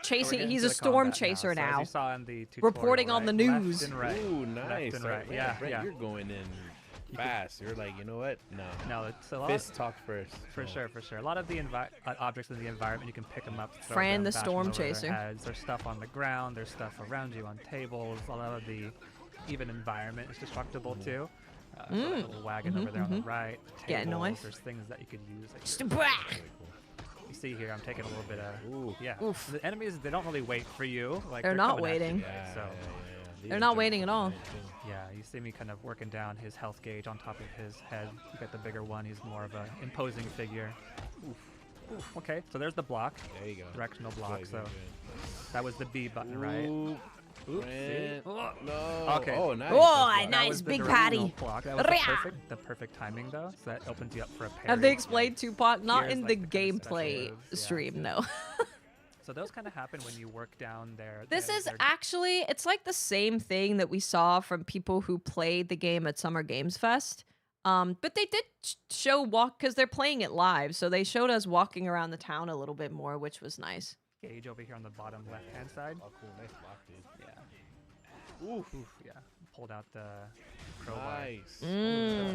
Chasing. He's a storm chaser
So as
now.
you saw in the tutorial,
Reporting on the news.
Left and right.
Ooh, nice.
Left and right.
Man,
Yeah,
Brett,
yeah.
You're going in fast. You're like, you know what?
No, it's a lot.
Fist talk first.
For sure, for sure. A lot of the objects in the environment, you can pick them up. Throw
Fran
them,
the
bash
storm
them over their
chaser.
heads. There's stuff on the ground. There's stuff around you on tables. A lot of the even environment is destructible too. So that little wagon over there on the right.
Yeah,
Tables,
nice.
There's things that you could use. Like
Stubach!
you see here, I'm taking a little bit of.
Ooh.
Yeah.
Oof.
The enemies, they don't really wait for you. Like
They're not
coming at you,
waiting.
right? So.
They're not waiting at all.
Yeah, you see me kind of working down his health gauge on top of his head. You got the bigger one. He's more of an imposing figure. Oof. Oof. Okay, so there's the block.
There you go.
Directional block.
Good,
so
good.
that was the B button, right?
Ooh.
Oops.
Fran.
Oh.
No.
Okay.
Oh, nice.
Oh,
That
nice
was the
big
directional
patty.
block. That was the perfect timing though. So that opens you up for a parry.
Have they explained Tupac? Not
Here's,
in
like,
the
the kind of
gameplay
special moves. Yeah,
stream,
so-
no.
So those kind of happen when you work down there.
This is actually, it's like the same thing that we saw from people who played the game at Summer Games Fest. But they did show because they're playing it live, so they showed us walking around the town a little bit more, which was nice.
Gauge over here on the bottom left-hand side.
Oh, cool. Nice block, dude.
Yeah. Oof. Yeah. Pulled out the crowbar.
Nice.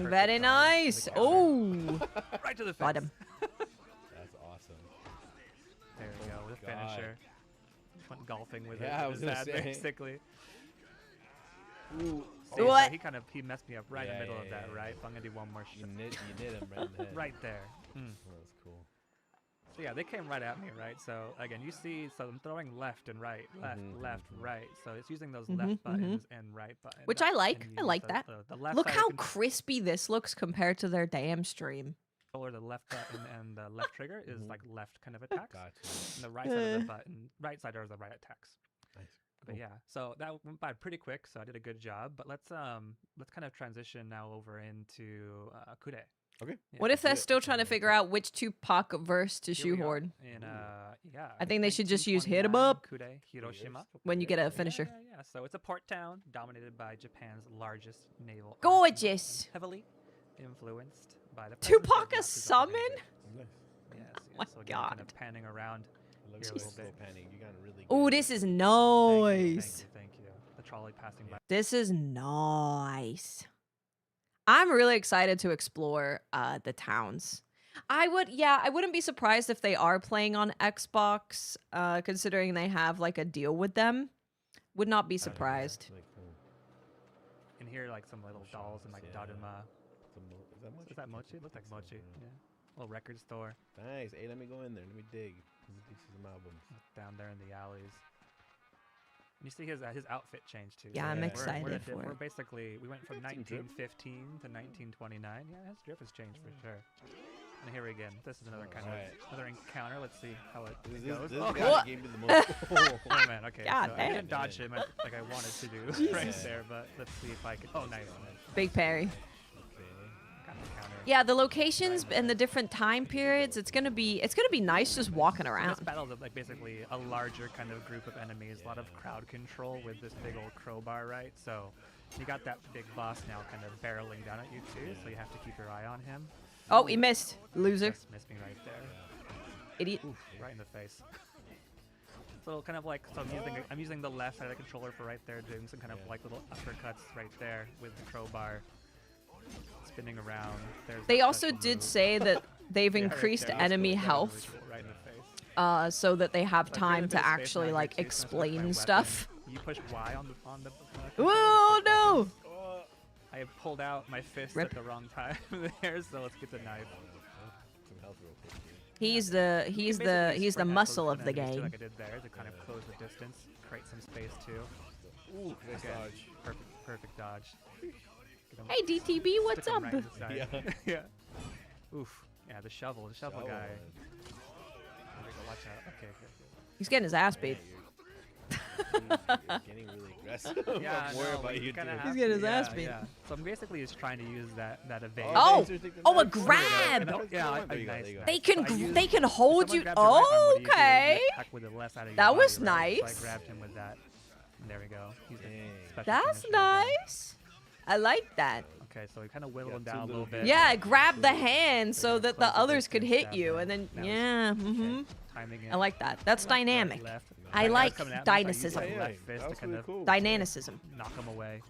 Very nice. Oh,
Right to the face.
got him.
That's awesome.
There we go, with a
God.
finisher. Just went golfing with
Yeah, I
it.
was
With
gonna
that,
say.
basically.
Ooh.
See,
What?
So he messed me up right in the middle of that, right? So I'm gonna do one more
You
shot.
knit him right in the head.
Right there.
Oh, that's cool.
So yeah, they came right at me, right? So again, you see, so I'm throwing left and right, left, left, right. So it's using those left buttons and right buttons.
Which I like.
and
I
use
like that.
The left
Look
side
how
of the
crispy this looks compared to their damn stream.
controller, the left button and the left trigger is like left kind of attacks.
Gotcha.
And the right side of the button, right side are the right attacks.
Nice.
But yeah, so that went by pretty quick, so I did a good job. But let's kind of transition now over into Kure.
Okay.
Yeah.
What if they're still trying to figure out which Tupac verse to
Here we are
shoehorn?
in yeah.
I think they should just use hit 'em
1929
up
Kure, Hiroshima.
when you get a finisher.
Yeah. So it's a port town dominated by Japan's largest naval. arsenal,
Gorgeous.
Heavily influenced by the presence of
Tupac a
Yakuza
summon?
organizations. Yes.
my
So again, kind of
God.
panning around
Look
here
at
a little
slow
bit.
panning. You got really.
Oh,
good.
this is
Thank
nice.
you. The trolley passing by.
This is nice. I'm really excited to explore the towns. I wouldn't be surprised if they are playing on Xbox, considering they have like a deal with them. Would not be surprised.
Really cool.
And here, like some little dolls and like
Yeah.
Daruma.
Is that much?
Is that mochi? It looks like mochi. Yeah. Little record store
Nice. Hey, let me go in there. Let me dig. This is some albums.
down there in the alleys. And you see his outfit change too.
Yeah, I'm
We're-
excited
we're,
for
We're
it.
basically we went from
got some drip.
1915 to 1929. Yeah, his drip has changed for sure. And here again, this is another kind
Alright.
of another encounter. Let's see how it
This
goes.
is
Oh,
the guy that gave me the most.
oh man, okay.
God
so I
damn.
didn't dodge him like I wanted to do right
Jesus.
there, but let's see if I can. Oh, nice.
Big parry.
Got the counter.
Yeah, the locations and the different time periods. It's gonna be nice just walking
This
around.
battle is like basically a larger kind of group of enemies, a lot of crowd control with this big old crowbar, right? So you got that big boss now kind of barreling down at you too, so you have to keep your eye on him.
Oh, he missed. Loser.
Just missed me right there.
Idiot.
Oof, right in the face. So kind of like, so I'm using the left side of the controller for right there, doing some kind of like little uppercuts right there with the crowbar. Spinning around. There's
They
that
also
special
did
move.
say that they've
Yeah, right
increased
there. That's
enemy
cool. Yeah,
health,
really cool. Right in the face.
so that they have
So if you're in
time
a
to
bit of space
actually
now,
like
you're chasing stuff by
explain
weapon.
stuff.
You push Y on the
Oh no!
I have pulled out my fist
Rip.
at the wrong time there, so let's get the knife.
Some health real quick.
He's
You
the
can
he's
basically
the
sprint at
muscle
those
of the
enemies too,
game.
like I did there to kind of close the distance, create some space too.
Ooh, nice
Again,
dodge.
perfect dodge. Get 'em-
Hey DTB, what's
stick 'em
up?
right in the side.
Yeah.
yeah. Oof. Yeah, the shovel guy. Watch out. Okay, good.
He's getting his ass beat.
You're getting really aggressive.
Yeah,
I'm worried about you,
He's getting his ass beat.
Yeah. So I'm basically just trying to use that evade.
Oh, a grab.
Yeah,
They can hold you. Oh, okay. That was nice.
So I grabbed him with that. And there we go. He's a special
That's
finisher
nice. I like that.
Okay, so we kind of whittle him down a little bit.
Yeah, grab the hand so that the others could hit you, and then yeah.
Timing it.
I like that. That's dynamic. I like dynamicism. Dynamicism.
Knock him away.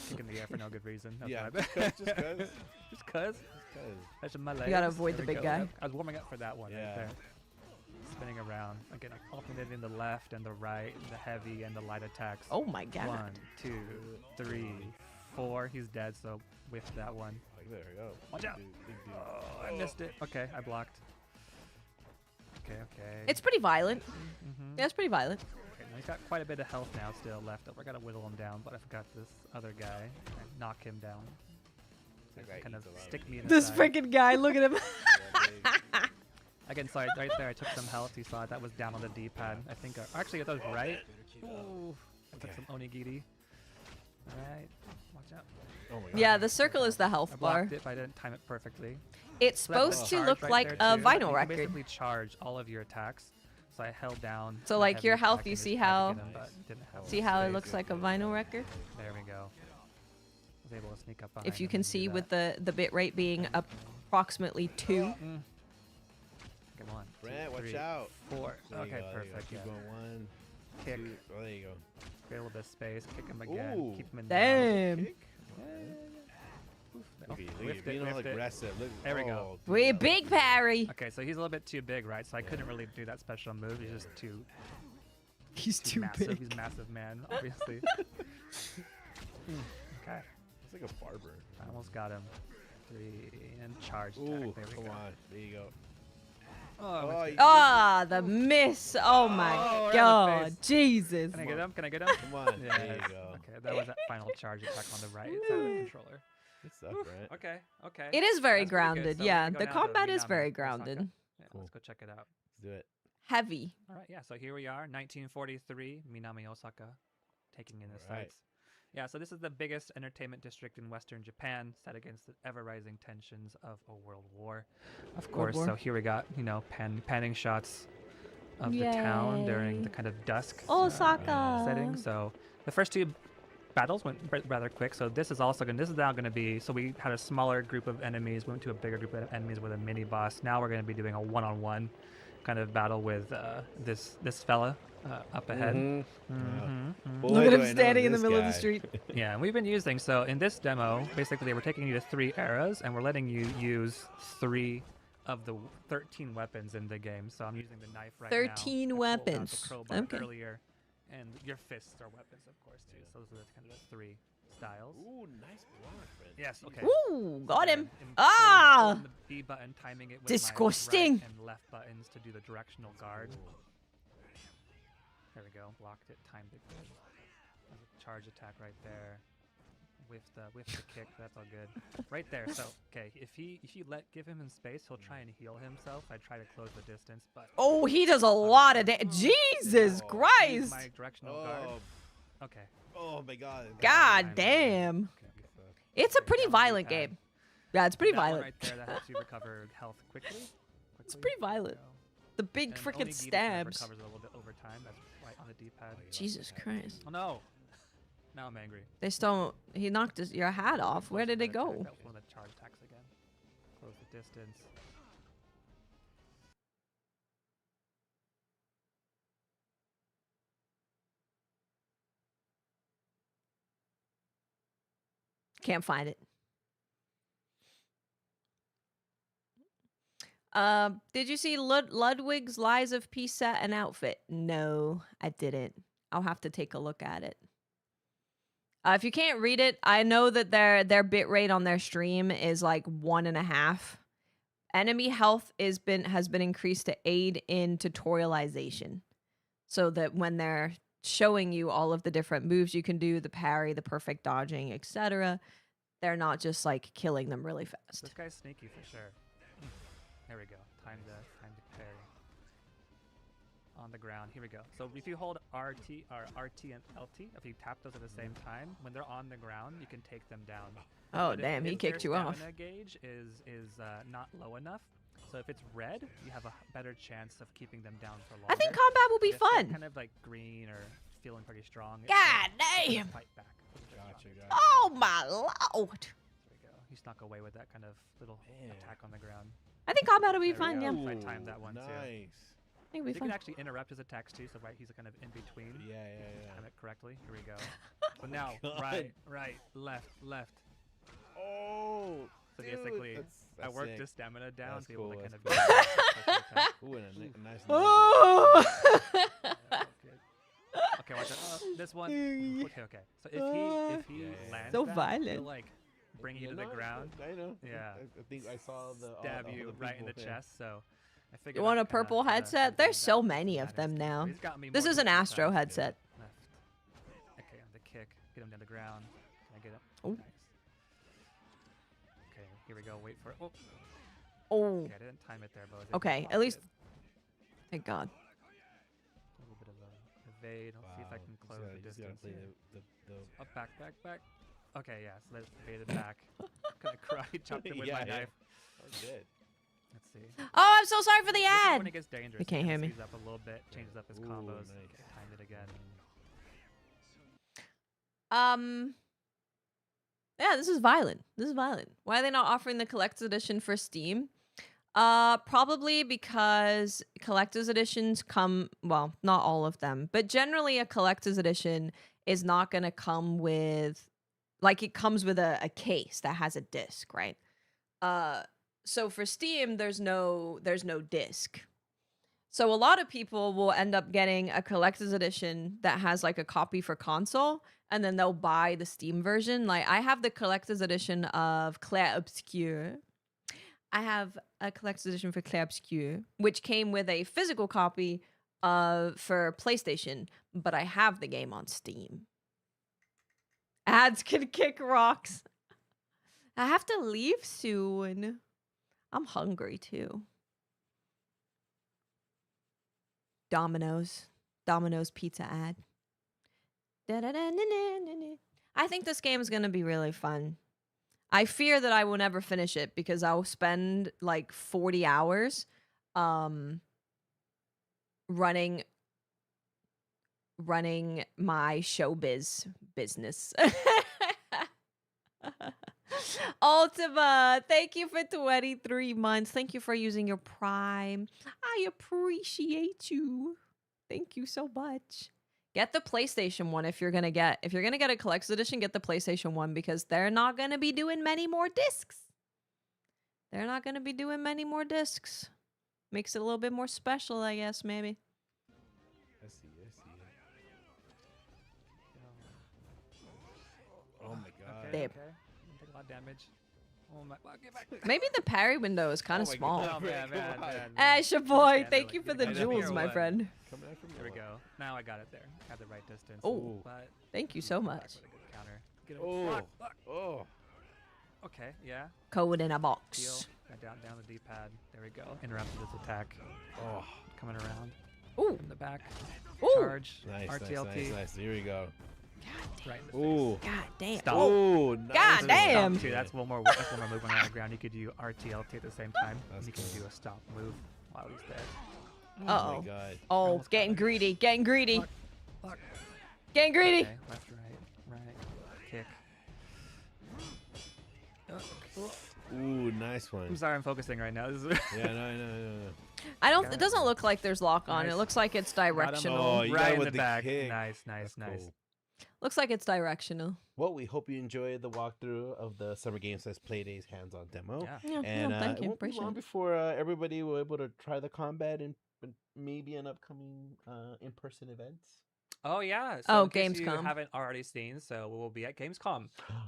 Kick in the air for no good reason. That's
Yeah,
right.
just cause.
Just cause. That's my legs.
You gotta avoid
There
the
we
big
go.
guy.
I was warming up for that one right there. Spinning around. Again, alternating the left and the right, the heavy and the light attacks.
Oh my god.
1, 2, 3, 4. He's dead, so whiff that one.
There we go.
Watch out. Oh, I missed it. Okay, I blocked. Okay.
It's pretty violent. Yeah, it's pretty violent.
Okay, now he's got quite a bit of health now still left over. I gotta whittle him down, but I forgot this other guy. And knock him down. So kind of stick me in the
This
side.
freaking guy, look at him.
Again, sorry, right there I took some health. You saw it. That was down on the D-pad. I think, actually, that was right. Ooh, I took some onigiri. Alright, watch out.
Oh my god.
Yeah, the circle is the health
I
bar.
blocked it, but I didn't time it perfectly.
It's
So that was
supposed to
charge
look
right
like
there,
a
too.
vinyl
You can
record.
basically charge all of your attacks. So I held down.
So
the
like
heavy
your
attack
health,
and
you
just
see
tried to
how
get him, but didn't have
see
the
how it
space.
looks like a vinyl record?
There we go. Was able to sneak up behind
If you
him
can
and do
see
that.
with the bit rate being approximately 2.
Come on.
Brent,
2,
watch
3,
out.
4.
There you
Okay,
go, there you go.
perfect.
Keep
Yeah.
going. 1,
Kick.
2. Oh, there you go.
Create a little bit of space. Kick him again.
Ooh.
Keep him in
Damn.
down.
Look at you,
Whiffed it,
being all
whiffed it.
aggressive. Look,
There we go.
We big parry.
Okay, so he's a little bit too big, right? So I couldn't really do that special move. He's just too.
He's too
massive.
big.
He's a massive man, obviously. Okay.
It's like a barber.
I almost got him. 3 and charge attack.
Ooh,
There we
come
go.
on. There you go.
Oh,
you
Ah, the miss. Oh my
right in the
god.
face.
Jesus.
Can I get him? Can I get him?
Come on.
Yes.
There you go.
Okay, that was that final charge attack on the right side of the controller.
Good stuff, Brent.
Okay, okay.
It is very
That's pretty good.
grounded.
So
Yeah,
we go
the
now to
combat is
Minami
very
Osaka.
grounded.
Yeah, let's go check it out.
Let's do it.
Heavy.
All right, yeah, so here we are, 1943, Minami Osaka, taking in the
All right.
sights. Yeah, so this is the biggest entertainment district in Western Japan, set against the ever-rising tensions of a world war. Of course,
War.
so here we got, panning shots of the town during the kind of dusk
Osaka.
setting. So the first 2 battles went rather quick. So this is now going to be, so we had a smaller group of enemies, went to a bigger group of enemies with a mini boss. Now we're going to be doing a one-on-one kind of battle with this fella up ahead.
Look at him standing in the middle of the street.
Yeah, and we've been using, so in this demo, basically we're taking you to 3 eras and we're letting you use 3 of the 13 weapons in the game. So I'm using the knife right now.
13
I pulled out
weapons.
the crowbar
Okay.
earlier, and your fists are weapons, of course, too. So those are kind of the 3 styles.
Ooh, nice block, Brent.
Yes, okay.
Ooh, got him.
And
Ah!
holding the B button, timing it with
Disgusting.
my right and left buttons to do the directional guard. There we go. Blocked it, timed it good. There's a charge attack right there. With the kick, that's all good. Right there. So okay, if you give him space, he'll try and heal himself. I try to close the distance, but
Oh, he does a lot of Jesus Christ.
my directional guard. Okay.
Oh my god.
God damn. It's a pretty violent game. Yeah, it's pretty
That one
violent.
right there that helps you recover health quickly.
It's pretty violent. The big
And
freaking
onigiri kind of
stabs.
recovers a little bit over time. That's right on the D-pad.
Jesus Christ.
Oh no! Now I'm angry.
They still, he knocked your hat off. Where did it go?
That was one of the charge attacks again. Close the distance.
Can't find it. Did you see Ludwig's Lies of Peace set and outfit? No, I didn't. I'll have to take a look at it. If you can't read it, I know that their bit rate on their stream is like 1.5. Enemy health has been increased to aid in tutorialization, so that when they're showing you all of the different moves you can do, the parry, the perfect dodging, etc., they're not just like killing them really fast.
This guy's sneaky for sure. There we go. Time to parry. On the ground. Here we go. So if you hold RT and LT, if you tap those at the same time, when they're on the ground, you can take them down.
Oh, damn, he kicked you off.
Their stamina gauge is not low enough. So if it's red, you have a better chance of keeping them down for longer.
I think combat will be
If they're
fun.
kind of like green or feeling pretty strong.
God damn.
Fight back.
Gotcha.
Oh my lord.
There we go. He snuck away with that kind of little attack on the ground.
I think combat will be
There we
fun,
go.
yeah.
If I timed that one too.
Nice.
I think it'll be
You
fun.
can actually interrupt his attacks too, so he's kind of in between.
Yeah.
Time it correctly. Here we go. So now,
God.
right, left.
Oh.
So
dude,
basically,
that's
I worked
sick.
his stamina down
That's
to be able to
cool,
kind of.
that's
Ooh,
Ooh, and a nice.
Oh.
Okay, watch out. This one. Okay. So if he lands
So
that,
violent.
he'll like bring you to the ground.
I know.
Yeah.
I think I saw the
Stab
all
you
the
right in the
people, yeah.
chest. So I figured.
You want a
I'd kinda-
purple headset? There's so many of them now.
He's got me
This
more
is
than
an
3
Astro
times.
headset.
Left. Okay, on the kick. Get him down the ground. Can I get him?
Oh.
Nice. Okay, here we go. Wait for it. Oh.
Oh.
Okay, I didn't time it there, but I was able to
Okay,
block
at least.
it.
Thank God.
A little bit of a evade. I'll see if I can
Wow,
close the
you just gotta
distance.
play
here.
the
Up, back. Okay, yeah. So let's evade it back. Gonna karate chop him with my knife.
That's good.
Let's see.
Oh, I'm so sorry for the
This is
ad.
when it gets dangerous.
You can't hear me.
Speeds up a little bit, changes up his combos.
nice.
Okay, time it again.
Yeah, this is violent. Why are they not offering the collector's edition for Steam? Probably because collector's editions come, well, not all of them, but generally a collector's edition is not going to come with, like, it comes with a case that has a disc, right? So for Steam, there's no disc. So a lot of people will end up getting a collector's edition that has like a copy for console, and then they'll buy the Steam version. Like I have the collector's edition of Clair Obscur. I have a collector's edition for Clair Obscur, which came with a physical copy for PlayStation, but I have the game on Steam. Ads can kick rocks. I have to leave soon. I'm hungry too. Domino's pizza ad. I think this game is going to be really fun. I fear that I will never finish it because I'll spend like 40 hours running my showbiz business. Ultima, thank you for 23 months. Thank you for using your Prime. I appreciate you. Thank you so much. Get the PlayStation one if you're gonna get a collector's edition, get the PlayStation one because they're not gonna be doing many more discs. Makes it a little bit more special, I guess, maybe.
I see. Oh my god.
Okay. Take a lot of damage. Oh my! Get back.
Maybe the parry window is kind of
my
small.
God.
Oh man.
Ash, your boy,
Yeah,
thank
like,
you for
you
the
got it
jewels,
here,
my
what?
friend.
Coming out from
There we go. Now I got it there. Got the right distance.
Oh,
but
thank you so much.
with a good counter. Get him.
Oh.
Block.
Oh.
Okay. Yeah.
Code in a
Deal.
box.
Down the D-pad. There we go. Interrupted his attack.
Oh.
Coming around.
Ooh.
In the back.
Ooh.
Charge.
Nice,
RTLT.
nice. Here we go.
Right in the
Ooh.
God damn.
Stop.
Oh, nice.
God
Stop
damn.
too. That's one more move on the ground. You could do RTLT at the same time.
That's
You can
cool.
do a stop move while he's dead.
Uh-oh.
Oh my god.
Oh,
Almost got
getting
it.
greedy.
Block.
Getting greedy.
Okay, left, right, kick.
Ooh, nice one.
I'm sorry, I'm focusing right now. This is
Yeah, no.
It doesn't look like there's lock on.
Nice.
It looks like it's directional.
Oh, you got
right
it
in
with
the
the
back.
kick.
Nice.
That's cool.
Looks like it's directional.
Well, we hope you enjoyed the walkthrough of the Summer Games Fest Playdays hands-on demo.
Yeah.
Yeah,
And
no, thank
it
you.
won't be
Appreciate
long
it.
before everybody will be able to try the combat and maybe an upcoming in-person events.
Oh yeah.
Oh,
in case you
Gamescom.
haven't already seen, so we will be at Gamescom.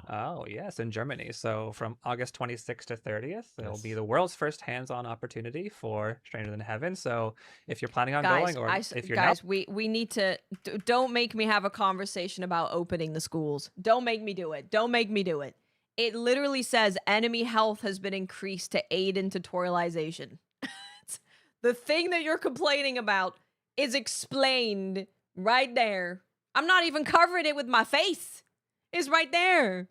Oh yes, in Germany. So from August 26th to 30th, it will be
Yes.
the world's first hands-on opportunity for Stranger Than Heaven. So if you're planning on
Guys,
going, or if you're
guys,
not,
we need to don't make me have a conversation about opening the schools. Don't make me do it. It literally says enemy health has been increased to aid in tutorialization. The thing that you're complaining about is explained right there. I'm not even covering it with my face. It's right there.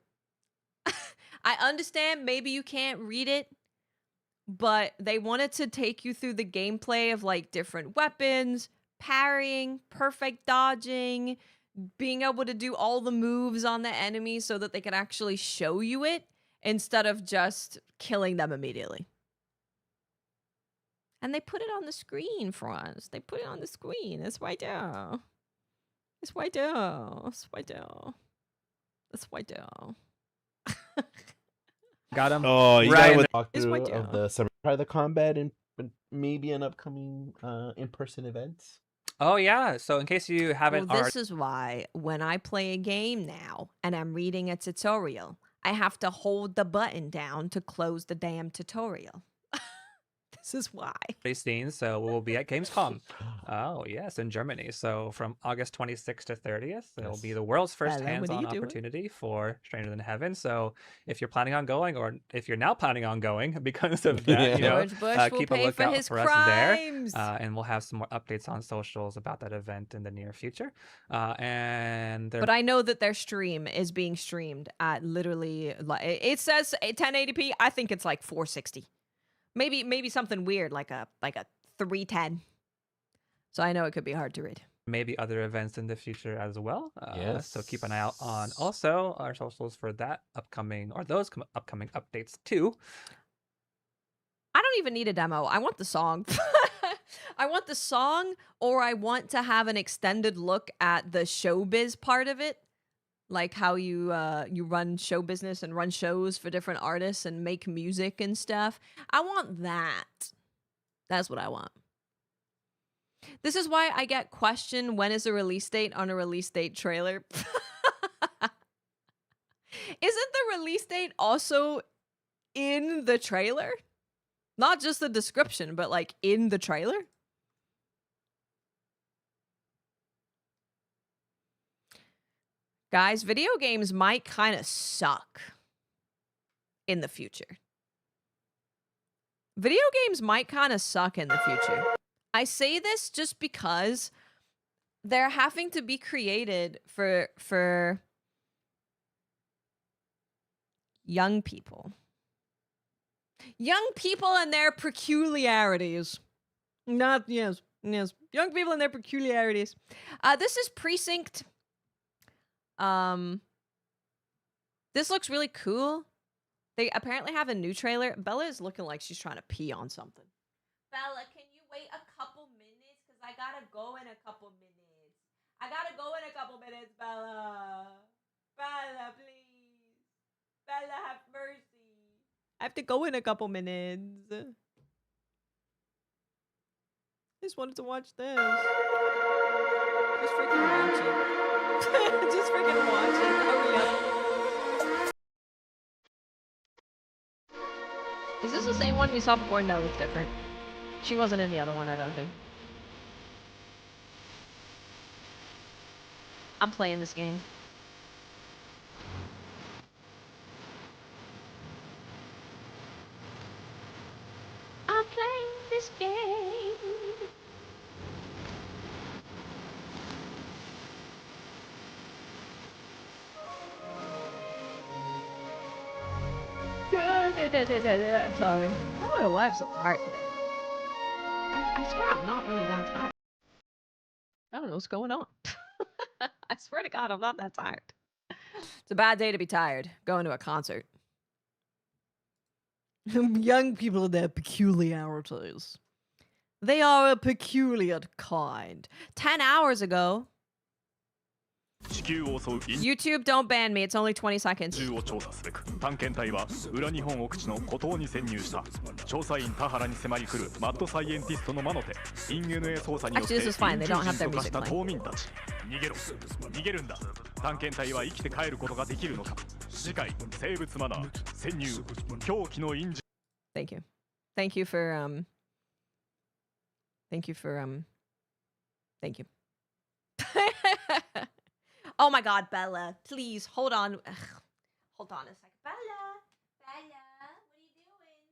I understand maybe you can't read it, but they wanted to take you through the gameplay of like different weapons, parrying, perfect dodging, being able to do all the moves on the enemy so that they could actually show you it instead of just killing them immediately. And they put it on the screen for us. They put it on the screen. It's right there. It's right there. It's right there. It's right there.
Got him.
Oh, you
right
got a
in there.
walkthrough of the summer part of the combat and maybe an upcoming in-person events.
Oh yeah. So in case you haven't
Well,
already,
this is why when I play a game now and I'm reading a tutorial, I have to hold the button down to close the damn tutorial. This is why.
seen, so we'll be at Gamescom. Oh yes, in Germany. So from August 26th to 30th, it will be the world's first
Bella, what are
hands-on
you doing?
opportunity for Stranger Than Heaven. So if you're planning on going, or if you're now planning on going because of that, you know,
George Bush will
keep a
pay for
lookout
his
for us there.
crimes.
And we'll have some more updates on socials about that event in the near future. And
But I know that their stream is being streamed at literally, it says 1080p. I think it's like 460. Maybe something weird like a 310. So I know it could be hard to read.
maybe other events in the future as well.
Yes.
So keep an eye out on also our socials for that upcoming, or those upcoming updates too.
I don't even need a demo. I want the song. I want the song, or I want to have an extended look at the showbiz part of it. Like how you you run show business and run shows for different artists and make music and stuff. I want that. That's what I want. This is why I get questioned when is the release date on a release date trailer. Isn't the release date also in the trailer? Not just the description, but like in the trailer? Guys, video games might kind of suck in the future. Video games might kind of suck in the future. I say this just because they're having to be created for young people. Young people and their peculiarities. Yes. Young people and their peculiarities. This is Precinct. This looks really cool. They apparently have a new trailer. Bella is looking like she's trying to pee on something. Bella, can you wait a couple minutes? Because I gotta go in a couple minutes. Bella. Bella, please. Bella, have mercy. I have to go in a couple minutes. I just wanted to watch this. Just freaking watch it. Just freaking watch it. Hurry up. Is this the same one you saw before? No, it's different. She wasn't in the other one, I don't think. I'm playing this game. I'm playing this game. Sorry. Oh, my wife's so tired today. I swear I'm not really that tired. I don't know what's going on. I swear to God, I'm not that tired. It's a bad day to be tired. Going to a concert. Young people and their peculiarities. They are a peculiar kind. 10 hours ago. YouTube, don't ban me. It's only 20 seconds. Actually, this is fine. They don't have their music playing. Thank you. Thank you for thank you. Oh my God, Bella, please hold on. Ugh. Hold on a second. Bella, what are you doing?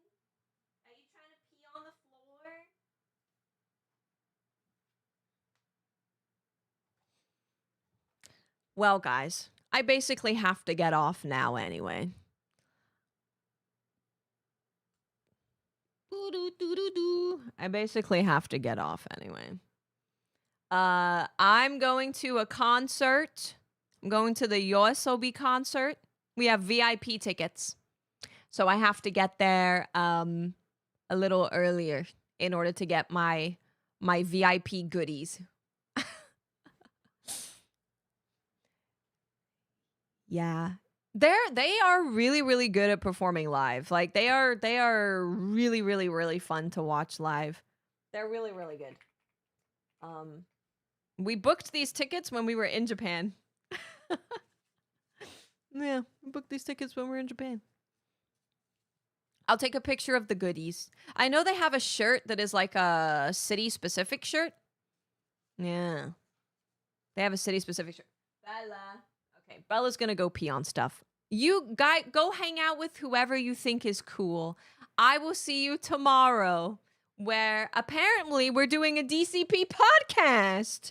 Are you trying to pee on the floor? Well, guys, I basically have to get off now anyway. I basically have to get off anyway. I'm going to a concert. I'm going to the YOSOBI concert. We have VIP tickets. So I have to get there a little earlier in order to get my VIP goodies. Yeah. They are really, really good at performing live. Like they are really, really, really fun to watch live. They're really, really good. We booked these tickets when we were in Japan. Yeah, we booked these tickets when we were in Japan. I'll take a picture of the goodies. I know they have a shirt that is like a city-specific shirt. Yeah. They have a city-specific shirt. Bella. Okay, Bella's gonna go pee on stuff. You go hang out with whoever you think is cool. I will see you tomorrow, where apparently we're doing a DCP podcast.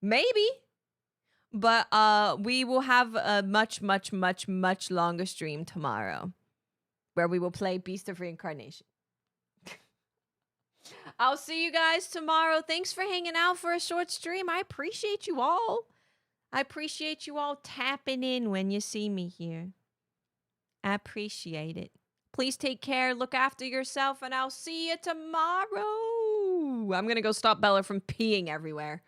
Maybe. But we will have a much, much, much, much longer stream tomorrow, where we will play Beast of Reincarnation. I'll see you guys tomorrow. Thanks for hanging out for a short stream. I appreciate you all. I appreciate you all tapping in when you see me here. I appreciate it. Please take care, look after yourself, and I'll see you tomorrow. I'm going to go stop Bella from peeing everywhere.